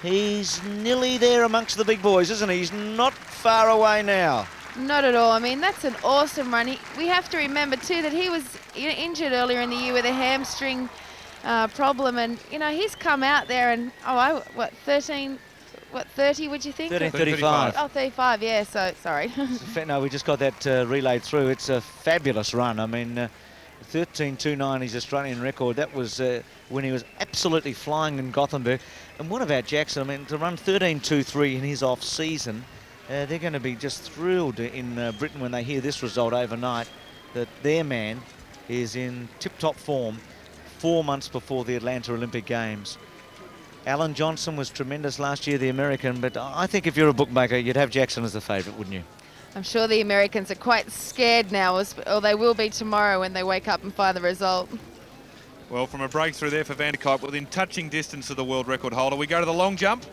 [SPEAKER 1] He's nearly there amongst the big boys, isn't he? He's not far away now.
[SPEAKER 6] Not at all. I mean, that's an awesome run. We have to remember, too, that he was injured earlier in the year with a hamstring problem. And, you know, he's come out there and, 30, would you think?
[SPEAKER 1] 13:35.
[SPEAKER 6] Oh, 35, yeah, so, sorry.
[SPEAKER 1] No, we just got that relayed through. It's a fabulous run. I mean, 13:29, his Australian record. That was when he was absolutely flying in Gothenburg. And what about Jackson? I mean, to run 13:23 in his off-season, they're going to be just thrilled in Britain when they hear this result overnight, that their man is in tip-top form 4 months before the Atlanta Olympic Games. Alan Johnson was tremendous last year, the American, but I think if you're a bookmaker, you'd have Jackson as the favourite, wouldn't you?
[SPEAKER 6] I'm sure the Americans are quite scared now, or they will be tomorrow when they wake up and find the result.
[SPEAKER 4] Well, from a breakthrough there for Van der Kuip, within touching distance of the world record holder, we go to the long jump.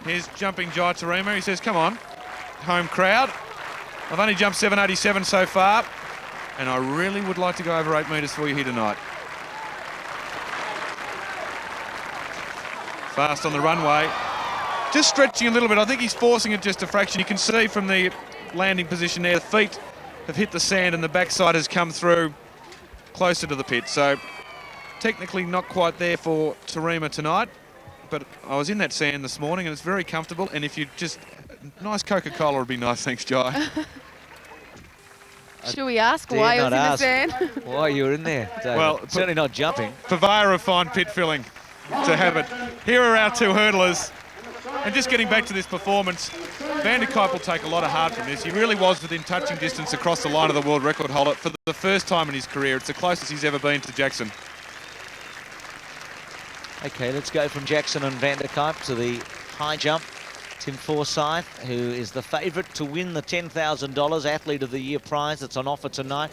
[SPEAKER 4] Here's jumping Jai Tarima. He says, come on, home crowd. I've only jumped 787 so far, and I really would like to go over 8 metres for you here tonight. Fast on the runway. Just stretching a little bit. I think he's forcing it just a fraction. You can see from the landing position there, the feet have hit the sand and the backside has come through closer to the pit. So technically not quite there for Tarima tonight, but I was in that sand this morning and it's very comfortable. And if you just, nice Coca-Cola would be nice. Thanks, Jai.
[SPEAKER 6] Should we ask why you're in the sand?
[SPEAKER 1] Why you're in there, David? Well, certainly not jumping.
[SPEAKER 4] Purveyor of fine pit filling to have it. Here are our two hurdlers. And just getting back to this performance, Van der Kuip will take a lot of heart from this. He really was within touching distance across the line of the world record holder for the first time in his career. It's the closest he's ever been to Jackson.
[SPEAKER 1] Okay, let's go from Jackson and Van der Kuip to the high jump. Tim Forsyth, who is the favourite to win the $10,000 Athlete of the Year prize that's on offer tonight.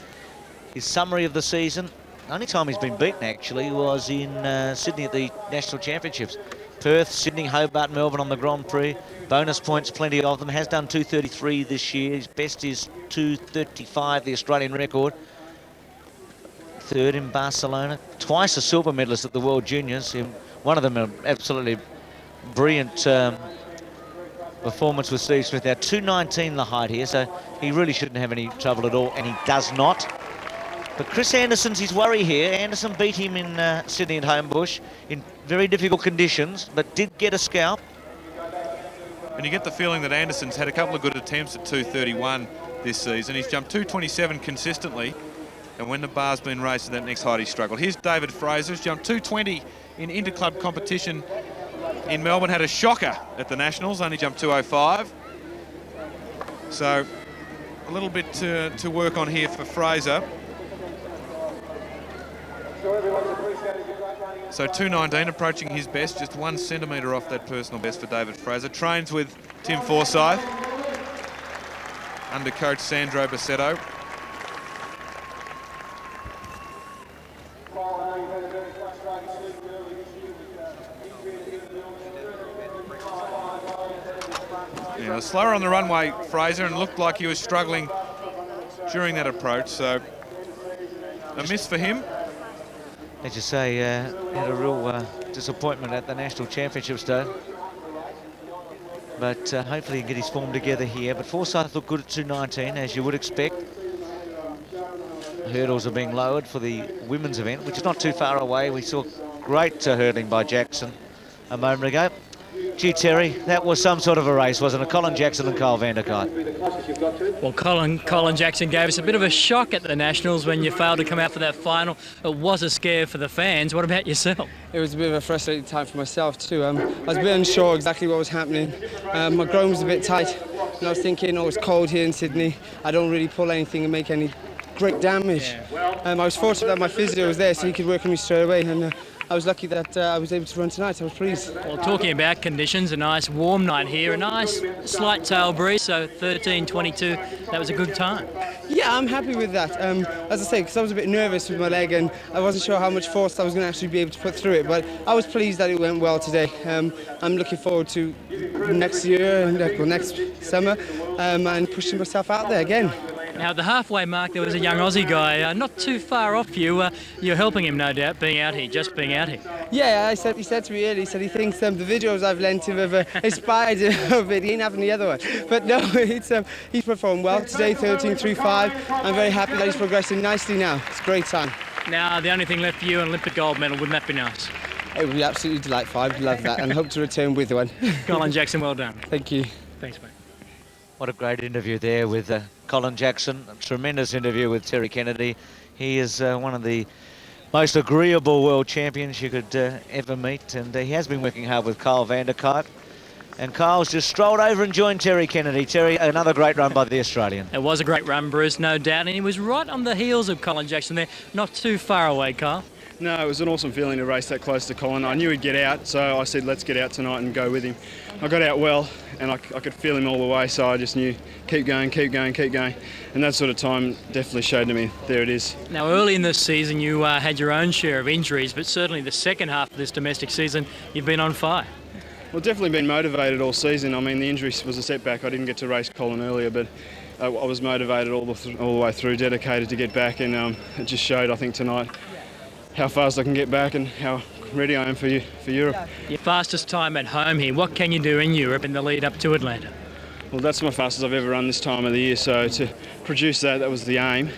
[SPEAKER 1] His summary of the season, the only time he's been beaten actually was in Sydney at the National Championships. Perth, Sydney, Hobart, Melbourne on the Grand Prix. Bonus points, plenty of them. Has done 2:33 this year. His best is 2:35, the Australian record. Third in Barcelona. Twice a silver medalist at the World Juniors. One of them an absolutely brilliant performance with Steve Smith. Now 2:19 the height here, so he really shouldn't have any trouble at all, and he does not. But Chris Anderson's his worry here. Anderson beat him in Sydney and Homebush in very difficult conditions, but did get a scalp.
[SPEAKER 4] And you get the feeling that Anderson's had a couple of good attempts at 2:31 this season. He's jumped 2:27 consistently, and when the bar's been raised to that next height, he's struggled. Here's David Fraser, who's jumped 2:20 in interclub competition in Melbourne, had a shocker at the Nationals, only jumped 2:05. So a little bit to work on here for Fraser. So 2:19 approaching his best, just 1 centimetre off that personal best for David Fraser. Trains with Tim Forsyth under coach Sandro Bassetto. Yeah, slower on the runway, Fraser, and looked like he was struggling during that approach, so a miss for him.
[SPEAKER 1] As you say, had a real disappointment at the National Championships, though. But hopefully he can get his form together here. But Forsyth looked good at 2:19, as you would expect. Hurdles are being lowered for the women's event, which is not too far away. We saw great hurdling by Jackson a moment ago. Gee, Terry, that was some sort of a race, wasn't it? Colin Jackson and Kyle Vanderkuyt.
[SPEAKER 7] Well, Colin Jackson gave us a bit of a shock at the Nationals when you failed to come out for that final. It was a scare for the fans. What about yourself?
[SPEAKER 8] It was a bit of a frustrating time for myself too. I was a bit unsure exactly what was happening. My groin was a bit tight, and I was thinking, oh, it's cold here in Sydney. I don't really pull anything and make any great damage. I was fortunate that my physio was there, so he could work on me straight away, and I was lucky that I was able to run tonight. I was pleased.
[SPEAKER 7] Well, talking about conditions, a nice warm night here, a nice slight tail breeze, so 13:22. That was a good time.
[SPEAKER 8] Yeah, I'm happy with that. As I say, because I was a bit nervous with my leg and I wasn't sure how much force I was going to actually be able to put through it, but I was pleased that it went well today. I'm looking forward to next year, next summer, and pushing myself out there again.
[SPEAKER 7] Now, at the halfway mark, there was a young Aussie guy not too far off you. You're helping him, no doubt, being out here, just being out here.
[SPEAKER 8] Yeah, he said to me earlier, he said he thinks the videos I've lent him have inspired him a bit. He ain't having the other one. But no, he's performed well today, 13.35. I'm very happy that he's progressing nicely now. It's a great time.
[SPEAKER 7] Now, the only thing left for you, an Olympic gold medal. Wouldn't that be nice?
[SPEAKER 8] It would be absolutely delightful. I'd love that and hope to return with one.
[SPEAKER 7] Colin Jackson, well done.
[SPEAKER 8] Thank you.
[SPEAKER 7] Thanks, mate.
[SPEAKER 1] What a great interview there with Colin Jackson. A tremendous interview with Terry Kennedy. He is one of the most agreeable world champions you could ever meet, and he has been working hard with Kyle Vanderkuyt. And Kyle's just strolled over and joined Terry Kennedy. Terry, another great run by the Australian.
[SPEAKER 7] It was a great run, Bruce, no doubt, and he was right on the heels of Colin Jackson there, not too far away, Kyle.
[SPEAKER 13] No, it was an awesome feeling to race that close to Colin. I knew he'd get out, so I said, let's get out tonight and go with him. I got out well, and I could feel him all the way, so I just knew, keep going, keep going, keep going. And that sort of time definitely showed to me, there it is.
[SPEAKER 7] Now, early in this season, you had your own share of injuries, but certainly the second half of this domestic season, you've been on fire.
[SPEAKER 13] Well, definitely been motivated all season. I mean, the injury was a setback. I didn't get to race Colin earlier, but I was motivated all the way through, dedicated to get back, and it just showed, I think, tonight how fast I can get back and how ready I am for Europe.
[SPEAKER 7] Your fastest time at home here, what can you do in Europe in the lead up to Atlanta?
[SPEAKER 13] Well, that's my fastest I've ever run this time of the year, so to produce that was the aim,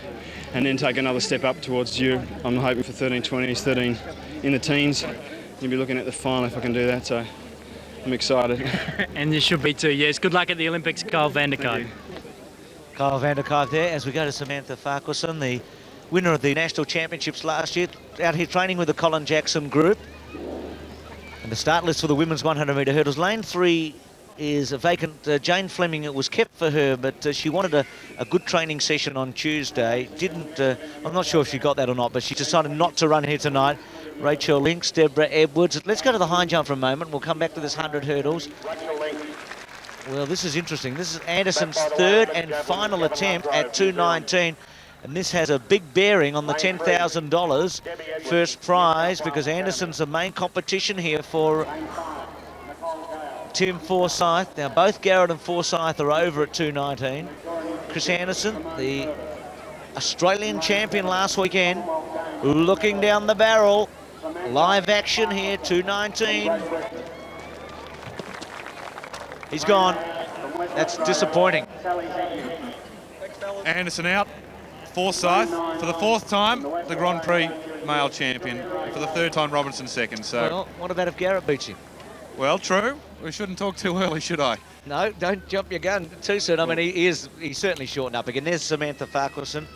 [SPEAKER 13] and then take another step up towards Europe. I'm hoping for 13:20s, 13 in the teens. You'll be looking at the final if I can do that, so I'm excited.
[SPEAKER 7] And you should be too, yes. Good luck at the Olympics, Kyle Vanderkuyt.
[SPEAKER 1] Kyle Vanderkuyt there as we go to Samantha Farquharson, the winner of the National Championships last year, out here training with the Colin Jackson group. And the start list for the women's 100-metre hurdles. Lane 3 is vacant. Jane Fleming, it was kept for her, but she wanted a good training session on Tuesday. I'm not sure if she got that or not, but she decided not to run here tonight. Rachel Links, Deborah Edwards. Let's go to the high jump for a moment. We'll come back to this 100 hurdles. Well, this is interesting. This is Anderson's third and final attempt at 2:19. And this has a big bearing on the $10,000 first prize, because Anderson's the main competition here for Tim Forsyth. Now, both Garrett and Forsyth are over at 2:19. Chris Anderson, the Australian champion last weekend, looking down the barrel. Live action here, 2:19. He's gone. That's disappointing.
[SPEAKER 4] Anderson out. Forsyth, for the fourth time, the Grand Prix male champion. For the third time, Robinson second. So,
[SPEAKER 1] well, what about if Garrett beats him?
[SPEAKER 4] Well, true. We shouldn't talk too early, should I?
[SPEAKER 1] No, don't jump your gun too soon. I mean, he's certainly shortened up again. There's Samantha Farquharson,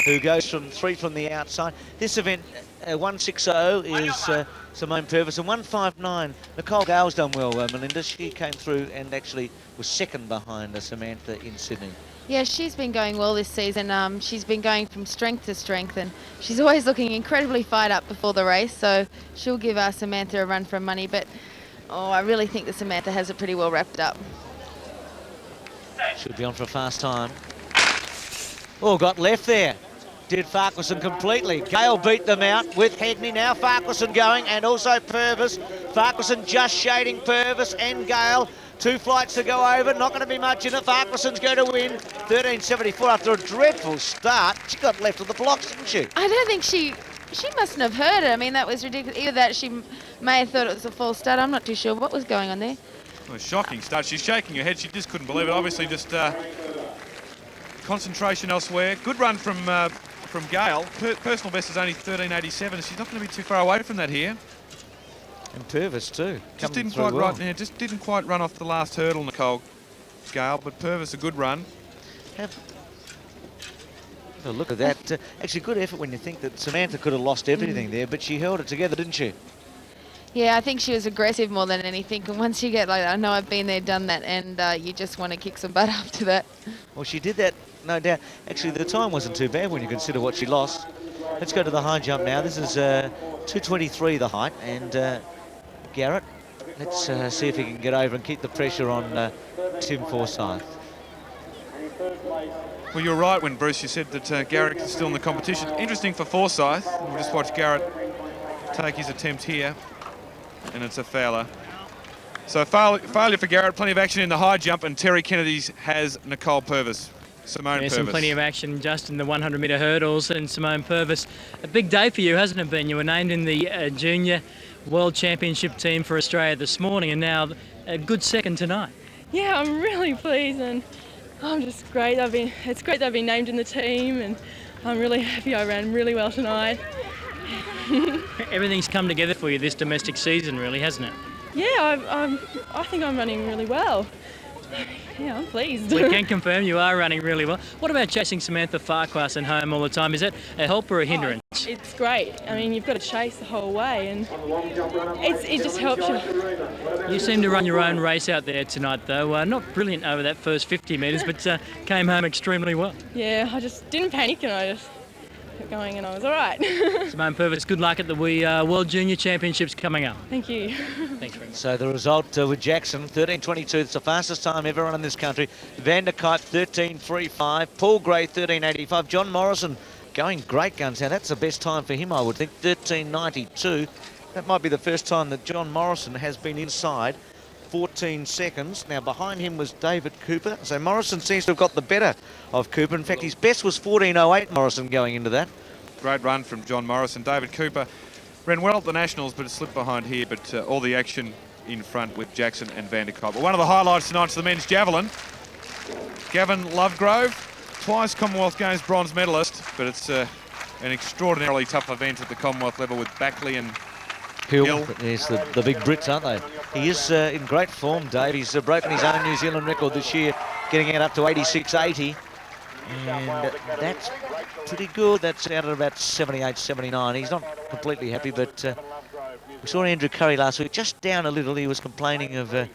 [SPEAKER 1] who goes from 3 from the outside. This event, 160 is Simone Purvis, and 159. Nicole Gale's done well, Melinda. She came through and actually was second behind Samantha in Sydney.
[SPEAKER 6] Yeah, she's been going well this season. She's been going from strength to strength, and she's always looking incredibly fired up before the race, so she'll give Samantha a run for money, but I really think that Samantha has it pretty well wrapped up.
[SPEAKER 1] Should be on for a fast time. Oh, got left there. Did Farquharson completely. Gale beat them out with Hegney. Now Farquharson going, and also Purvis. Farquharson just shading Purvis and Gale. 2 flights to go over, not going to be much in it. Farquharson's going to win 13.74 after a dreadful start. She got left of the blocks, didn't she?
[SPEAKER 6] I don't think she mustn't have heard it. I mean, that was ridiculous. Either that, she may have thought it was a false start. I'm not too sure what was going on there.
[SPEAKER 4] It was a shocking start. She's shaking her head. She just couldn't believe it. Obviously, just concentration elsewhere. Good run from Gale. Personal best is only 13.87. She's not going to be too far away from that here.
[SPEAKER 1] And Purvis too.
[SPEAKER 4] Just didn't quite run off the last hurdle, Nicole Gale, but Purvis a good run.
[SPEAKER 1] Have a look at that. Actually, good effort when you think that Samantha could have lost everything there, but she held it together, didn't she?
[SPEAKER 6] Yeah, I think she was aggressive more than anything. And once you get like that, I know I've been there, done that, and you just want to kick some butt after that.
[SPEAKER 1] Well, she did that, no doubt. Actually, the time wasn't too bad when you consider what she lost. Let's go to the high jump now. This is 2:23 the height, and Garrett, let's see if he can get over and keep the pressure on Tim Forsyth.
[SPEAKER 4] Well, you're right when, Bruce, you said that Garrett is still in the competition. Interesting for Forsyth. We'll just watch Garrett take his attempt here, and it's a fouler. So failure for Garrett, plenty of action in the high jump, and Terry Kennedy's has Nicole Purvis. Simone
[SPEAKER 7] There's
[SPEAKER 4] Purvis.
[SPEAKER 7] plenty of action just in the 100-metre hurdles, and Simone Purvis. A big day for you, hasn't it been? You were named in the Junior World Championship team for Australia this morning, and now a good second tonight.
[SPEAKER 14] Yeah, I'm really pleased, and I'm just great. It's great that I've been named in the team, and I'm really happy I ran really well tonight.
[SPEAKER 7] Everything's come together for you this domestic season, really, hasn't it?
[SPEAKER 14] Yeah, I think I'm running really well. Yeah, I'm pleased.
[SPEAKER 7] We can confirm you are running really well. What about chasing Samantha Farquharson home all the time? Is that a help or a hindrance?
[SPEAKER 14] It's great. I mean, you've got to chase the whole way, and it just helps you.
[SPEAKER 7] You seem to run your own race out there tonight, though. Not brilliant over that first 50 metres, but came home extremely well.
[SPEAKER 14] Yeah, I just didn't panic, and I just kept going, and I was all right.
[SPEAKER 7] Simone Purvis, good luck at the World Junior Championships coming up.
[SPEAKER 14] Thank you.
[SPEAKER 7] Thanks very much.
[SPEAKER 1] So the result with Jackson, 13.22. It's the fastest time ever run in this country. Van der Kuyp, 13.35. Paul Gray, 13.85. John Morrison going great guns. Now, that's the best time for him, I would think, 13.92. That might be the first time that John Morrison has been inside 14 seconds. Now, behind him was David Cooper. So Morrison seems to have got the better of Cooper. In fact, his best was 14.08, Morrison, going into that.
[SPEAKER 4] Great run from John Morrison. David Cooper ran well at the Nationals, but it slipped behind here. But all the action in front with Jackson and Van der Kuyp. But one of the highlights tonight is the men's javelin. Gavin Lovegrove, twice Commonwealth Games bronze medalist, but it's an extraordinarily tough event at the Commonwealth level with Backley and Hill.
[SPEAKER 1] Yes, the big Brits, aren't they? He is in great form, Dave. He's broken his own New Zealand record this year, getting it up to 86.80. And that's pretty good. That's out at about 78, 79. He's not completely happy, but we saw Andrew Curry last week, just down a little. He was complaining of a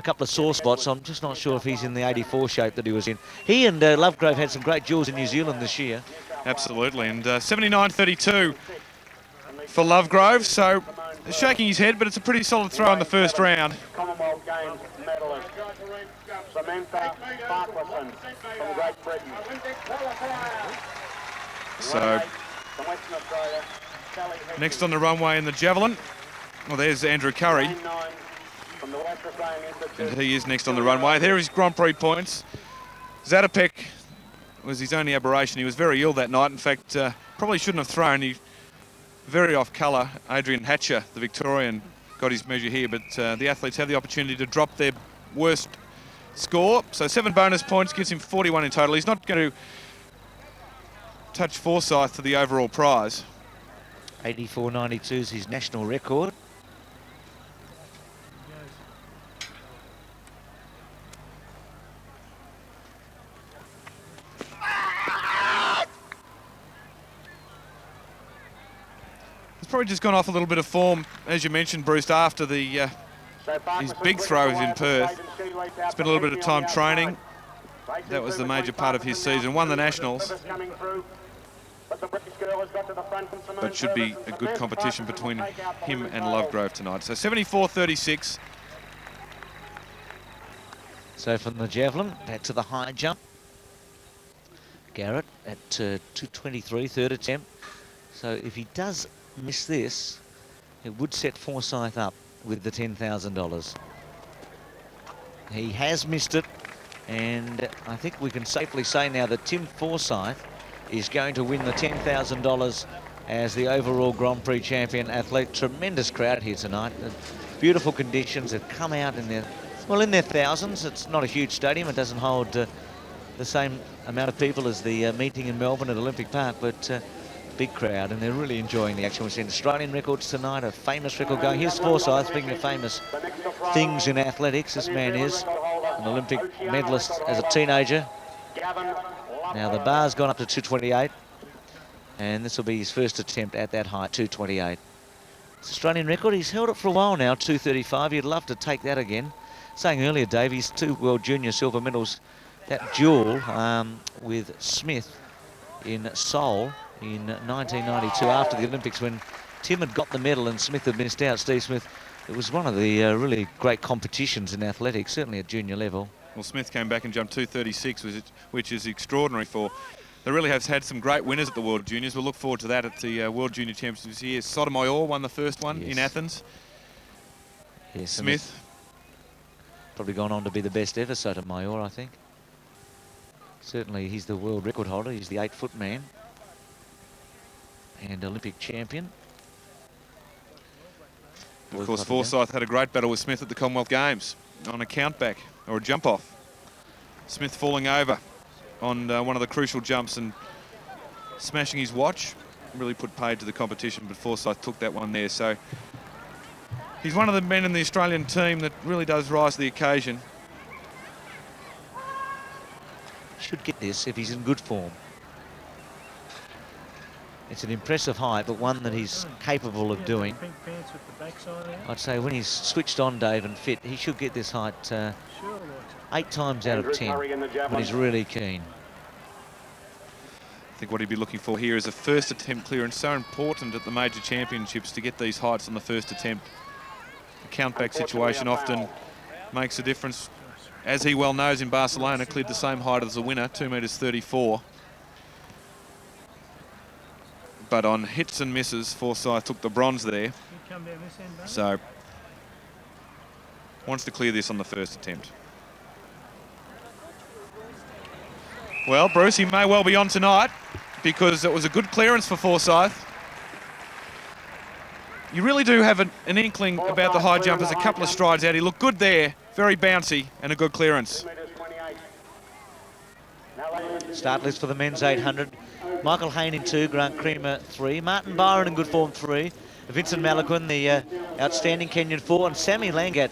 [SPEAKER 1] couple of sore spots. I'm just not sure if he's in the 84 shape that he was in. He and Lovegrove had some great duels in New Zealand this year.
[SPEAKER 4] Absolutely, and 79.32 for Lovegrove. So shaking his head, but it's a pretty solid throw in the first round.
[SPEAKER 11] Commonwealth Games medalist Samantha Farquharson from Great Britain.
[SPEAKER 4] So next on the runway in the javelin, well, there's Andrew Curry, and he is next on the runway. There is Grand Prix points. Zatopek was his only aberration. He was very ill that night. In fact, probably shouldn't have thrown. He very off colour. Adrian Hatcher, the Victorian, got his measure here, but the athletes have the opportunity to drop their worst score. So 7 bonus points gives him 41 in total. He's not going to touch Forsyth for the overall prize.
[SPEAKER 1] 84.92 is his national record.
[SPEAKER 4] Probably just gone off a little bit of form, as you mentioned, Bruce, after his big throws in Perth. Spent a little bit of time training. that was the major part of his season. Won the Nationals, but should be a good competition between him and Lovegrove tonight. So 74-36.
[SPEAKER 1] So from the javelin, back to the high jump. Garrett at 2:23, third attempt. So if he does miss this, it would set Forsyth up with the $10,000. He has missed it, and I think we can safely say now that Tim Forsyth is going to win the $10,000 as the overall Grand Prix champion athlete. Tremendous crowd here tonight. Beautiful conditions. Have come out in their, well, in their thousands. It's not a huge stadium. It doesn't hold the same amount of people as the meeting in Melbourne at Olympic Park, but big crowd, and they're really enjoying the action. We've seen Australian records tonight, a famous record going. Here's Forsyth, speaking of famous things in athletics. This man is an Olympic medalist as a teenager. Now the bar's gone up to 2:28, and this will be his first attempt at that height, 2:28. It's Australian record. He's held it for a while now, 2:35. He'd love to take that again. Saying earlier, Dave, he's 2 World Junior silver medals. That duel with Smith in Seoul in 1992 after the Olympics, when Tim had got the medal and Smith had missed out, Steve Smith. It was one of the really great competitions in athletics, certainly at junior level.
[SPEAKER 4] Well, Smith came back and jumped 2:36, which is extraordinary for... They really have had some great winners at the World Juniors. We'll look forward to that at the World Junior Championships here. Sotomayor won the first one in Athens.
[SPEAKER 1] Yes,
[SPEAKER 4] Smith.
[SPEAKER 1] Probably gone on to be the best ever Sotomayor, I think. Certainly he's the world record holder. He's the 8-foot man and Olympic champion.
[SPEAKER 4] Of course, Forsyth had a great battle with Smith at the Commonwealth Games on a countback or a jump off. Smith falling over on one of the crucial jumps and smashing his watch. Really put paid to the competition, but Forsyth took that one there. So he's one of the men in the Australian team that really does rise to the occasion.
[SPEAKER 1] Should get this if he's in good form. It's an impressive height, but one that he's capable of doing. I'd say when he's switched on, Dave, and fit, he should get this height 8 times out of 10 when he's really keen.
[SPEAKER 4] I think what he'd be looking for here is a first attempt clearance. So important at the major championships to get these heights on the first attempt. The countback situation often makes a difference. As he well knows, in Barcelona, cleared the same height as the winner, 2.34 meters. But on hits and misses, Forsyth took the bronze there. So wants to clear this on the first attempt. Well, Bruce, he may well be on tonight because it was a good clearance for Forsyth. You really do have an inkling about the high jumpers a couple of strides out. He looked good there, very bouncy, and a good clearance.
[SPEAKER 1] Start list for the men's 800. Michael Hayne in 2, Grant Creamer 3, Martin Byron in good form 3, Vincent Malaquin, the outstanding Kenyan 4, and Sammy Langat,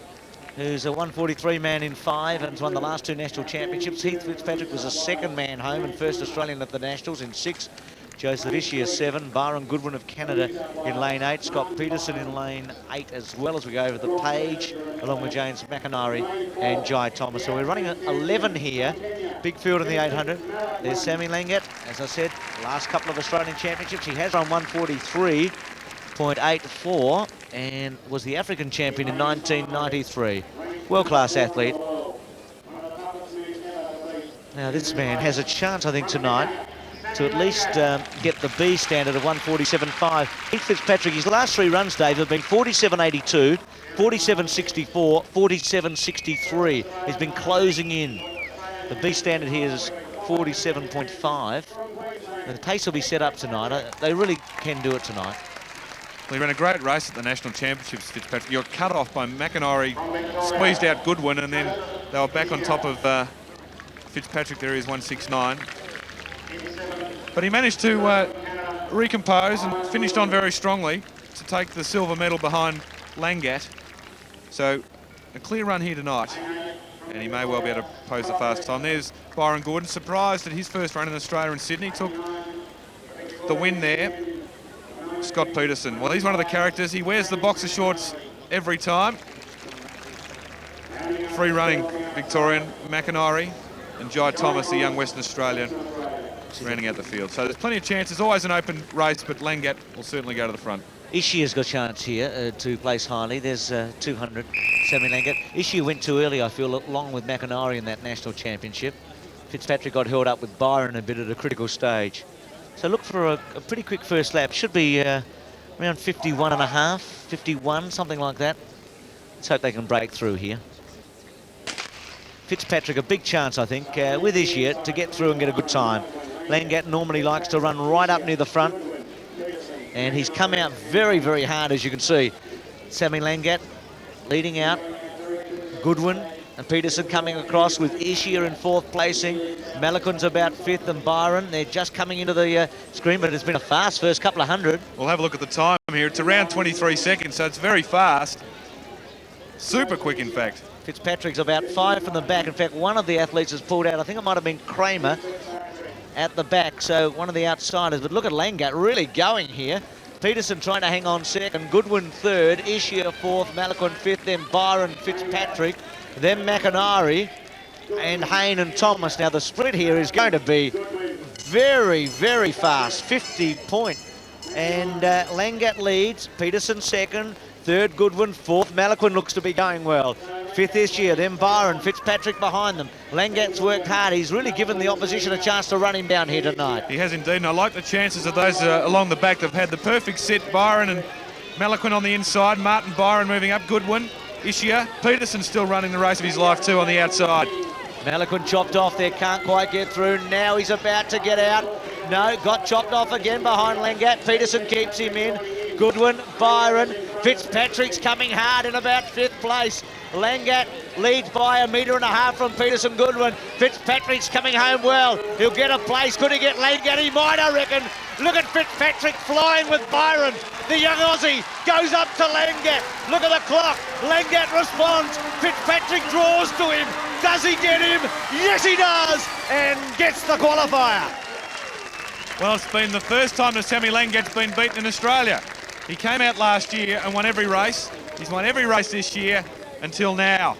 [SPEAKER 1] who's a 143 man in 5 and has won the last 2 national championships. Heath Fitzpatrick was a second man home and first Australian at the nationals in 6. Joseph Ishii 7, Byron Goodwin of Canada in lane 8, Scott Peterson in lane 8 as well, as we go over the page, along with James McInerney and Jai Thomas. So we're running at 11 here, big field in the 800. There's Sammy Langat, as I said, last couple of Australian championships. He has run 143.84 and was the African champion in 1993. World-class athlete. Now this man has a chance, I think, tonight to at least get the B standard of 147.5. Heath Fitzpatrick, his last 3 runs, Dave, have been 47.82, 47.64, 47.63. He's been closing in. The B standard here is 47.5. The pace will be set up tonight. They really can do it tonight.
[SPEAKER 4] Well, he ran a great race at the national championships, Fitzpatrick. You got cut off by McInerney, squeezed out Goodwin, and then they were back on top of Fitzpatrick. There he is, 169. But he managed to recompose and finished on very strongly to take the silver medal behind Langat. So a clear run here tonight, and he may well be able to pose the fast time. There's Byron Gordon, surprised at his first run in Australia in Sydney, took the win there. Scott Peterson, well, he's one of the characters. He wears the boxer shorts every time. Free running Victorian, McInerney. and Jai Thomas, the young Western Australian, rounding out the field. So there's plenty of chances. Always an open race, but Langat will certainly go to the front.
[SPEAKER 5] Ishia's got a chance here to place highly. There's 200, Sammy Langat. Ishia went too early, I feel, along with McIntyre in that national championship. Fitzpatrick got held up with Byron a bit at a critical stage. So look for a pretty quick first lap. Should be around 51 and a half, 51, something like that. Let's hope they can break through here. Fitzpatrick, a big chance, I think, with Ishia to get through and get a good time. Langat normally likes to run right up near the front, and he's come out very, very hard, as you can see. Sammy Langat leading out. Goodwin and Peterson coming across with Ishia in 4th placing. Malakun's about 5th, and Byron, they're just coming into the screen, but it's been a fast first couple of hundred.
[SPEAKER 4] We'll have a look at the time here. It's around 23 seconds, so it's very fast. Super quick, in fact.
[SPEAKER 5] Fitzpatrick's about 5 from the back. In fact, one of the athletes has pulled out. I think it might have been Kramer at the back, so one of the outsiders. But look at Langat really going here. Peterson trying to hang on 2nd, Goodwin 3rd, Ishia 4th, Malakun 5th, then Byron, Fitzpatrick, then McIntyre, and Hayne and Thomas. Now the split here is going to be very, very fast, 50 point. And Langat leads, Peterson 2nd, 3rd Goodwin, 4th Malakun looks to be going well. 5th Ishia, then Byron, Fitzpatrick behind them. Langat's worked hard. He's really given the opposition a chance to run him down here tonight.
[SPEAKER 4] He has indeed, and I like the chances of those along the back. They've had the perfect set. Byron and Malakun on the inside. Martin Byron moving up. Goodwin, Ishia. Peterson still running the race of his life too on the outside.
[SPEAKER 5] Malakun chopped off there, can't quite get through. Now he's about to get out. No, got chopped off again behind Langat. Peterson keeps him in. Goodwin, Byron, Fitzpatrick's coming hard in about 5th place. Langat leads by 1.5 meters from Peterson. Goodwin. Fitzpatrick's coming home well. He'll get a place. Could he get Langat? He might, I reckon. Look at Fitzpatrick flying with Byron. The young Aussie goes up to Langat. Look at the clock. Langat responds. Fitzpatrick draws to him. Does he get him? Yes, he does. And gets the qualifier.
[SPEAKER 4] Well, it's been the first time that Sammy Langat's been beaten in Australia. He came out last year and won every race. He's won every race this year until now.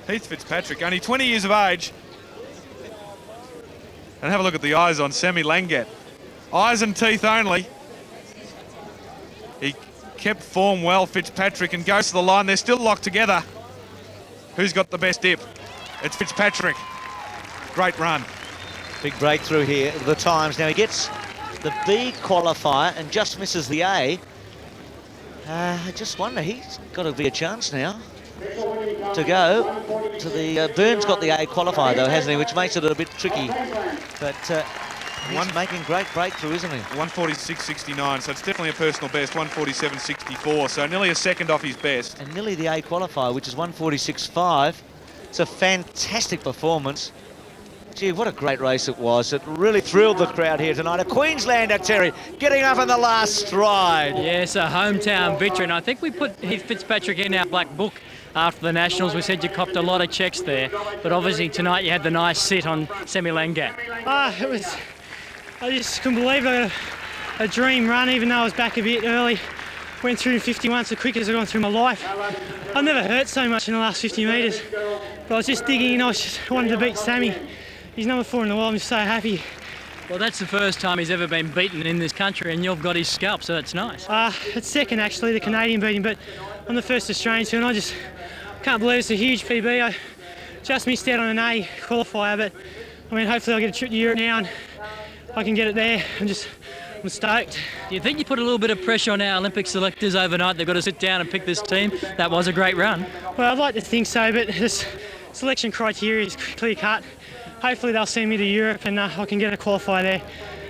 [SPEAKER 4] Heath Fitzpatrick, only 20 years of age. And have a look at the eyes on Sammy Langat. Eyes and teeth only. He kept form well, Fitzpatrick, and goes to the line. They're still locked together. Who's got the best dip? It's Fitzpatrick. Great run.
[SPEAKER 5] Big breakthrough here. The times. Now he gets the B qualifier and just misses the A. I just wonder, he's got to be a chance now to go to the... Burns got the A qualifier though, hasn't he? Which makes it a bit tricky. But he's making great breakthrough, isn't he?
[SPEAKER 4] 146.69, so it's definitely a personal best. 147.64, so nearly a second off his best.
[SPEAKER 5] And nearly the A qualifier, which is 146.5. It's a fantastic performance. Gee, what a great race it was. It really thrilled the crowd here tonight. A Queenslander, Terry, getting up in the last stride.
[SPEAKER 7] Yes, a hometown victory. And I think we put Heath Fitzpatrick in our black book after the Nationals. We said you copped a lot of checks there. But obviously tonight you had the nice sit on Sammy Langat.
[SPEAKER 8] I just couldn't believe I got a dream run, even though I was back a bit early. Went through 51 the quickest I've gone through my life. I've never hurt so much in the last 50 metres. But I was just digging in. I just wanted to beat Sammy. He's number 4 in the world. I'm just so happy.
[SPEAKER 7] Well, that's the first time he's ever been beaten in this country, and you've got his scalp, so that's nice.
[SPEAKER 8] It's second, actually. The Canadian beat him, but I'm the first Australian to, and I just can't believe it's a huge PB. I just missed out on an A qualifier, but I mean, hopefully I'll get a trip to Europe now and I can get it there. I'm stoked.
[SPEAKER 7] Do you think you put a little bit of pressure on our Olympic selectors overnight? They've got to sit down and pick this team. That was a great run.
[SPEAKER 8] Well, I'd like to think so, but this selection criteria is clear cut. Hopefully they'll send me to Europe and I can get a qualifier there.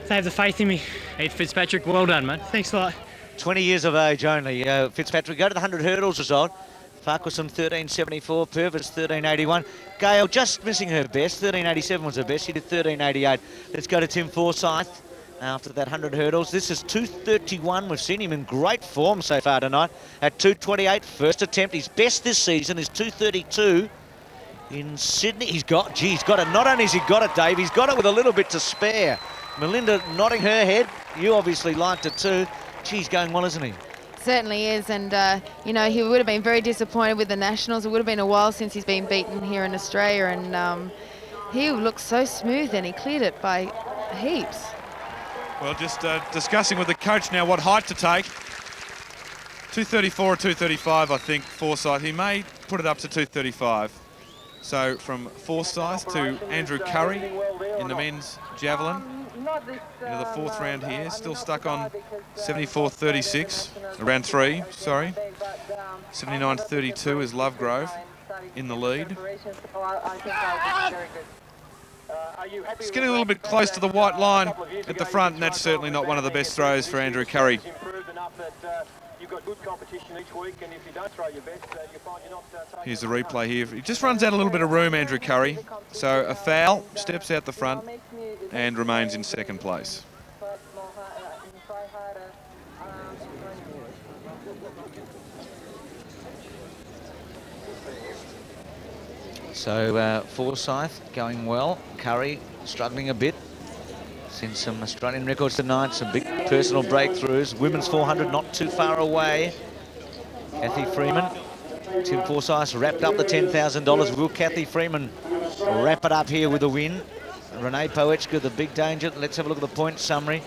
[SPEAKER 8] They have the faith in me.
[SPEAKER 7] Heath Fitzpatrick, well done, mate.
[SPEAKER 8] Thanks a lot.
[SPEAKER 5] 20 years of age only. Fitzpatrick, go to the 100 hurdles result. Farquharson 13.74, Purvis 13.81. Gale just missing her best. 13.87 was her best. She did 13.88. Let's go to Tim Forsyth after that 100 hurdles. This is 2.31. We've seen him in great form so far tonight at 2.28. First attempt. His best this season is 2.32. In Sydney, he's got it. Not only has he got it, Dave, he's got it with a little bit to spare. Melinda nodding her head. You obviously liked it too. Gee, he's going well, isn't he?
[SPEAKER 6] Certainly is, and you know, he would have been very disappointed with the Nationals. It would have been a while since he's been beaten here in Australia, and He looks so smooth and he cleared it by heaps.
[SPEAKER 4] Well, just discussing with the coach now what height to take. 234 or 235, I think, Forsyth. He may put it up to 235. So from Forsyth to Andrew Curry in the men's javelin into the fourth round here. Still stuck on 74.36, round 3, sorry. 79.32 is Lovegrove in the lead. It's getting a little bit close to the white line at the front, and that's certainly not one of the best throws for Andrew Curry. Here's the replay here. He just runs out a little bit of room, Andrew Curry. So a foul, steps out the front, and remains in second place.
[SPEAKER 1] So Forsyth going well. Curry struggling a bit. Seen some Australian records tonight, some big personal breakthroughs. Women's 400 not too far away. Kathy Freeman, Tim Forsyth wrapped up the $10,000. Will Kathy Freeman wrap it up here with a win? Renee Poetschka, the big danger. Let's have a look at the point summary.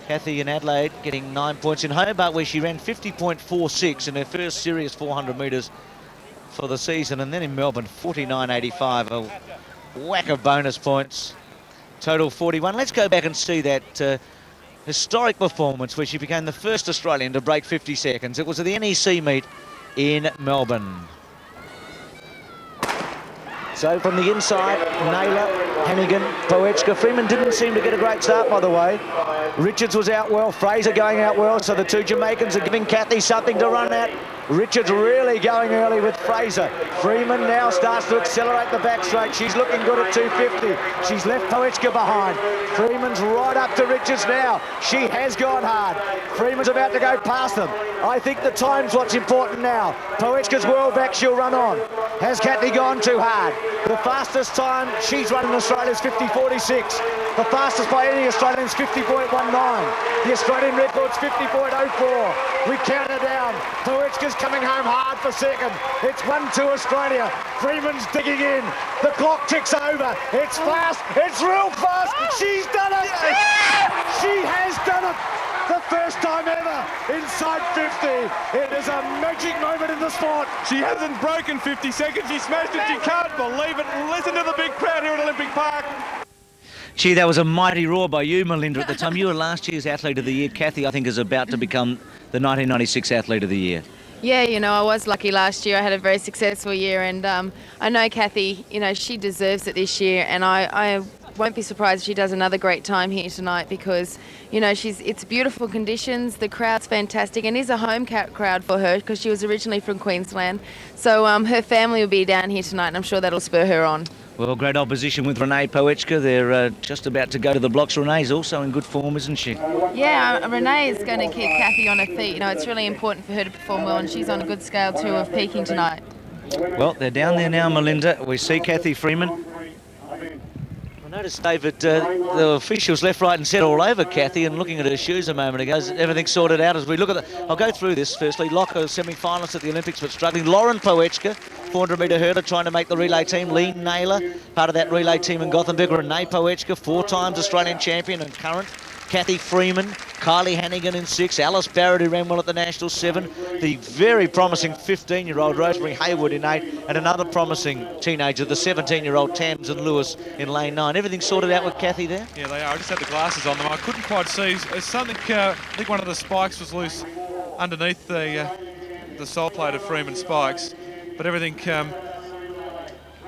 [SPEAKER 1] Kathy in Adelaide getting 9 points. In Hobart, where she ran 50.46 in her first serious 400 metres for the season, and then in Melbourne 49.85, a whack of bonus points, total 41. Let's go back and see that historic performance where she became the first Australian to break 50 seconds. It was at the NEC meet in Melbourne. So from the inside, Naylor, Hannigan, Poetschka. Freeman didn't seem to get a great start, by the way. Richards was out well, Fraser going out well, so the two Jamaicans are giving Kathy something to run at. Richards really going early with Fraser. Freeman now starts to accelerate the back straight. She's looking good at 250. She's left Poetschka behind. Freeman's right up to Richards now. She has gone hard. Freeman's about to go past them. I think the time's what's important now. Poetschka's well back, she'll run on. Has Kathy gone too hard? The fastest time she's run in Australia is 50.46. The fastest by any Australian is 50.19. The Australian record's 50.04. We count her down. Poetschka's coming home hard for second. It's 1-2 Australia. Freeman's digging in. The clock ticks over. It's fast. It's real fast. She's done it. She has done it. The first time ever inside 50. It is a magic moment in the sport.
[SPEAKER 4] She hasn't broken 50 seconds. She smashed it. She can't believe it. Listen to the big crowd here at Olympic Park.
[SPEAKER 5] Gee, that was a mighty roar by you, Melinda, at the time. You were last year's Athlete of the Year. Kathy, I think, is about to become the 1996 Athlete of the Year.
[SPEAKER 6] Yeah, you know, I was lucky last year. I had a very successful year, and I know Kathy, you know, she deserves it this year, and I won't be surprised if she does another great time here tonight because, you know, it's beautiful conditions, the crowd's fantastic, and is a home crowd for her because she was originally from Queensland. So her family will be down here tonight, and I'm sure that'll spur her on.
[SPEAKER 5] Well, great opposition with Renee Poetschka. They're just about to go to the blocks. Renee's also in good form, isn't she?
[SPEAKER 6] Yeah, Renee is going to keep Kathy on her feet. You know, it's really important for her to perform well, and she's on a good scale too of peaking tonight.
[SPEAKER 5] Well, they're down there now, Melinda. We see Kathy Freeman. I noticed, David, the officials left, right and centre all over Kathy, and looking at her shoes a moment ago, everything's sorted out as we look at I'll go through this firstly. Locker, semi-finalist at the Olympics but struggling. Lauren Poetschka, 400-metre hurdler, trying to make the relay team. Lee Naylor, part of that relay team in Gothenburg. Renee Poetschka, 4 times Australian champion and current. Kathy Freeman, Kylie Hannigan in 6, Alice Barrett, who ran well at the National 7, the very promising 15-year-old Rosemary Hayward in 8, and another promising teenager, the 17-year-old Tamsin Lewis in lane 9. Everything sorted out with Kathy there?
[SPEAKER 4] Yeah, they are. I just had the glasses on them. I couldn't quite see. Something, I think one of the spikes was loose underneath the sole plate of Freeman's spikes, but everything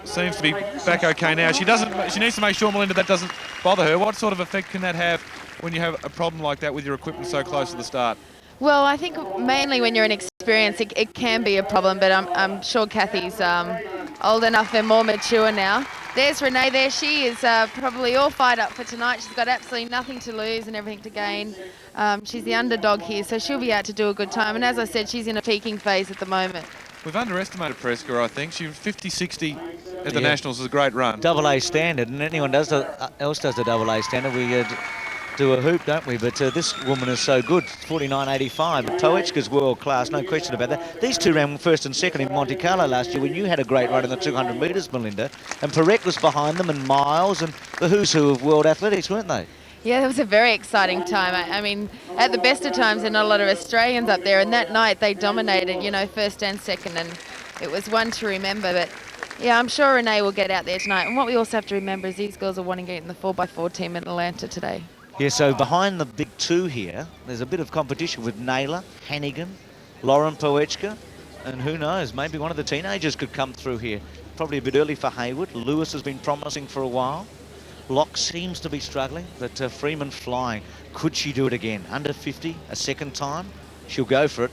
[SPEAKER 4] seems to be back okay now. She needs to make sure, Melinda, that doesn't bother her. What sort of effect can that have when you have a problem like that with your equipment so close to the start?
[SPEAKER 6] Well, I think mainly when you're inexperienced, it can be a problem, but I'm sure Kathy's old enough and more mature now. There's Renee there. She is probably all fired up for tonight. She's got absolutely nothing to lose and everything to gain. She's the underdog here, so she'll be out to do a good time. And as I said, she's in a peaking phase at the moment.
[SPEAKER 4] We've underestimated Preska, I think. She was 50-60 at the Nationals is a great run.
[SPEAKER 1] AA standard, and anyone else does the AA standard. We had to a hoop, don't we? But this woman is so good, 49.85. Poetska's world class, no question about that. These two ran first and second in Monte Carlo last year when you had a great run in the 200 metres, Melinda. And Perec was behind them, and Miles, and the who's who of world athletics, weren't they?
[SPEAKER 6] Yeah, it was a very exciting time. I mean, at the best of times, there are not a lot of Australians up there, and that night they dominated, you know, first and second, and it was one to remember. But yeah, I'm sure Renee will get out there tonight. And what we also have to remember is these girls are wanting to get in the 4x4 team in Atlanta today.
[SPEAKER 1] Yeah, so behind the big two here, there's a bit of competition with Naylor, Hannigan, Lauren Poetska, and who knows, maybe one of the teenagers could come through here. Probably a bit early for Hayward. Lewis has been promising for a while. Locke seems to be struggling, but Freeman flying. Could she do it again? Under 50, a second time? She'll go for it.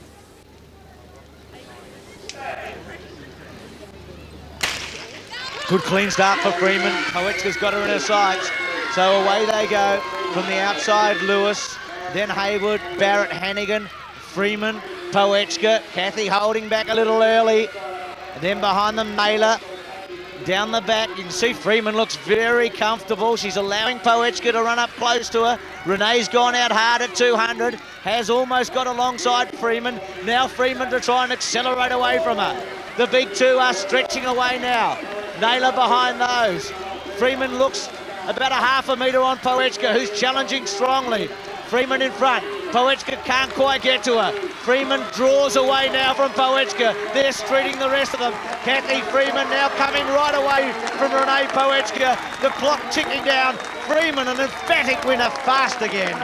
[SPEAKER 1] Good clean start for Freeman. Poetska's got her in her sights. So away they go from the outside, Lewis, then Hayward, Barrett, Hannigan, Freeman, Poetska. Kathy holding back a little early. And then behind them, Naylor. Down the back, you can see Freeman looks very comfortable. She's allowing Poetska to run up close to her. Renee's gone out hard at 200, has almost got alongside Freeman. Now Freeman to try and accelerate away from her. The big two are stretching away now. Naylor behind those. Freeman looks about a half a metre on Poetska, who's challenging strongly. Freeman in front. Poetska can't quite get to her. Freeman draws away now from Poetska. They're streeting the rest of them. Kathy Freeman now coming right away from Renee Poetska. The clock ticking down. Freeman, an emphatic winner, fast again.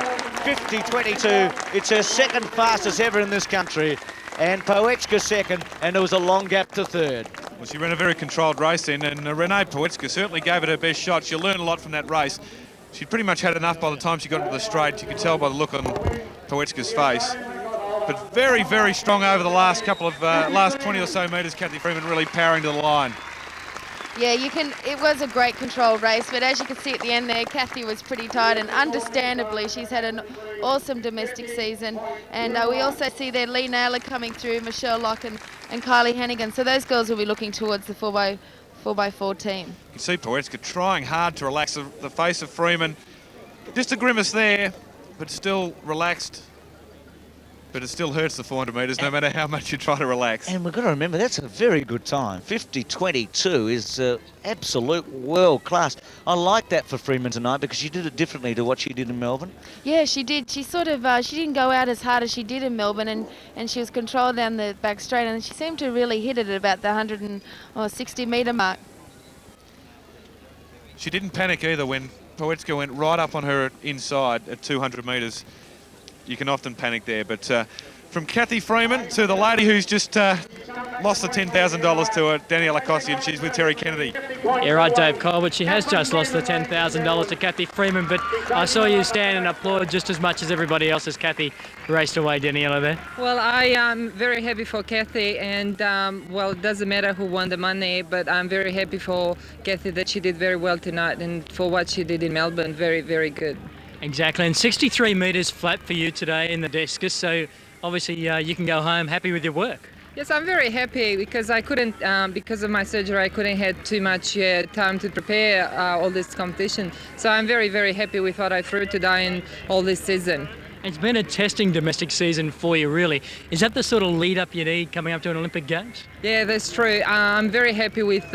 [SPEAKER 1] 50.22. It's her second fastest ever in this country. And Poetska second, and there was a long gap to third.
[SPEAKER 4] Well, she ran a very controlled race then, and Renee Poetska certainly gave it her best shot. She'll learn a lot from that race. She'd pretty much had enough by the time she got into the straight. You could tell by the look on Poetska's face. But very, very strong over the last couple of, last 20 or so metres. Kathy Freeman really powering to the line.
[SPEAKER 6] Yeah, it was a great controlled race, but as you can see at the end there, Kathy was pretty tired, and understandably, she's had an awesome domestic season. And we also see there Lee Naylor coming through, Michelle Locke and Kylie Hannigan. So those girls will be looking towards the 4x4 team.
[SPEAKER 4] You can see Poetska trying hard to relax the face of Freeman. Just a grimace there, but still relaxed. But it still hurts the 400 metres, no matter how much you try to relax.
[SPEAKER 1] And we've got to remember, that's a very good time. 50.22 is absolute world class. I like that for Freeman tonight because she did it differently to what she did in Melbourne.
[SPEAKER 6] Yeah, she did. She sort of, she didn't go out as hard as she did in Melbourne, and she was controlled down the back straight, and she seemed to really hit it at about the 160 metre mark.
[SPEAKER 4] She didn't panic either when Poetska went right up on her inside at 200 metres. You can often panic there, but from Kathy Freeman to the lady who's just lost the $10,000 to her, Daniela Costi, and she's with Terry Kennedy.
[SPEAKER 7] Yeah, right, Dave Colbert. She has just lost the $10,000 to Kathy Freeman, but I saw you stand and applaud just as much as everybody else as Kathy raced away, Daniela, there.
[SPEAKER 15] Well, I am very happy for Kathy, and well, it doesn't matter who won the money, but I'm very happy for Kathy that she did very well tonight, and for what she did in Melbourne, very, very good.
[SPEAKER 7] Exactly, and 63 metres flat for you today in the discus, so obviously you can go home happy with your work.
[SPEAKER 15] Yes, I'm very happy because I couldn't, because of my surgery, I couldn't have too much time to prepare all this competition. So I'm very, very happy with what I threw today and all this season.
[SPEAKER 7] It's been a testing domestic season for you, really. Is that the sort of lead-up you need coming up to an Olympic Games?
[SPEAKER 15] Yeah, that's true. I'm very happy with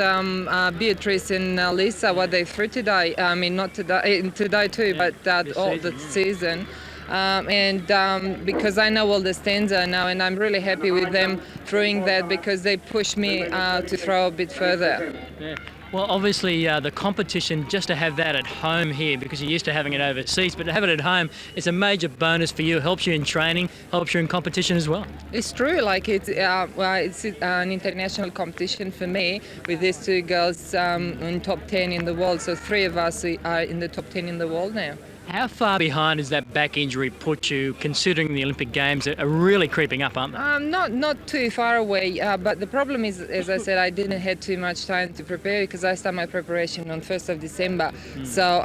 [SPEAKER 15] Beatrice and Lisa, what they threw today. I mean, not today, today too, but all the season. Because I know all the stanza now, and I'm really happy with them throwing that because they push me to throw a bit further.
[SPEAKER 7] Yeah. Well, obviously the competition, just to have that at home here, because you're used to having it overseas, but to have it at home, it's a major bonus for you. It helps you in training, helps you in competition as well.
[SPEAKER 15] It's true. Like it's an international competition for me with these two girls in top 10 in the world. So 3 of us are in the top 10 in the world now.
[SPEAKER 7] How far behind does that back injury put you, considering the Olympic Games are really creeping up, aren't they?
[SPEAKER 15] Not too far away, but the problem is, as I said, I didn't have too much time to prepare because I started my preparation on 1st of December. So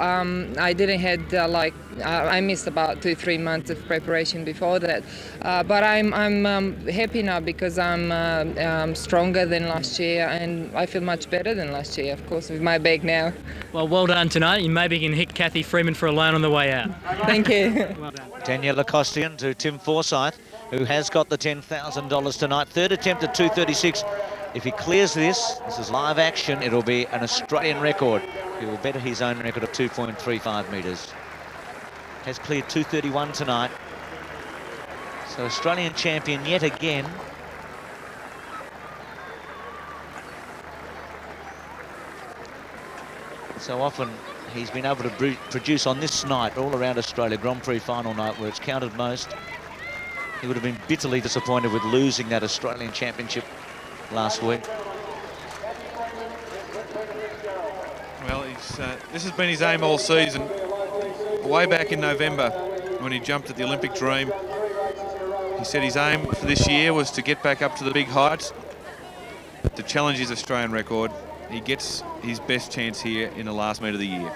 [SPEAKER 15] I didn't have I missed about 2-3 months of preparation before that. But I'm happy now because I'm stronger than last year, and I feel much better than last year, of course, with my back now.
[SPEAKER 7] Well done tonight. You maybe can hit Kathy Freeman for a line on the way out.
[SPEAKER 15] Thank you.
[SPEAKER 1] Daniela Costian to Tim Forsyth, who has got the $10,000 tonight. Third attempt at 2:36. If he clears this is live action, it'll be an Australian record. He will better his own record of 2.35 metres. Has cleared 2:31 tonight. So Australian champion yet again. So often he's been able to produce on this night all around Australia, Grand Prix final night, where it's counted most. He would have been bitterly disappointed with losing that Australian championship last week.
[SPEAKER 4] Well, this has been his aim all season. Way back in November, when he jumped at the Olympic Dream, he said his aim for this year was to get back up to the big heights, to challenge his Australian record. He gets his best chance here in the last meet of the year.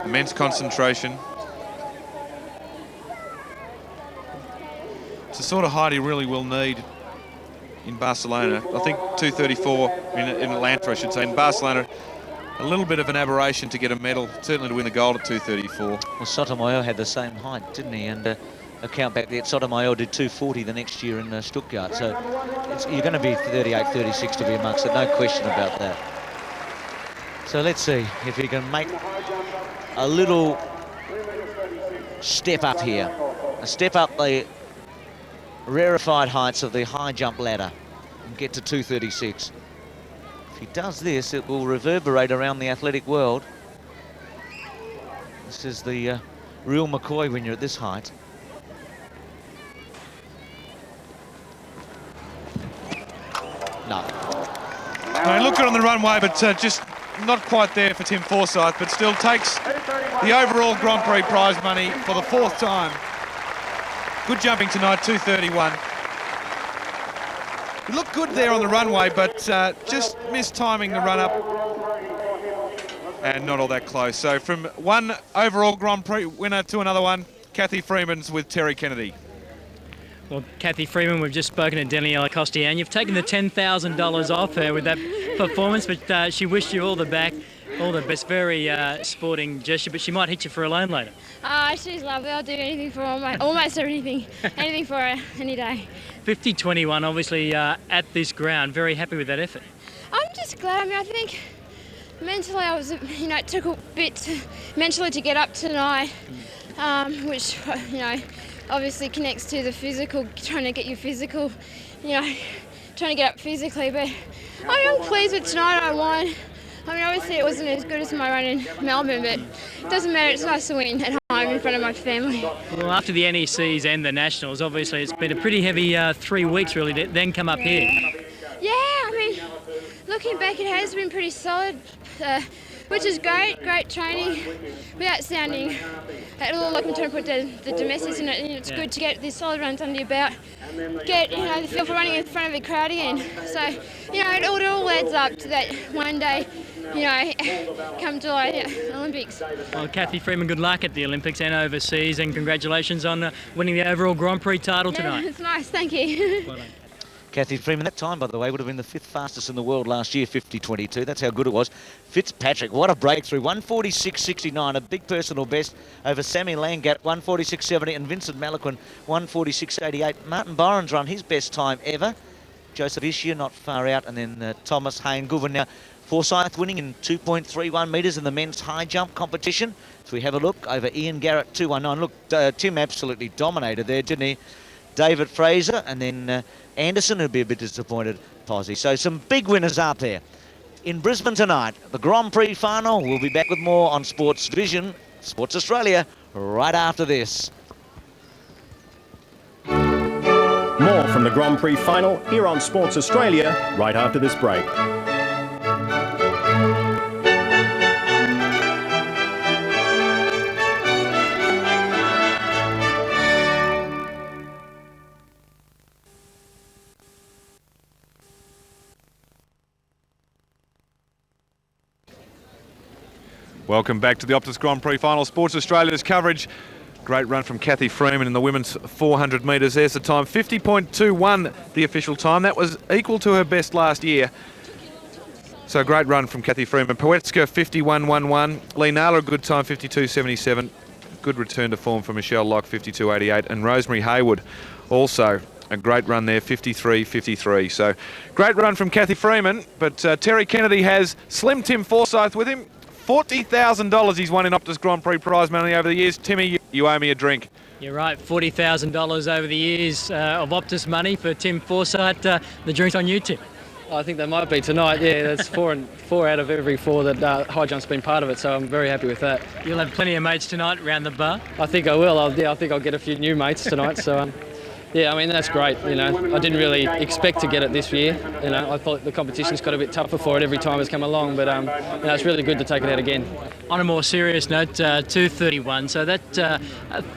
[SPEAKER 4] Immense concentration. It's the sort of height he really will need in Barcelona. I think 2:34 in Atlanta, I should say. In Barcelona, a little bit of an aberration to get a medal, certainly to win the gold at 2:34.
[SPEAKER 1] Well, Sotomayor had the same height, didn't he? And a count back there, Sotomayor did 2:40 the next year in Stuttgart. So you're going to be 38, 36 to be amongst it, no question about that. So let's see if he can make a little step up here, a step up the rarefied heights of the high jump ladder and get to 2:36. If he does this, it will reverberate around the athletic world. This is the real McCoy when you're at this height. No.
[SPEAKER 4] He looked good on the runway, but just not quite there for Tim Forsyth, but still takes the overall Grand Prix prize money for the fourth time. Good jumping tonight, 2:31. He looked good there on the runway, but just missed timing the run-up. And not all that close. So from one overall Grand Prix winner to another one, Kathy Freeman's with Terry Kennedy.
[SPEAKER 7] Well, Kathy Freeman, we've just spoken to Daniela Costian. You've taken the $10,000 off her with that performance, but she wished you all the best. Very sporting gesture, but she might hit you for a loan later.
[SPEAKER 9] She's lovely. I'll do anything for her, almost anything. Anything for her, any day.
[SPEAKER 7] 50-21, obviously, at this ground. Very happy with that effort.
[SPEAKER 9] I'm just glad. I mean, I think mentally I was, it took a bit mentally to get up tonight, which, obviously connects to the physical, trying to get your physical, trying to get up physically. But I'm pleased with tonight. I won. I mean, obviously it wasn't as good as my run in Melbourne, but it doesn't matter. It's nice to win at home in front of my family.
[SPEAKER 7] Well, after the NECs and the Nationals, obviously it's been a pretty heavy 3 weeks really to then come up here.
[SPEAKER 9] Yeah, I mean, looking back, it has been pretty solid, which is great training, without sounding at all like I'm trying to put the domestics in it. It's good to get these solid runs under your belt, get the feel for running in front of a crowd again. So it all adds up to that one day, come July Olympics.
[SPEAKER 7] Well, Kathy Freeman, good luck at the Olympics and overseas, and congratulations on winning the overall Grand Prix title tonight.
[SPEAKER 9] Yeah, it's nice, thank you.
[SPEAKER 7] Well done.
[SPEAKER 1] Kathy Freeman, that time, by the way, would have been the 5th fastest in the world last year, 50.22. That's how good it was. Fitzpatrick, what a breakthrough. 146.69, a big personal best over Sammy Langat, 146.70, and Vincent Malaquin, 146.88. Martin Byron's run his best time ever. Joseph Ishia not far out, and then Thomas Hain-Govan. Now, Forsyth winning in 2.31 metres in the men's high jump competition. So we have a look over Ian Garrett, 2:19. Look, Tim absolutely dominated there, didn't he? David Fraser, and then Anderson, who'd be a bit disappointed, Posey. So some big winners out there. In Brisbane tonight, the Grand Prix final. We'll be back with more on Sports Vision, Sports Australia, right after this.
[SPEAKER 3] More from the Grand Prix final here on Sports Australia right after this break.
[SPEAKER 4] Welcome back to the Optus Grand Prix final. Sports Australia's coverage Great run from Kathy Freeman in the women's 400 metres. There's the time, 50.21 the official time. That was equal to her best last year. So great run from Kathy Freeman. Poetska 51.11. Lee Naylor a good time, 52.77. Good return to form for Michelle Locke, 52.88. And Rosemary Hayward also a great run there, 53.53. So great run from Kathy Freeman. But Terry Kennedy has Slim Tim Forsyth with him. $40,000 he's won in Optus Grand Prix prize money over the years. Timmy, you owe me a drink.
[SPEAKER 7] You're right, $40,000 over the years of Optus money for Tim Forsyth. The drink's on you, Tim.
[SPEAKER 16] I think that might be tonight. Yeah, that's four out of every four that high jump's been part of it. So I'm very happy with that.
[SPEAKER 7] You'll have plenty of mates tonight around the bar.
[SPEAKER 16] I think I will. I think I'll get a few new mates tonight. So yeah, I mean that's great. You know, I didn't really expect to get it this year. You know, I thought the competition's got a bit tougher for it every time it's come along. But you know, it's really good to take it out again.
[SPEAKER 7] On a more serious note, 2:31. So that's a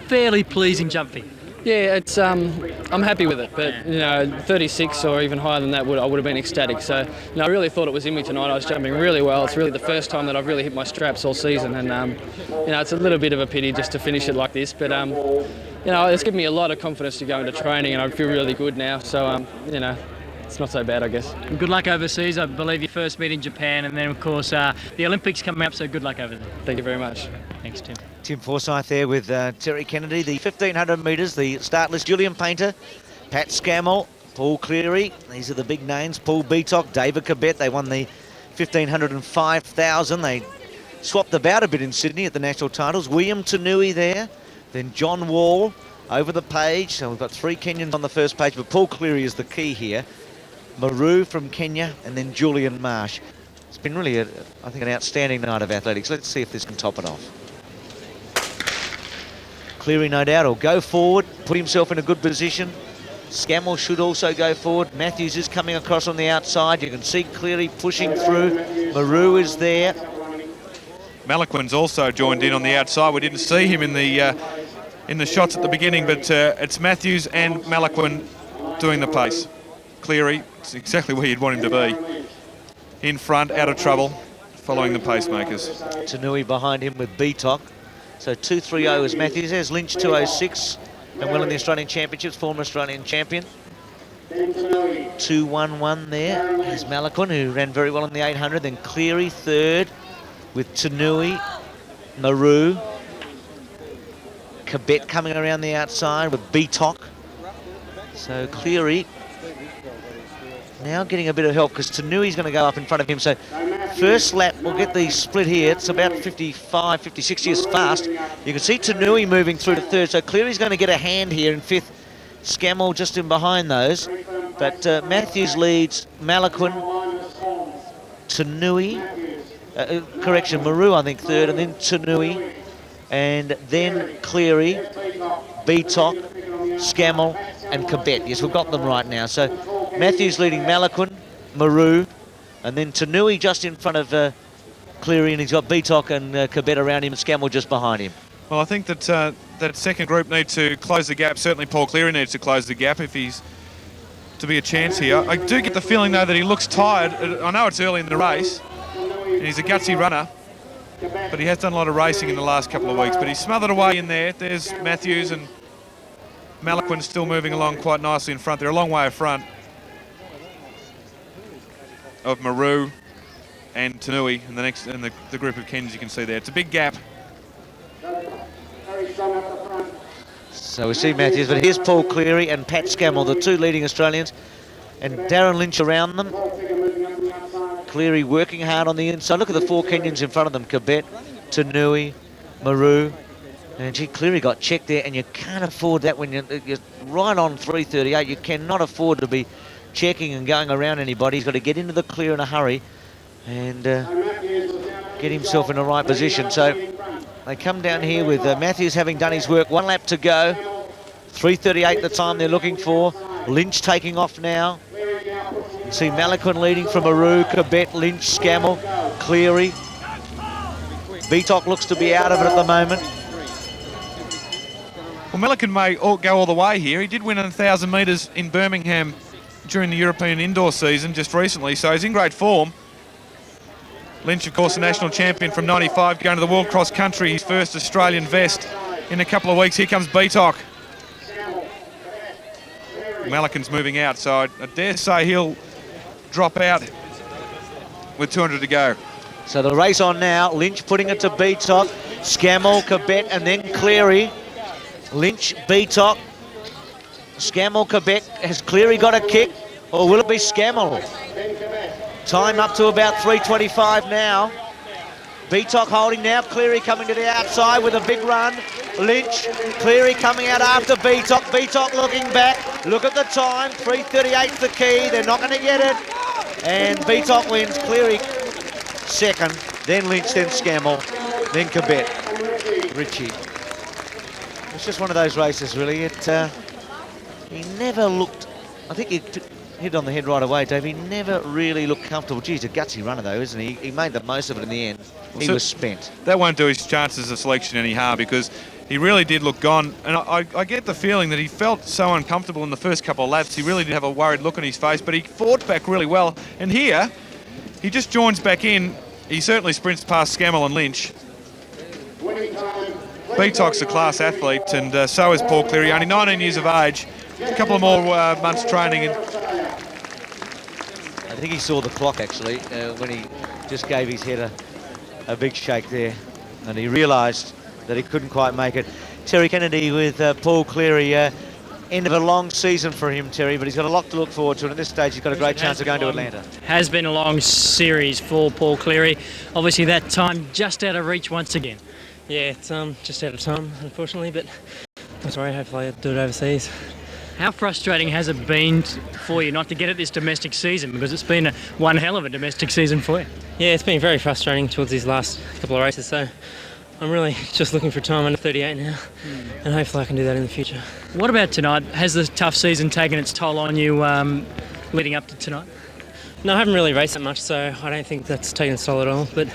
[SPEAKER 7] fairly pleasing jump for you.
[SPEAKER 16] Yeah, it's I'm happy with it, but you know, 36 or even higher than that I would have been ecstatic. So you know, I really thought it was in me tonight. I was jumping really well. It's really the first time that I've really hit my straps all season, and you know, it's a little bit of a pity just to finish it like this. But you know, it's given me a lot of confidence to go into training, and I feel really good now. So you know, it's not so bad, I guess.
[SPEAKER 7] Good luck overseas. I believe you first meet in Japan, and then of course the Olympics coming up. So good luck over there.
[SPEAKER 16] Thank you very much.
[SPEAKER 7] Thanks, Tim.
[SPEAKER 1] Tim Forsyth there with Terry Kennedy. The 1,500 metres, the start list, Julian Painter, Pat Scammell, Paul Cleary. These are the big names. Paul Beatock, David Cobbett. They won the 1,500 and 5,000. They swapped about a bit in Sydney at the national titles. William Tanui there. Then John Wall over the page. So we've got three Kenyans on the first page, but Paul Cleary is the key here. Maru from Kenya, and then Julian Marsh. It's been really, I think, an outstanding night of athletics. Let's see if this can top it off. Cleary, no doubt, will go forward, put himself in a good position. Scammell should also go forward. Matthews is coming across on the outside. You can see Cleary pushing through. Maru is there.
[SPEAKER 4] Malaquin's also joined in on the outside. We didn't see him in the shots at the beginning, but it's Matthews and Malaquin doing the pace. Cleary, it's exactly where you'd want him to be. In front, out of trouble, following the pacemakers.
[SPEAKER 1] Tanui behind him with Beatock. So 2.30 is Matthews. There's Lynch 2.06 and winning the Australian Championships, former Australian champion. 2.11 there is Malaquin, who ran very well in the 800. Then Cleary third with Tanui, Maru. Cobbett coming around the outside with Beatock. So Cleary now getting a bit of help because Tanui's going to go up in front of him. So first lap, we'll get the split here. It's about 55, 56 years fast. You can see Tanui moving through to third. So Cleary's going to get a hand here in fifth. Scammell just in behind those. But Matthews leads Malaquin, Tanui, correction, Maru I think third, and then Tanui, and then Cleary, Beatock, Scammell and Cobbett. Yes, we've got them right now. So Matthews leading Malaquin, Maru, and then Tanui just in front of Cleary, and he's got Beatock and Cobbett around him, and Scammell just behind him.
[SPEAKER 4] Well, I think that that second group need to close the gap. Certainly Paul Cleary needs to close the gap if he's to be a chance here. I do get the feeling, though, that he looks tired. I know it's early in the race, and he's a gutsy runner, but he has done a lot of racing in the last couple of weeks. But he's smothered away in there. There's Matthews, and Malaquin still moving along quite nicely in front. They're a long way in front of Maru and Tanui, and the group of Kenyans you can see there. It's a big gap.
[SPEAKER 1] So we see Matthews, but here's Paul Cleary and Pat Scammell, the two leading Australians, and Darren Lynch around them. Cleary working hard on the inside. Look at the four Kenyans in front of them: Cobbett, Tanui, Maru, and gee, Cleary got checked there, and you can't afford that when you're right on 3:38. You cannot afford to be checking and going around anybody. He's got to get into the clear in a hurry and get himself in the right position. So they come down here with Matthews having done his work. 1 lap to go. 3:38 the time they're looking for. Lynch taking off now. You can see Malaquin leading from Maru, Cobbett, Lynch, Scammell, Cleary. Beatock looks to be out of it at the moment.
[SPEAKER 4] Well, Malaquin may go all the way here. He did win 1,000 metres in Birmingham during the European indoor season just recently, so he's in great form. Lynch, of course, the national champion from '95, going to the World Cross Country, his first Australian vest in a couple of weeks. Here comes Beatok. Malikan's moving out, so I dare say he'll drop out with 200 to go.
[SPEAKER 1] So the race on now. Lynch putting it to Beatok, Scammell, Quebec, and then Cleary. Lynch, Beatok, Scammell, Quebec. Has Cleary got a kick, or will it be Scammell? Time up to about 3:25 now. Beatok holding now. Cleary coming to the outside with a big run. Lynch, Cleary coming out after Beatok. Beatok looking back. Look at the time. 3:38's the key. They're not going to get it. And Beatok wins. Cleary second. Then Lynch, then Scammell, then Quebec. Richie. It's just one of those races, really. He never looked. I think he hit on the head right away, Dave. He never really looked comfortable. Geez, a gutsy runner, though, isn't he? He made the most of it in the end. He was spent.
[SPEAKER 4] That won't do his chances of selection any harm, because he really did look gone. And I get the feeling that he felt so uncomfortable in the first couple of laps. He really did have a worried look on his face, but he fought back really well. And here, he just joins back in. He certainly sprints past Scammell and Lynch. Beatok's a class athlete, and so is Paul Cleary. Only 19 years of age. A couple of more months training. And
[SPEAKER 1] I think he saw the clock, actually, when he just gave his head a big shake there, and he realised that he couldn't quite make it. Terry Kennedy with Paul Cleary. End of a long season for him, Terry, but he's got a lot to look forward to, and at this stage he's got a great chance of going to Atlanta.
[SPEAKER 7] Has been a long series for Paul Cleary. Obviously that time just out of reach once again.
[SPEAKER 8] Yeah, it's just out of time, unfortunately, but I'm sorry, hopefully I'll do it overseas.
[SPEAKER 7] How frustrating has it been for you not to get at this domestic season, because it's been one hell of a domestic season for you?
[SPEAKER 8] Yeah, it's been very frustrating towards these last couple of races, so I'm really just looking for time under 38 now, and hopefully I can do that in the future.
[SPEAKER 7] What about tonight? Has the tough season taken its toll on you leading up to tonight?
[SPEAKER 8] No, I haven't really raced that much, so I don't think that's taken its toll at all, but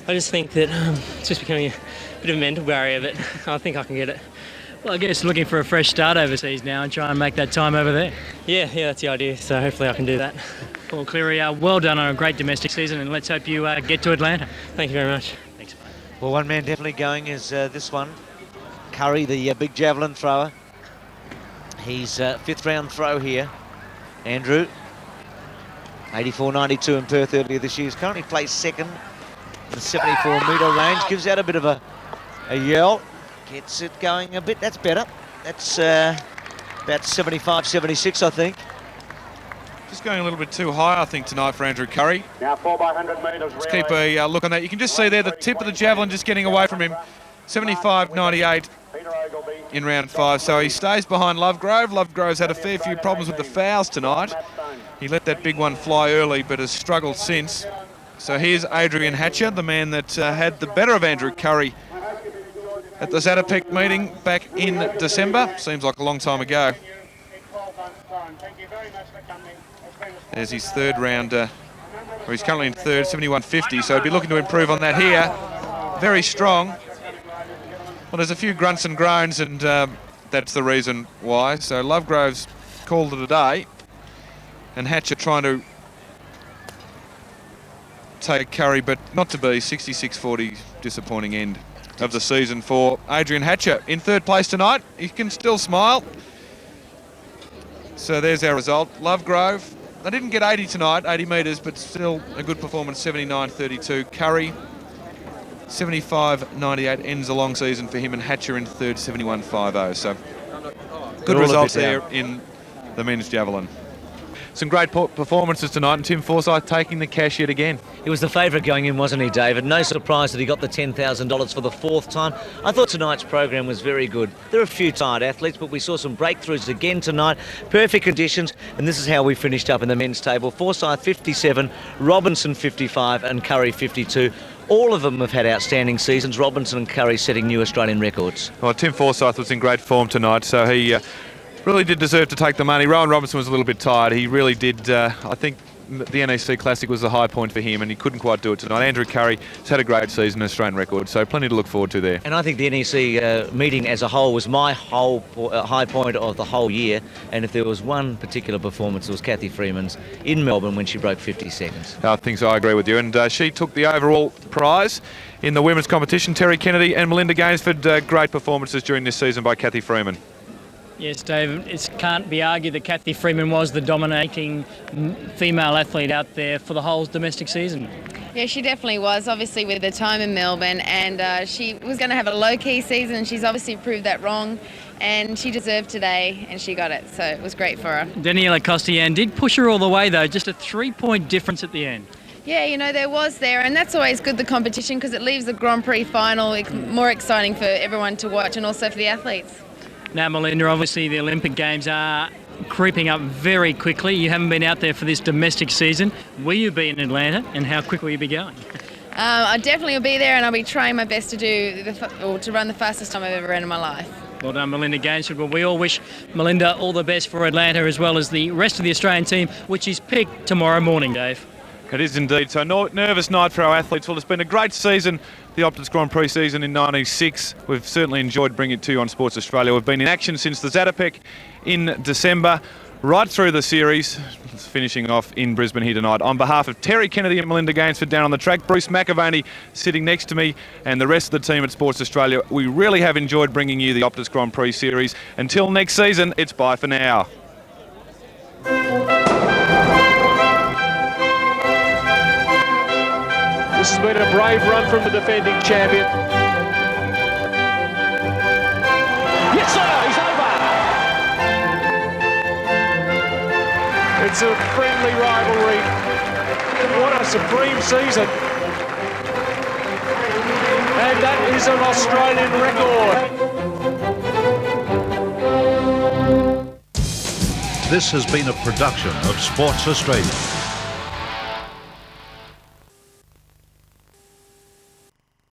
[SPEAKER 8] I just think that it's just becoming a bit of a mental barrier, but I think I can get it.
[SPEAKER 7] Well, I guess looking for a fresh start overseas now and try and make that time over there.
[SPEAKER 8] Yeah, that's the idea, so hopefully I can do that.
[SPEAKER 7] Paul Cleary, well done on a great domestic season, and let's hope you get to Atlanta.
[SPEAKER 8] Thank you very much.
[SPEAKER 7] Thanks, mate.
[SPEAKER 1] Well, one man definitely going is this one. Curry, the big javelin thrower. He's fifth round throw here. Andrew, 84.92 in Perth earlier this year. He's currently placed second in the 74-metre range. Gives out a bit of a yell. Gets it going a bit. That's better. That's about 75, 76, I think.
[SPEAKER 4] Just going a little bit too high, I think, tonight for Andrew Curry.
[SPEAKER 11] Now 4x100 metres.
[SPEAKER 4] Let's keep a look on that. You can just see there the tip of the javelin just getting away from him. 75.98 in round 5. So he stays behind Lovegrove. Lovegrove's had a fair few problems with the fouls tonight. He let that big one fly early, but has struggled since. So here's Adrian Hatcher, the man that had the better of Andrew Curry at the Zatopek meeting back in December. Seems like a long time ago. There's his third round, where he's currently in third, 71.50, so he'd be looking to improve on that here. Very strong. Well, there's a few grunts and groans, and that's the reason why. So Lovegrove's called it a day, and Hatcher trying to take Curry, but not to be. 66.40, disappointing end of the season for Adrian Hatcher. In third place tonight, he can still smile. So there's our result. Lovegrove, they didn't get 80 tonight, 80 metres, but still a good performance, 79.32. Curry, 75.98, ends a long season for him, and Hatcher in third, 71.50. So good results there in the men's javelin. Some great performances tonight, and Tim Forsyth taking the cash yet again.
[SPEAKER 5] He was the favourite going in, wasn't he, David? No surprise that he got the $10,000 for the fourth time. I thought tonight's program was very good. There are a few tired athletes, but we saw some breakthroughs again tonight. Perfect conditions, and this is how we finished up in the men's table. Forsyth 57, Robinson 55, and Curry 52. All of them have had outstanding seasons. Robinson and Curry setting new Australian records.
[SPEAKER 4] Well, Tim Forsyth was in great form tonight, so he really did deserve to take the money. Rowan Robinson was a little bit tired. He really did, I think, the NEC Classic was the high point for him, and he couldn't quite do it tonight. Andrew Curry has had a great season, Australian record, so plenty to look forward to there.
[SPEAKER 5] And I think the NEC meeting as a whole was my high point of the whole year. And if there was one particular performance, it was Cathy Freeman's in Melbourne when she broke 50 seconds.
[SPEAKER 4] I think so, I agree with you. And she took the overall prize in the women's competition. Terry Kennedy and Melinda Gainsford, great performances during this season by Cathy Freeman.
[SPEAKER 7] Yes, Dave, it can't be argued that Cathy Freeman was the dominating female athlete out there for the whole domestic season.
[SPEAKER 6] Yeah, she definitely was, obviously with the time in Melbourne, and she was going to have a low-key season. She's obviously proved that wrong, and she deserved today, and she got it, so it was great for her.
[SPEAKER 7] Daniela Costian did push her all the way, though, just a 3-point difference at the end.
[SPEAKER 6] Yeah, you know, there was there, and that's always good, the competition, because it leaves the Grand Prix final more exciting for everyone to watch and also for the athletes.
[SPEAKER 7] Now, Melinda, obviously the Olympic Games are creeping up very quickly. You haven't been out there for this domestic season. Will you be in Atlanta, and how quick will you be going?
[SPEAKER 6] I definitely will be there, and I'll be trying my best to to run the fastest time I've ever run in my life.
[SPEAKER 7] Well done, Melinda Gainsford. Well, we all wish Melinda all the best for Atlanta, as well as the rest of the Australian team, which is picked tomorrow morning, Dave.
[SPEAKER 4] It is indeed. So nervous night for our athletes. Well, it's been a great season, the Optus Grand Prix season in '96. We've certainly enjoyed bringing it to you on Sports Australia. We've been in action since the Zatopek in December, right through the series, finishing off in Brisbane here tonight. On behalf of Terry Kennedy and Melinda Gainsford down on the track, Bruce McAvaney sitting next to me, and the rest of the team at Sports Australia, we really have enjoyed bringing you the Optus Grand Prix series. Until next season, it's bye for now.
[SPEAKER 2] This has been a brave run from the defending champion. Yes, sir, he's over. It's a friendly rivalry. What a supreme season. And that is an Australian record.
[SPEAKER 17] This has been a production of Sports Australia.